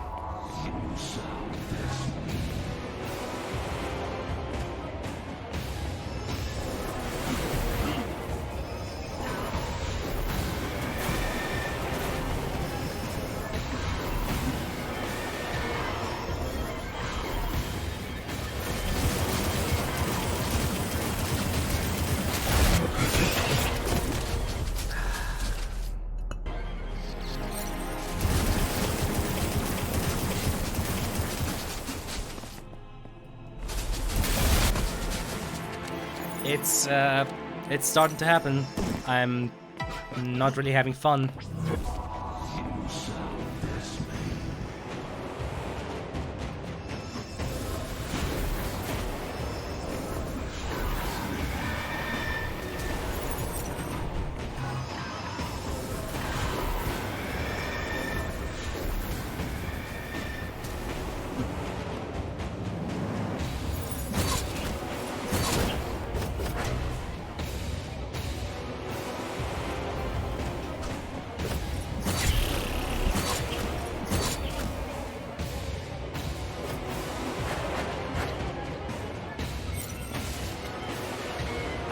It's starting to happen. I'm not really having fun.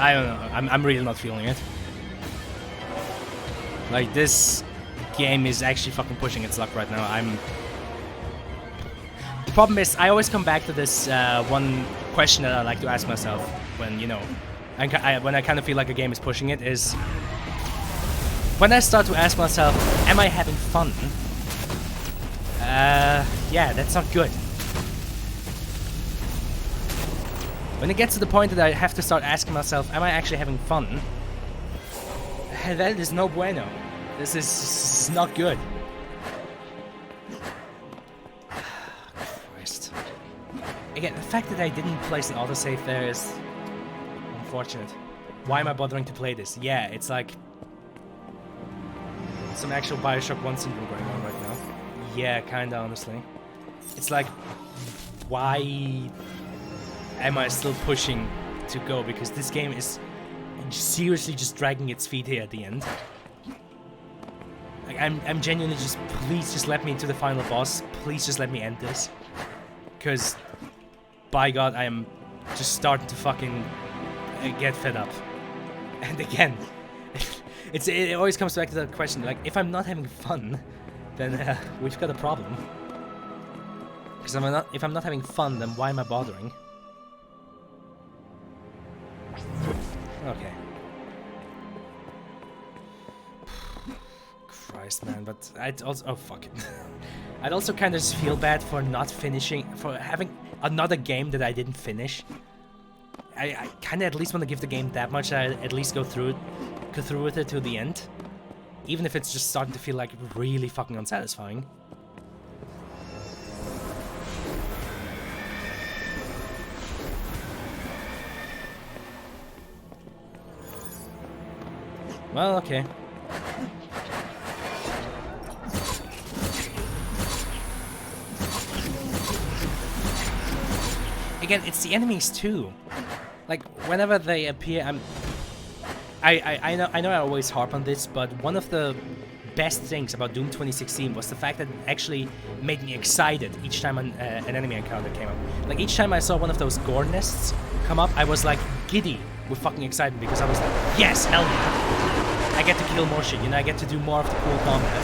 I don't know. I'm really not feeling it. Like, this game is actually fucking pushing its luck right now. The problem is, I always come back to this one question that I like to ask myself when, you know, when I kind of feel like a game is pushing it, is when I start to ask myself, am I having fun? Yeah, that's not good. When it gets to the point that I have to start asking myself, am I actually having fun? That is no bueno. This is not good. Christ. Again, the fact that I didn't place an autosave there is unfortunate. Why am I bothering to play this? Yeah, it's like some actual Bioshock 1 syndrome going on right now. Yeah, kinda, honestly. It's like, why am I still pushing to go? Because this game is seriously just dragging its feet here at the end. Like, I'm genuinely just, please just let me into the final boss. Please just let me end this. Because, by God, I am just starting to fucking get fed up. And again, it always comes back to that question, like, if I'm not having fun, then we've got a problem. Because if I'm not having fun, then why am I bothering? Okay. Christ, man, but I also... Oh, fuck it. I'd also kind of just feel bad for not finishing, for having another game that I didn't finish. I kind of at least want to give the game that much. I at least go through with it to the end, even if it's just starting to feel like really fucking unsatisfying. Well, okay. Again, it's the enemies too. Like whenever they appear, I know I always harp on this, but one of the best things about Doom 2016 was the fact that it actually made me excited each time an enemy encounter came up. Like each time I saw one of those gore nests come up, I was like giddy with fucking excitement because I was like, yes, hell yeah! I get to kill more shit, you know, I get to do more of the cool combat.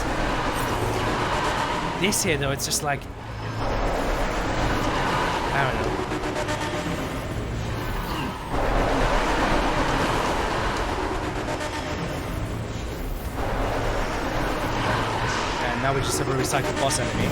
This here though, it's just like, I don't know. Now we just have a recycled boss enemy.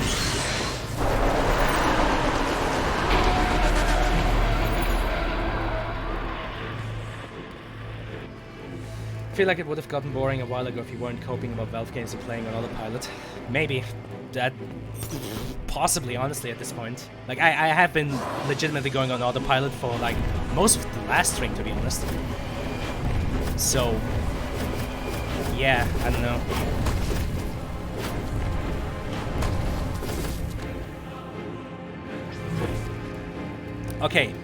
I feel like it would have gotten boring a while ago if you weren't coping about Valve games and playing on autopilot. Maybe. That... possibly, honestly, at this point. Like, I have been legitimately going on autopilot for, like, most of the last string, to be honest. So... yeah, I don't know. Okay,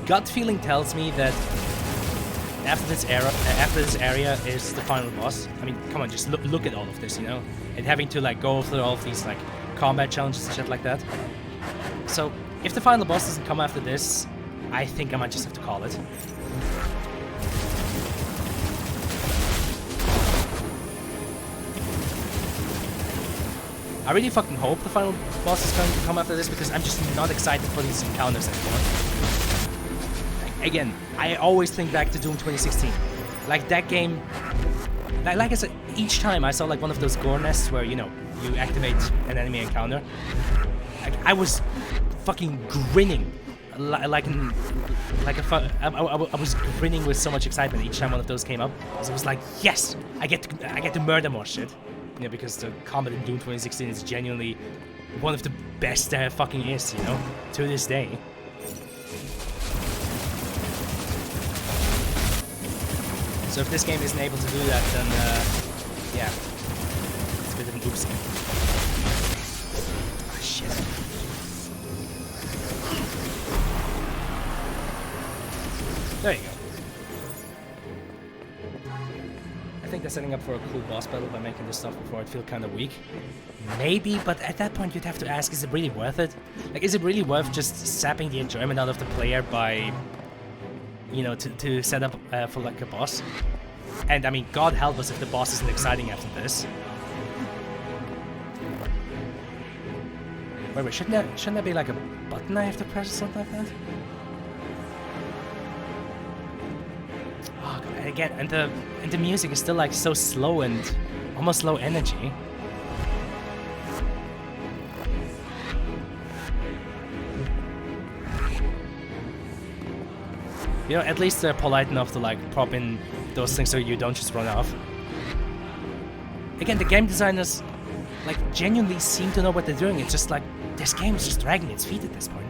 gut feeling tells me that after this area is the final boss. I mean, come on, just look at all of this, you know, and having to like go through all of these like combat challenges and shit like that. So if the final boss doesn't come after this, I think I might just have to call it. I really fucking hope the final boss is going to come after this because I'm just not excited for these encounters anymore. Again, I always think back to Doom 2016. Like that game, like I said, each time I saw like one of those gore nests where, you know, you activate an enemy encounter, like, I was fucking grinning. I was grinning with so much excitement each time one of those came up. So it was like, yes, I get to murder more shit. You know, because the combat in Doom 2016 is genuinely one of the best there fucking is, you know, to this day. So if this game isn't able to do that, then, yeah, it's a bit of an oopsie. Oh, shit. There you go. I think they're setting up for a cool boss battle by making this stuff before it feel kind of weak. Maybe, but at that point you'd have to ask, is it really worth it? Like, is it really worth just sapping the enjoyment out of the player by, you know, to set up for like a boss? And I mean, God help us if the boss isn't exciting after this. Wait, shouldn't there be like a button I have to press or something like that? Oh, God, again, and the music is still like so slow and almost low energy. You know, at least they're polite enough to like prop in those things so you don't just run off. Again, the game designers like genuinely seem to know what they're doing. It's just like this game is just dragging its feet at this point.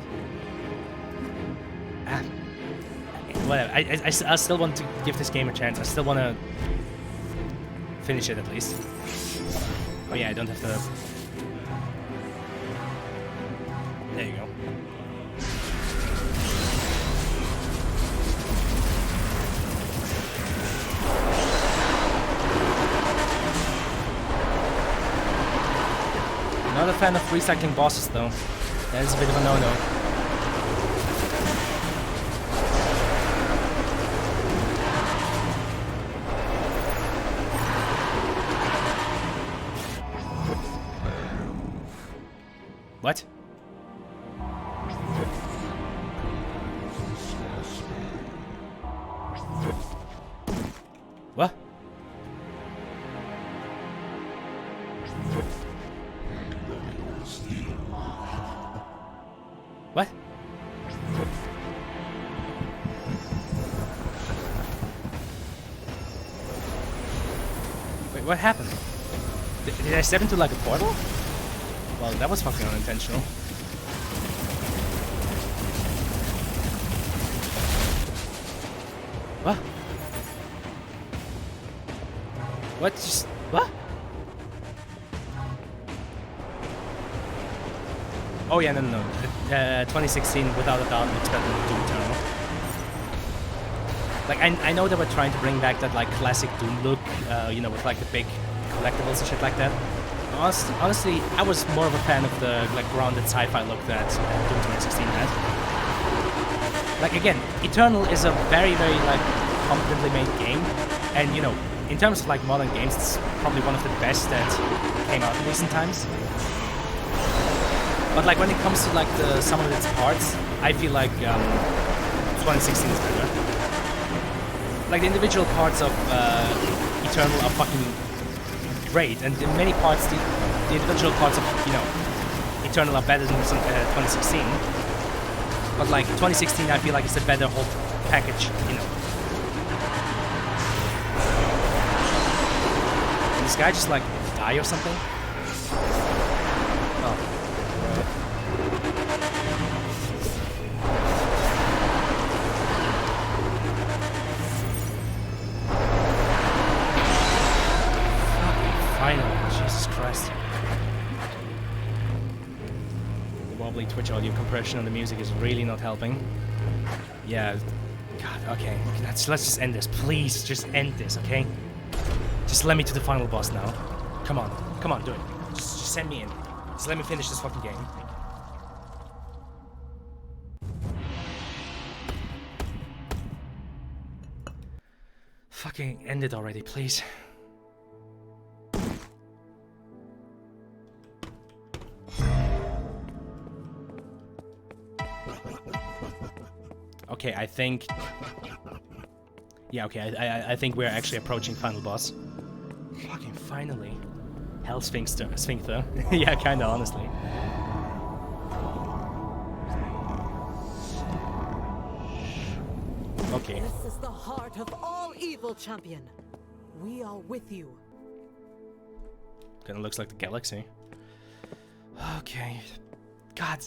Whatever. I still want to give this game a chance. I still want to finish it at least. Oh yeah, I don't have to. There you go. Not a fan of recycling bosses though. That is a bit of a no-no. What? What? What? Wait, what happened? Did I step into like a portal? Well, that was fucking unintentional. What? What? Just what? Oh yeah, no. 2016, without a doubt, looks better than Doom Eternal. Like I know they were trying to bring back that like classic Doom look, you know, with like the big collectibles and shit like that. Honestly, I was more of a fan of the like grounded sci-fi look that Doom 2016 had. Like again, Eternal is a very like competently made game, and you know, in terms of like modern games, it's probably one of the best that came out in recent times. But like when it comes to like the some of its parts, I feel like 2016 is better. Like the individual parts of Eternal are fucking great, and in many parts the individual parts of, you know, Eternal are better than 2016. But like 2016, I feel like it's a better whole package, you know. Did this guy just like die or something? Oh. Finally, Jesus Christ. The wobbly Twitch audio compression on the music is really not helping. Yeah, God, okay. Let's just end this. Please, just end this, okay? Just let me to the final boss now. Come on, do it. Just send me in. Just let me finish this fucking game. Fucking end it already, please. Okay, I think... Yeah, okay, I think we're actually approaching final boss. Fucking finally. Hell Sphincter. Yeah, kinda, honestly. Okay. This is the heart of all evil, champion. We are with you. Kinda looks like the galaxy. Okay. God.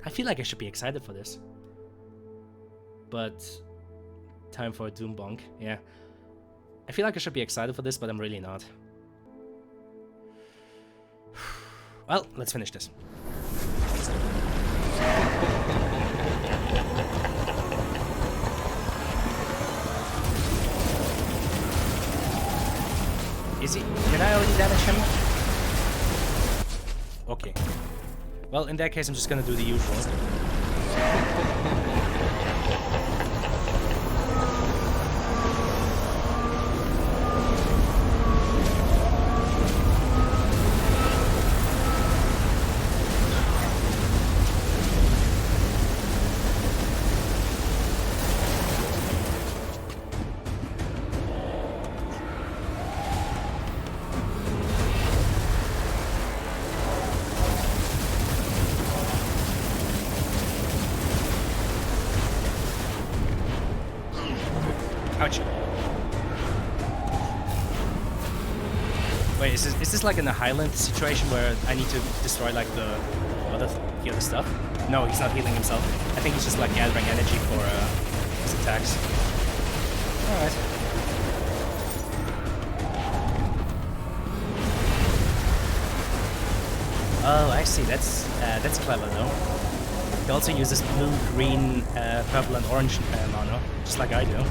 I feel like I should be excited for this. But... time for a Doom bonk, yeah. I feel like I should be excited for this, but I'm really not. Well, let's finish this. Is he? Did I already damage him? Okay. Well, in that case, I'm just gonna do the usual. Ouch. Wait, is this like in a Highland situation where I need to destroy like the other stuff? No, he's not healing himself. I think he's just like gathering energy for his attacks. Alright. Oh, I see. That's clever though. He also uses blue, green, purple, and orange mono, just like I do.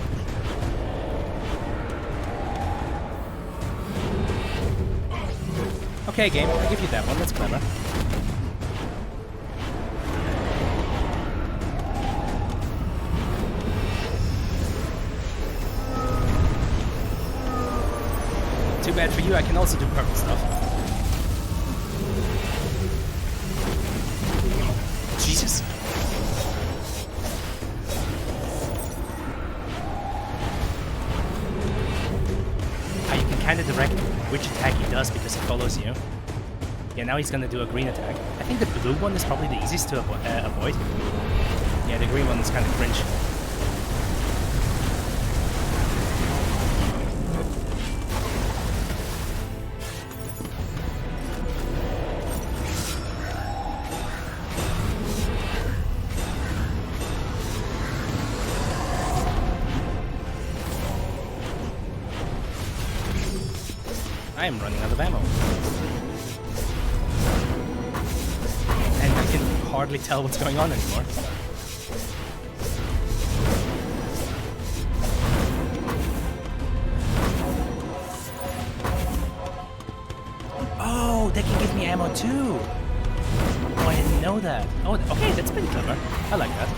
Okay, game, I'll give you that one, that's clever. Too bad for you, I can also do purple stuff. Jesus. You can kind of direct which attack he does because he follows you. Yeah, now he's gonna do a green attack. I think the blue one is probably the easiest to avoid. Yeah, the green one is kind of cringe. I am running out of ammo. And I can hardly tell what's going on anymore. Oh, they can give me ammo too! Oh, I didn't know that. Oh, okay, that's pretty clever. I like that.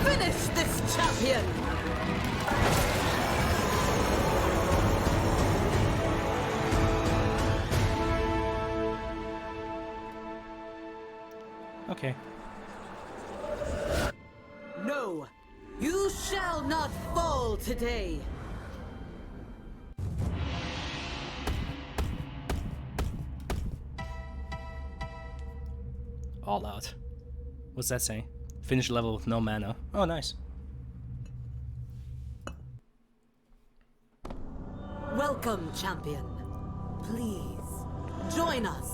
Finish this champion! Okay. No! You shall not fall today! All out. What's that say? Finish level with no mana. Oh, nice. Welcome, champion. Please, join us.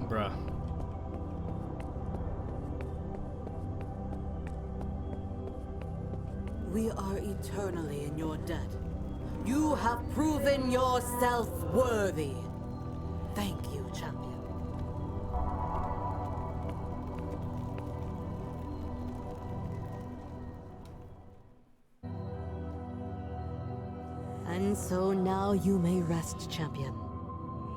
Bruh. We are eternally in your debt. You have proven yourself worthy. Thank you, champion. And so now you may rest, champion.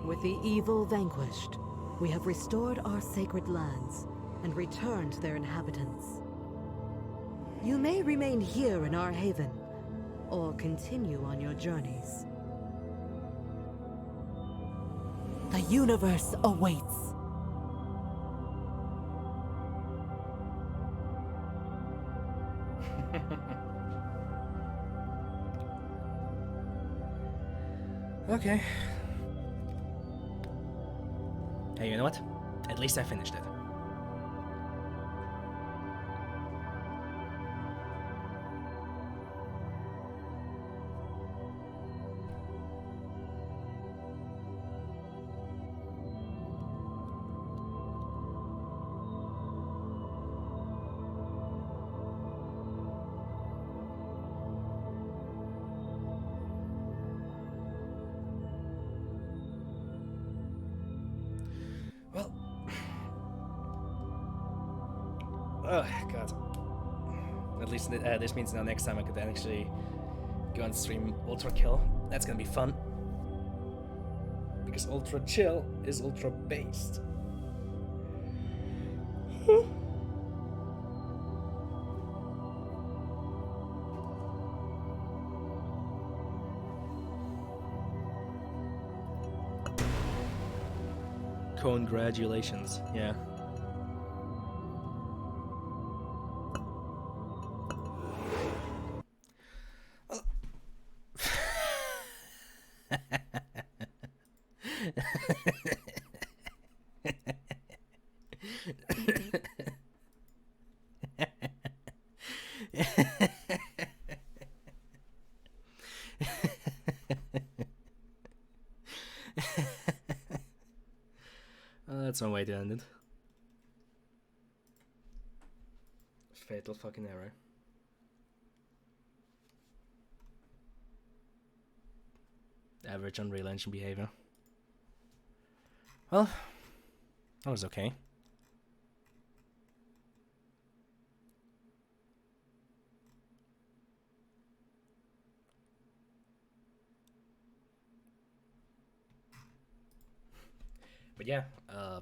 With the evil vanquished, we have restored our sacred lands and returned their inhabitants. You may remain here in our haven, or continue on your journeys. The universe awaits. Okay. Hey, you know what? At least I finished it. Well, oh god. At least this means now next time I could then actually go and stream Ultra Kill. That's gonna be fun. Because Ultra Chill is Ultra based. Congratulations, yeah. That's one way to end it. Fatal fucking error. Average Unreal Engine behavior. Well, that was okay. But yeah, I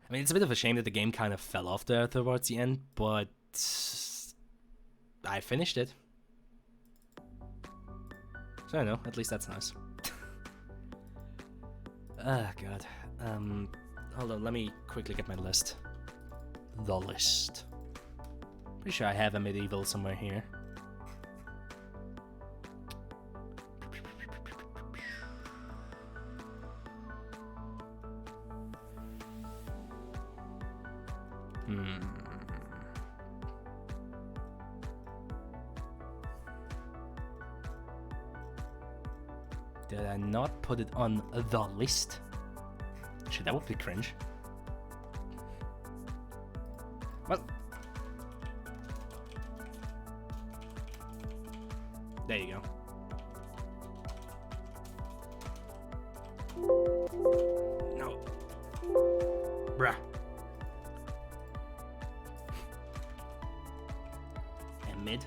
mean, it's a bit of a shame that the game kind of fell off there towards the end, but I finished it. So I know, at least that's nice. Ah, God. Hold on, let me quickly get my list. the list. Pretty sure I have a medieval somewhere here. Did I not put it on the list? Shit, that would be cringe. Well, there you go. No. Bruh. And mid?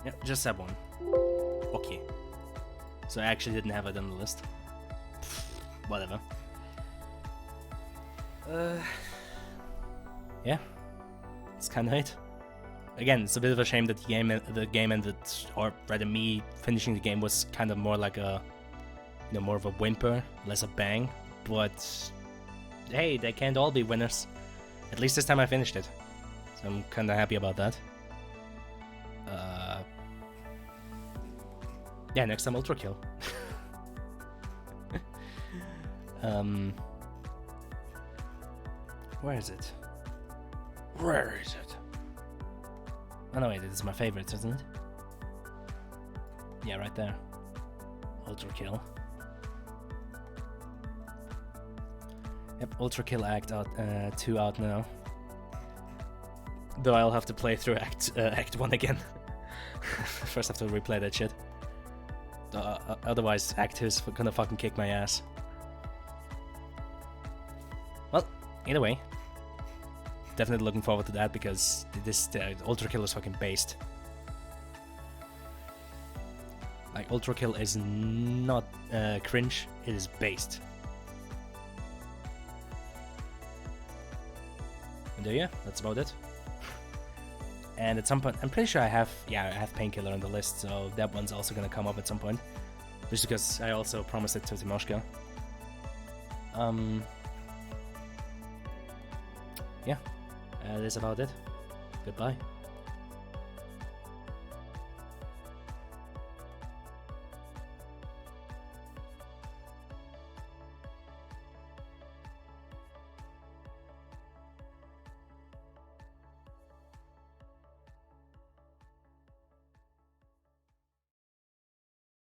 Yeah, just that one. Okay. So I actually didn't have it on the list. Whatever. Yeah. It's kind of it. Again, it's a bit of a shame that the game ended, or rather me finishing the game was kind of more like a, you know, more of a whimper, less a bang. But hey, they can't all be winners. At least this time I finished it, so I'm kind of happy about that. Yeah, next time Ultra Kill. Where is it? Where is it? Oh no, wait, it's my favorites, isn't it? Yeah, right there. Ultra Kill. Yep, Ultra Kill Act 2 out now. Though I'll have to play through Act 1 again. First I have to replay that shit. Otherwise, Act 2 is gonna fucking kick my ass. Well, either way, definitely looking forward to that because this Ultra Kill is fucking based. Like, Ultra Kill is not cringe, it is based. And there, yeah, that's about it. And at some point, I'm pretty sure I have Painkiller on the list, so that one's also gonna come up at some point. Just because I also promised it to Timoshka. Yeah, that's about it. Goodbye.